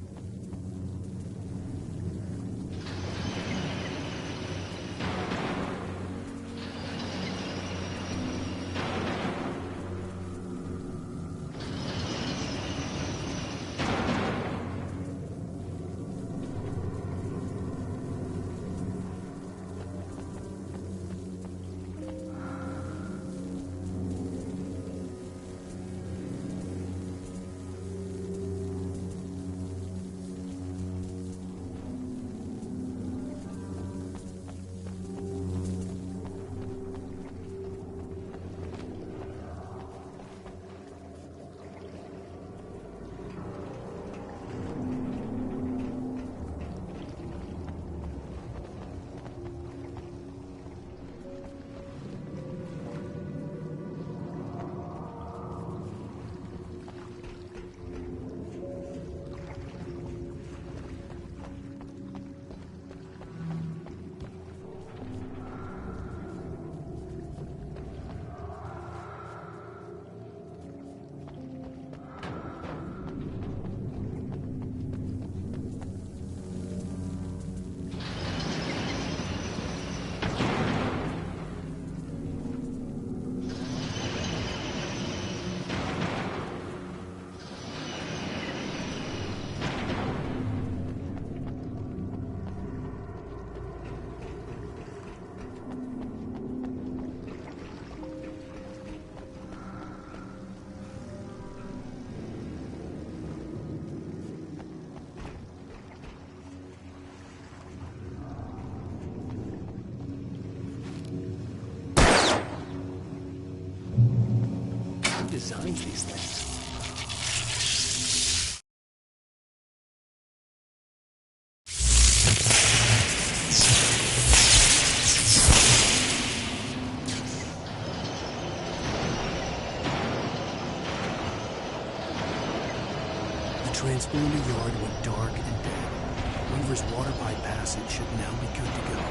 designs these things? The transponder yard went dark and dead. Weaver's water pipe passage should now be good to go.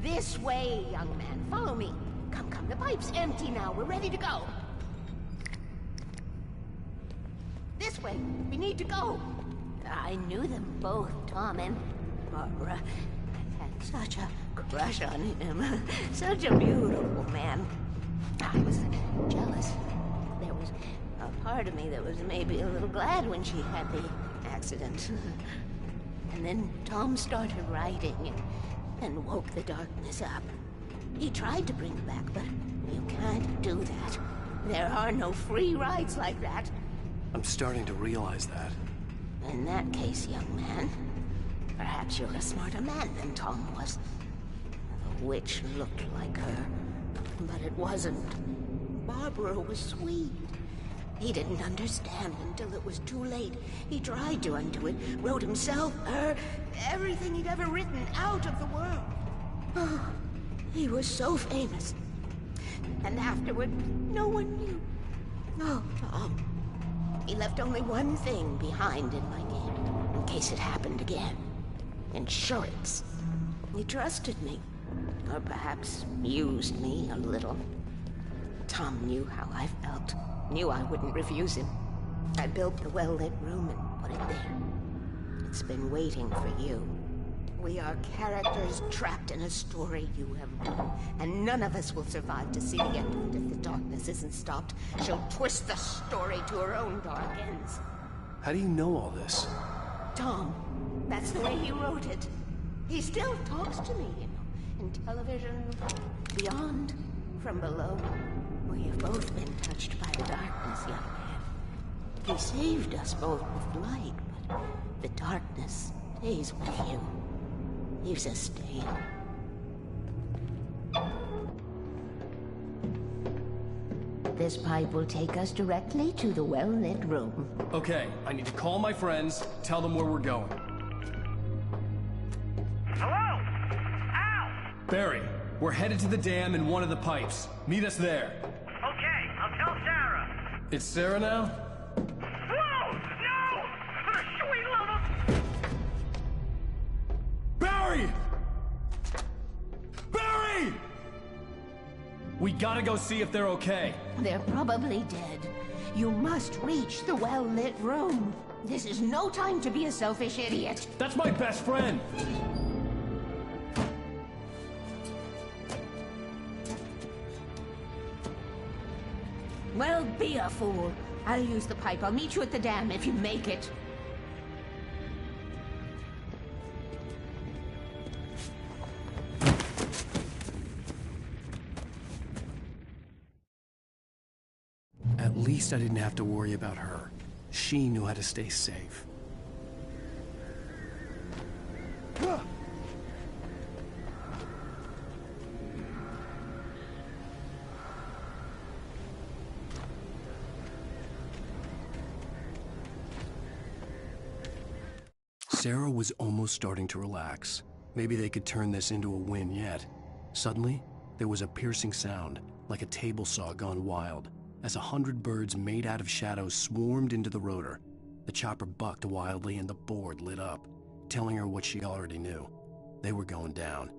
This way, young man. Follow me. Come, come. The pipe's empty now. We're ready to go. This way. We need to go. I knew them both, Tom and Barbara. I had such a crush on him. Such a beautiful man. I was jealous. There was a part of me that was maybe a little glad when she had the accident. And then Tom started writing and woke the darkness up. He tried to bring it back, but you can't do that. There are no free rides like that. I'm starting to realize that. In that case, young man, perhaps you're a smarter man than Tom was. The witch looked like her, but it wasn't. Barbara was sweet. He didn't understand until it was too late. He tried to undo it, wrote himself, her, everything he'd ever written out of the world. Oh, he was so famous. And afterward, no one knew. Oh, Tom. He left only one thing behind in my game, in case it happened again. Insurance. He trusted me. Or perhaps used me a little. Tom knew how I felt. Knew I wouldn't refuse him. I built the well-lit room and put it there. It's been waiting for you. We are characters trapped in a story you have written, and none of us will survive to see the end of it if the darkness isn't stopped. She'll twist the story to her own dark ends. How do you know all this? Tom, that's the way he wrote it. He still talks to me, you know, in television, beyond, from below. We have both been touched by the darkness, young man. He saved us both with light, but the darkness stays with you. Leaves a stain. This pipe will take us directly to the well-lit room. Okay, I need to call my friends, tell them where we're going. Hello? Al! Barry, we're headed to the dam in one of the pipes. Meet us there. Okay, I'll tell Sarah. It's Sarah now? Whoa! No! For the sweet love of... Barry! Barry! We gotta go see if they're okay. They're probably dead. You must reach the well-lit room. This is no time to be a selfish idiot. That's my best friend. Well, be a fool. I'll use the pipe. I'll meet you at the dam if you make it. least I didn't have to worry about her. She knew how to stay safe. Sarah was almost starting to relax. Maybe they could turn this into a win yet. Suddenly, there was a piercing sound, like a table saw gone wild, as 100 birds made out of shadows swarmed into the rotor. The chopper bucked wildly and the board lit up, telling her what she already knew. They were going down.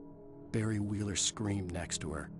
Barry Wheeler screamed next to her.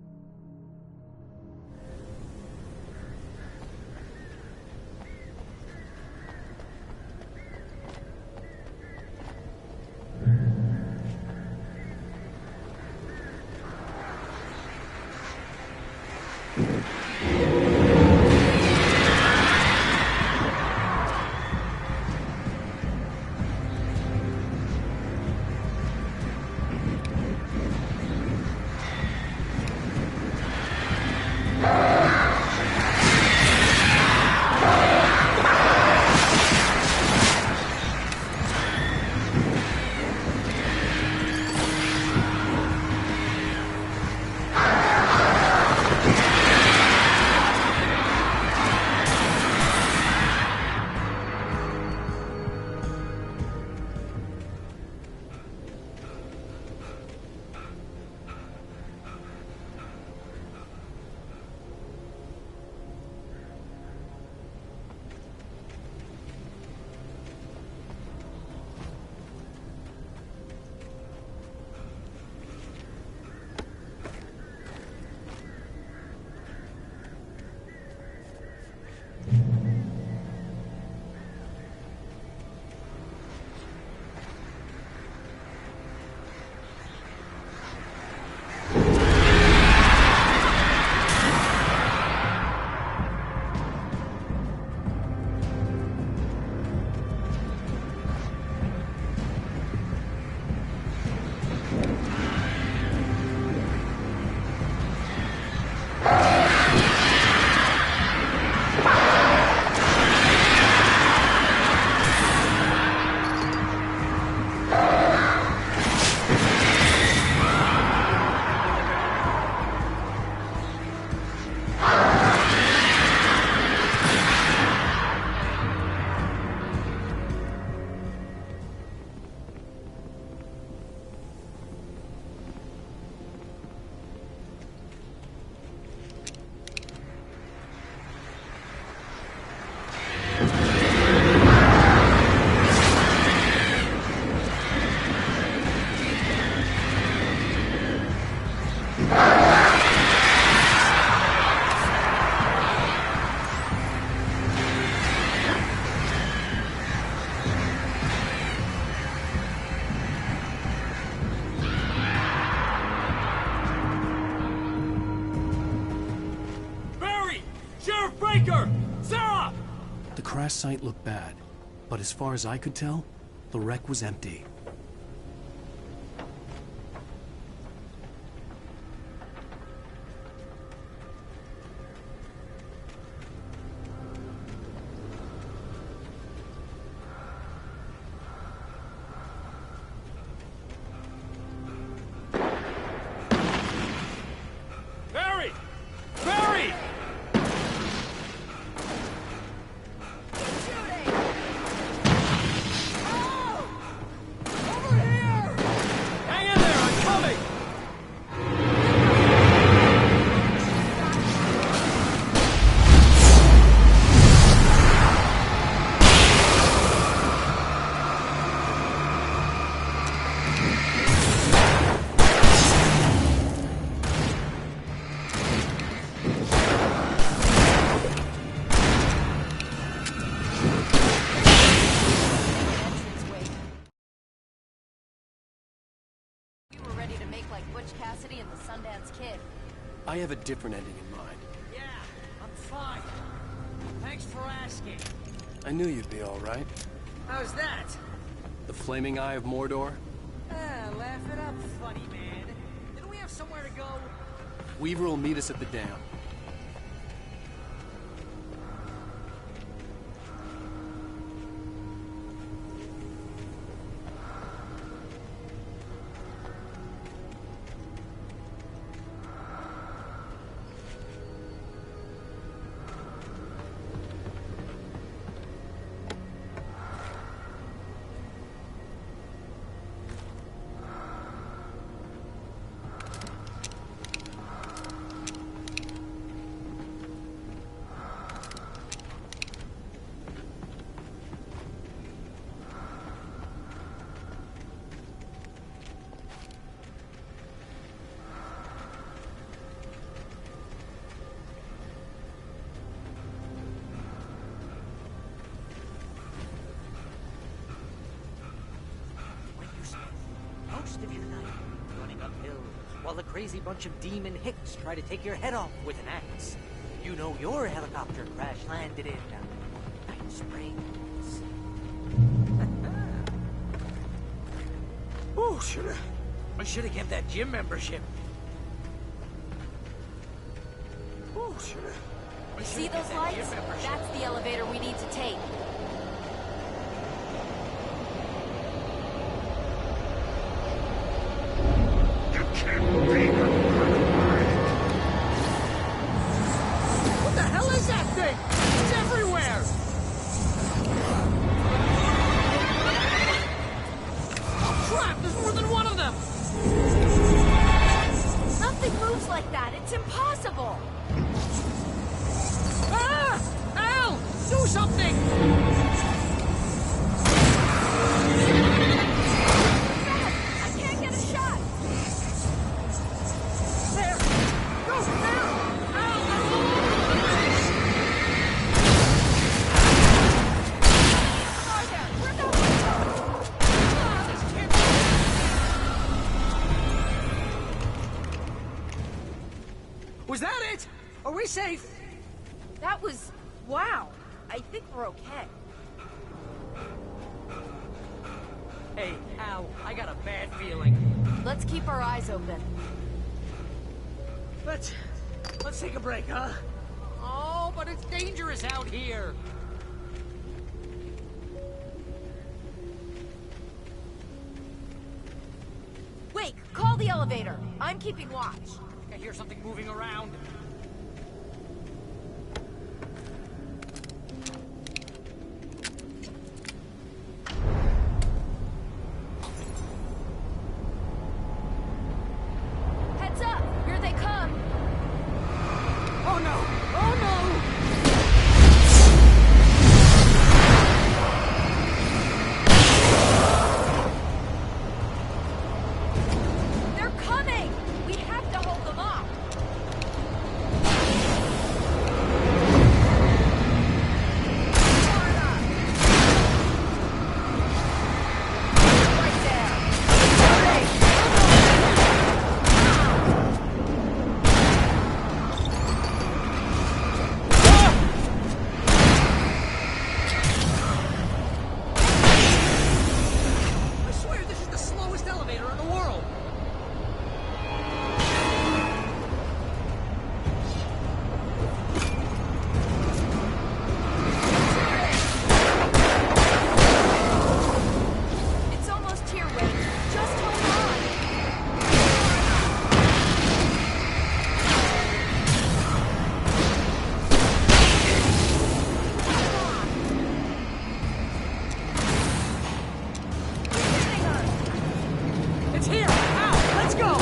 Sarah! The crash site looked bad, but as far as I could tell, the wreck was empty. Barry! Barry! Hang in there, I'm coming! We were ready to make like Butch Cassidy and the Sundance Kid. I have a different ending in mind. Yeah, I'm fine. Thanks for asking. I knew you'd be all right. How's that? The flaming eye of Mordor? Laugh it up, funny man. Didn't we have somewhere to go? Weaver will meet us at the dam. while the crazy bunch of demon hicks try to take your head off with an axe. You know your helicopter crash landed in Night Springs. Oh, I should have kept that gym membership. Oh, See those lights? That's the elevator we need to take. What the hell is that thing? It's everywhere! Oh crap, there's more than one of them! Nothing moves like that. It's impossible. Ah! Al! Do something! I can't get a shot. There! Go! There! Al! Was that it? Are we safe? That was... wow. I think we're okay. Hey, Al, I got a bad feeling. Let's keep our eyes open. Let's take a break, huh? Oh, but it's dangerous out here. Wait, call the elevator. I'm keeping watch. I hear something moving around. Heads up! Here they come! Oh no! Oh no! They're coming! We have to hold them off! Right there! I swear this is the slowest elevator in the world. It's almost here, Wade. Just hold on! It's here! Al, let's go!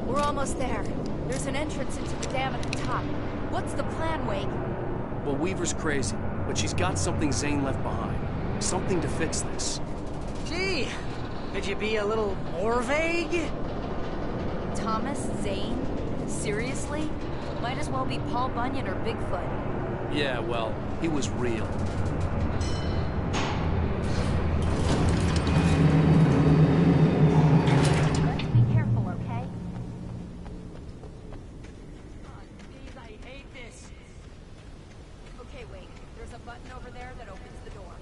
We're almost there. There's an entrance into the dam at the top. What's the plan, Wake? Well, Weaver's crazy, but she's got something Zane left behind. Something to fix this. Gee, could you be a little more vague? Thomas Zane? Seriously? Might as well be Paul Bunyan or Bigfoot. Yeah, well, he was real. Let's be careful, okay? Jeez, I hate this. Okay, Wake. There's a button over there that opens the door.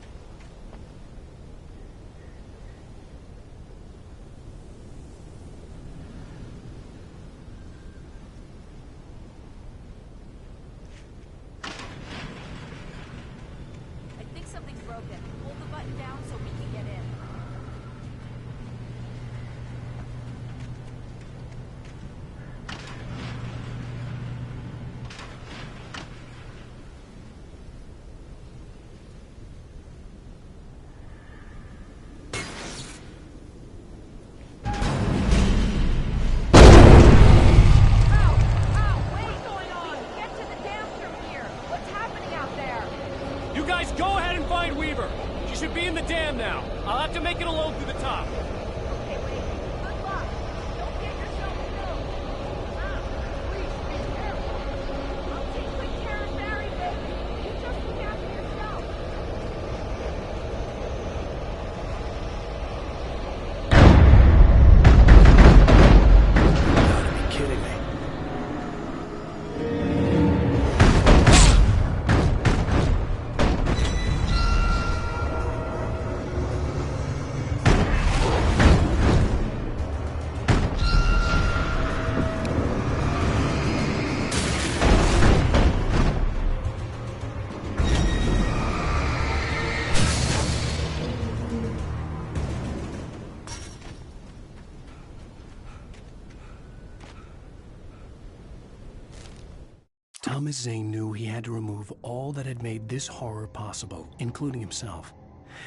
Thomas Zane knew he had to remove all that had made this horror possible, including himself.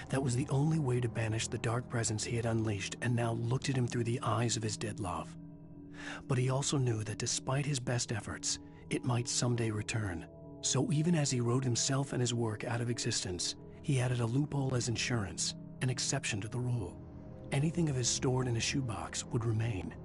That was the only way to banish the dark presence he had unleashed and now looked at him through the eyes of his dead love. But he also knew that despite his best efforts, it might someday return. So even as he wrote himself and his work out of existence, he added a loophole as insurance, an exception to the rule. Anything of his stored in a shoebox would remain.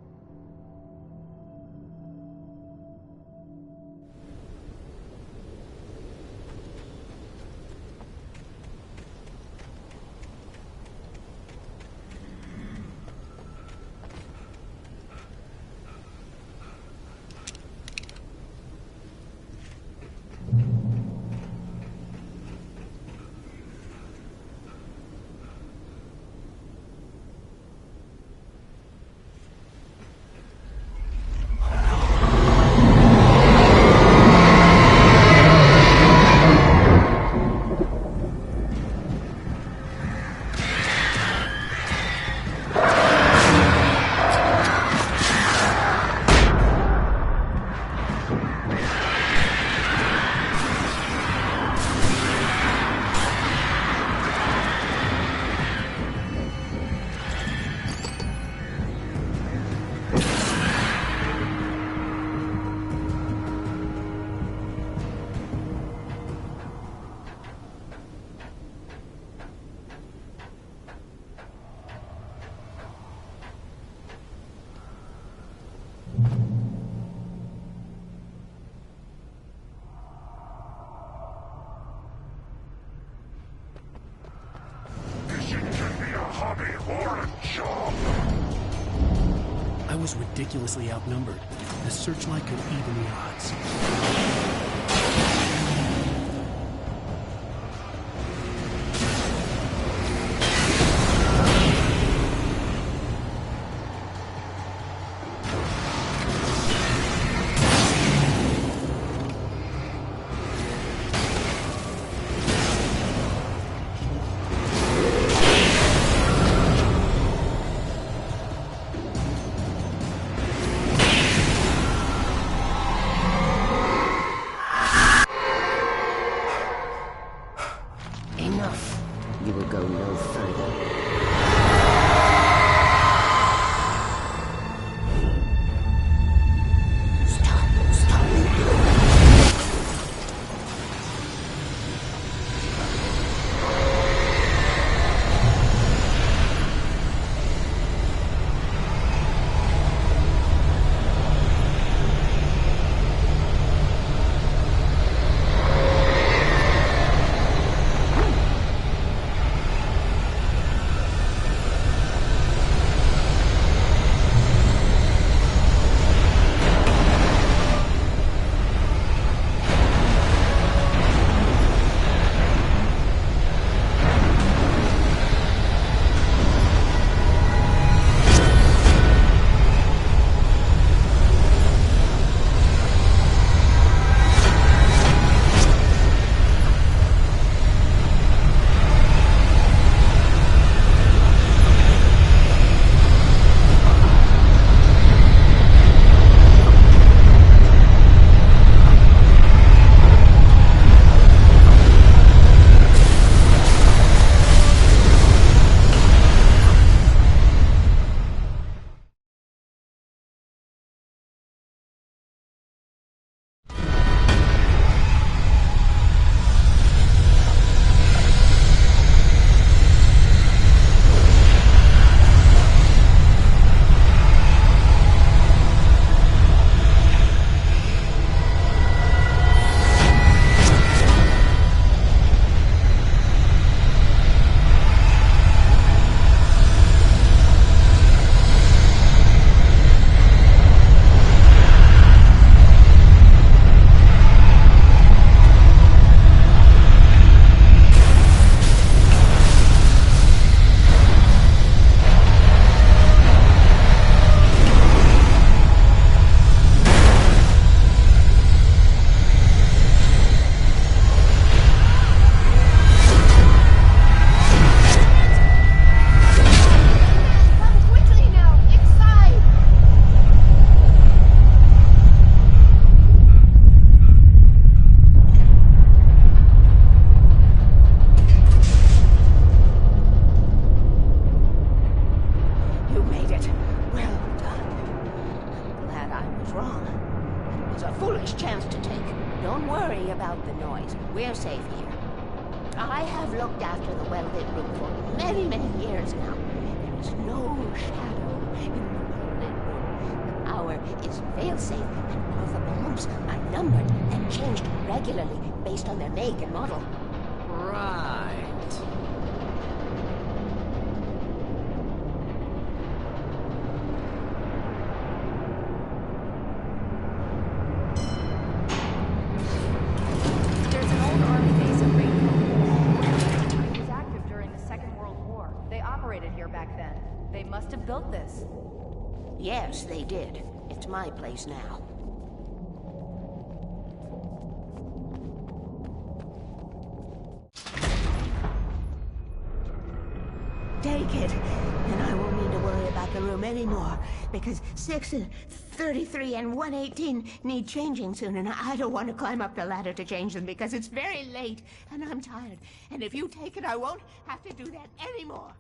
I was ridiculously outnumbered. The searchlight could even the odds. wrong. It was a foolish chance to take. Don't worry about the noise. We're safe here. I have looked after the well-lit room for many, many years now. There is no shadow in the well-lit room. The power is fail-safe, and all the bulbs are numbered and changed regularly based on their make and model. Right. There's an old army base at Rainbow. It was active during the Second World War. They operated here back then. They must have built this. Yes, they did. It's my place now. Take it, and I won't need to worry about the room anymore, because 6 and 33 and 118 need changing soon, and I don't want to climb up the ladder to change them because it's very late, and I'm tired. And if you take it, I won't have to do that anymore.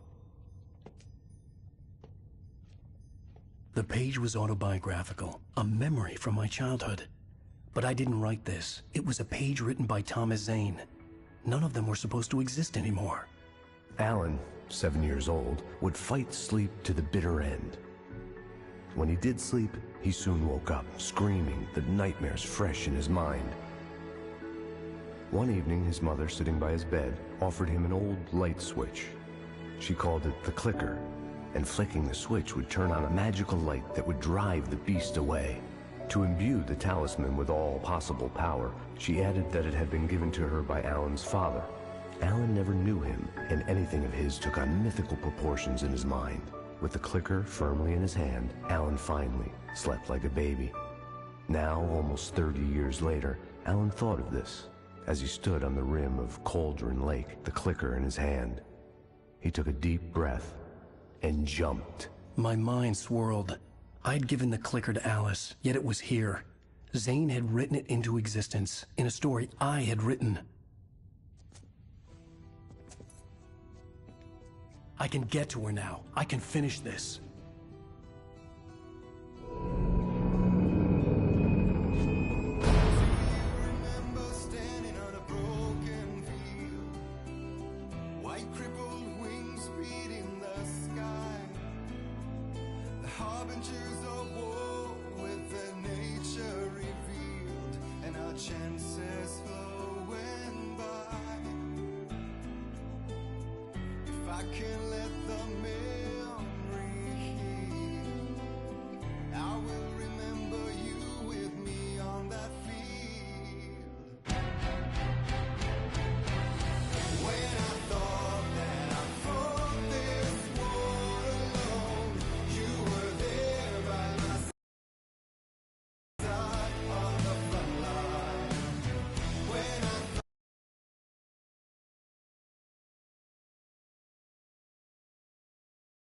The page was autobiographical, a memory from my childhood. But I didn't write this. It was a page written by Thomas Zane. None of them were supposed to exist anymore. Alan, 7 years old, would fight sleep to the bitter end. When he did sleep, he soon woke up, screaming, the nightmares fresh in his mind. One evening, his mother, sitting by his bed, offered him an old light switch. She called it the clicker, and flicking the switch would turn on a magical light that would drive the beast away. To imbue the talisman with all possible power, she added that it had been given to her by Alan's father. Alan never knew him, and anything of his took on mythical proportions in his mind. With the clicker firmly in his hand, Alan finally slept like a baby. Now, almost 30 years later, Alan thought of this as he stood on the rim of Cauldron Lake, the clicker in his hand. He took a deep breath and jumped. My mind swirled. I'd given the clicker to Alice, yet it was here. Zane had written it into existence, in a story I had written. I can get to her now. I can finish this. Chances flowing by. If I can let the